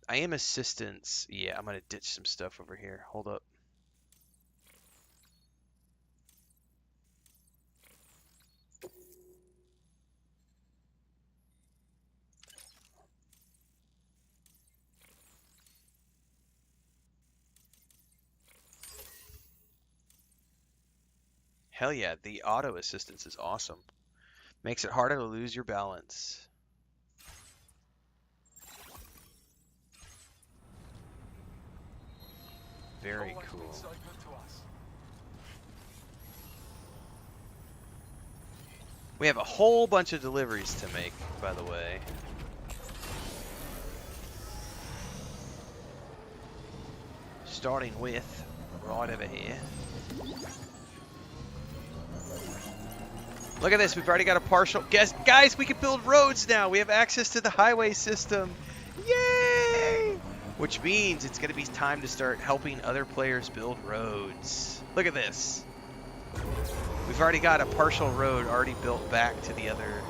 I am assistance. Yeah, I'm gonna ditch some stuff over here. Hold up. Hell yeah, the auto assistance is awesome. Makes it harder to lose your balance. Very cool. We have a whole bunch of deliveries to make, by the way. Starting with right over here. Look at this, we've already got a partial... Guys, we can build roads now! We have access to the highway system! Yay! Which means it's going to be time to start helping other players build roads. Look at this. We've already got a partial road already built back to the other...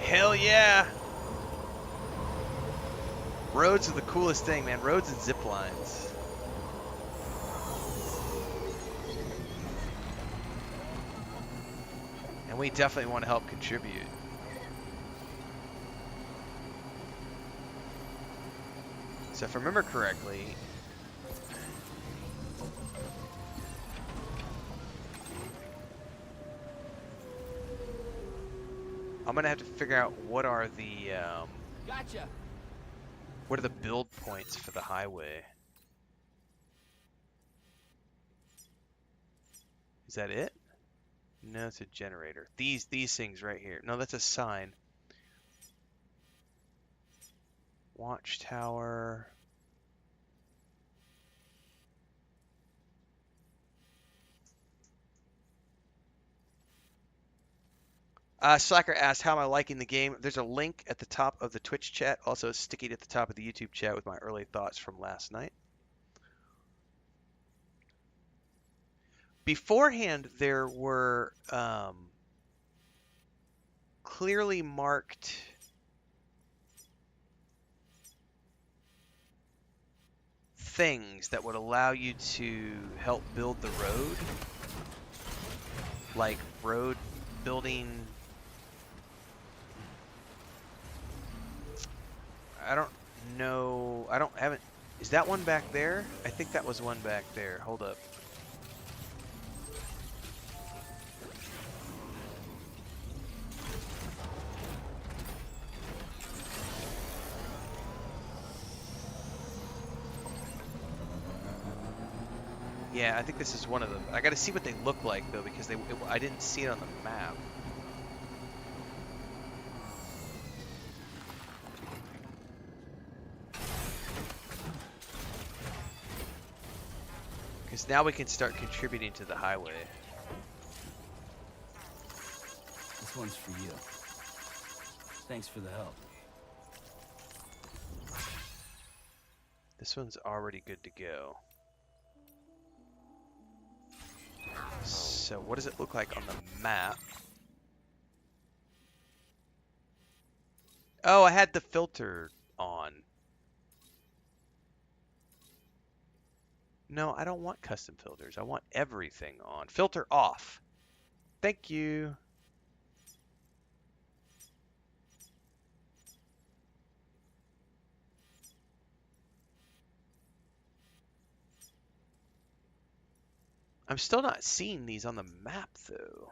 Hell yeah! Roads are the coolest thing, man. Roads and zip lines. And we definitely want to help contribute. So if I remember correctly, I'm gonna have to figure out what are the Gotcha. What are the build points for the highway? Is that it? No, it's a generator. These things right here. No, that's a sign. Watchtower. Slacker asked, how am I liking the game? There's a link at the top of the Twitch chat, also sticking at the top of the YouTube chat with my early thoughts from last night. Beforehand, there were clearly marked things that would allow you to help build the road, like road building. I don't know. Haven't. Is that one back there? I think that was one back there. Hold up. Yeah, I think this is one of them. I got to see what they look like though, because I didn't see it on the map. Because now we can start contributing to the highway. This one's for you. Thanks for the help. This one's already good to go. So what does it look like on the map? Oh, I had the filter on. No, I don't want custom filters. I want everything on. Filter off. Thank you. I'm still not seeing these on the map, though.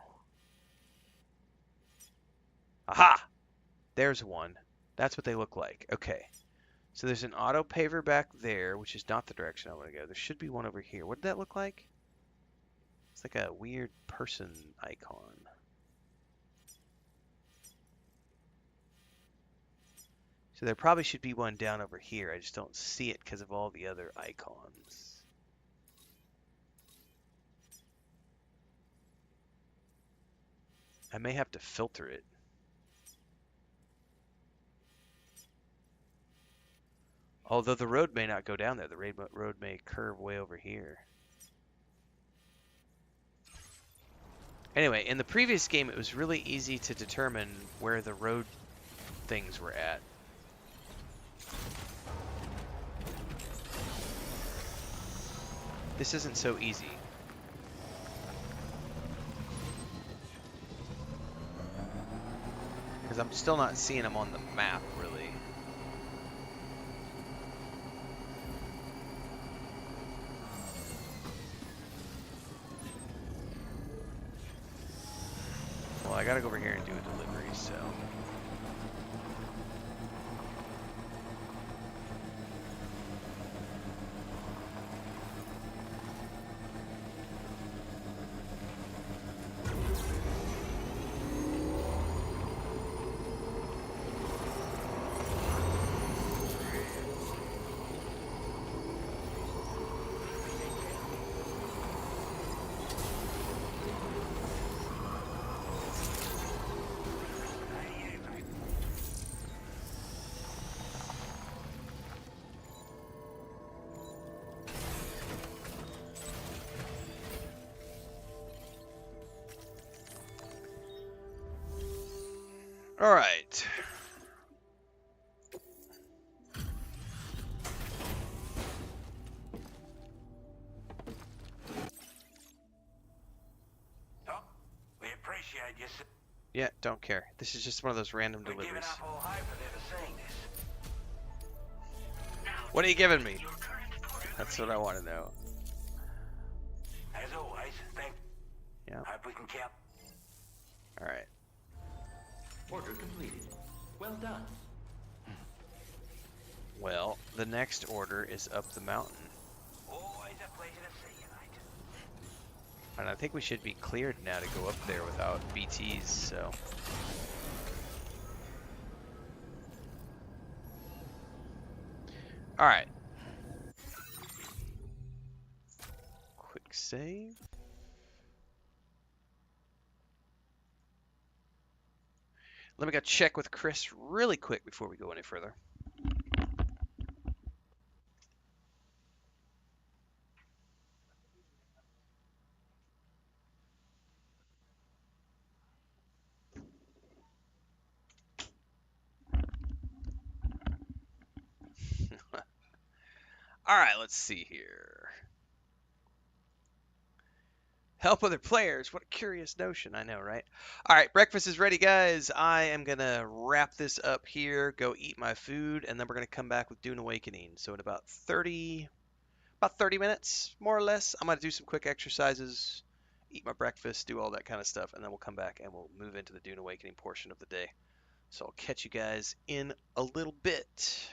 Aha! There's one. That's what they look like. Okay. So there's an auto paver back there, which is not the direction I want to go. There should be one over here. What did that look like? It's like a weird person icon. So there probably should be one down over here. I just don't see it because of all the other icons. I may have to filter it. Although the road may not go down there. The road may curve way over here. Anyway, in the previous game, it was really easy to determine where the road things were at. This isn't so easy. Because I'm still not seeing them on the map, really. Well, I gotta go over here and do a delivery, so... All right. Oh, we appreciate you. Yeah, don't care. This is just one of those random deliveries. What are you giving me? That's what I want to know. As always, thank. Yeah. Hope we can count. All right. Order completed. Well done. Well, the next order is up the mountain. Always a pleasure to see you, mate. And I think we should be cleared now to go up there without BTs, so... Alright. Quick save. Let me go check with Chris really quick before we go any further. Alright, let's see here. Help other players. What a curious notion. I know, right? All right, breakfast is ready, guys. I am going to wrap this up here, go eat my food, and then we're going to come back with Dune Awakening. So in about 30 minutes, more or less, I'm going to do some quick exercises, eat my breakfast, do all that kind of stuff, and then we'll come back and we'll move into the Dune Awakening portion of the day. So I'll catch you guys in a little bit.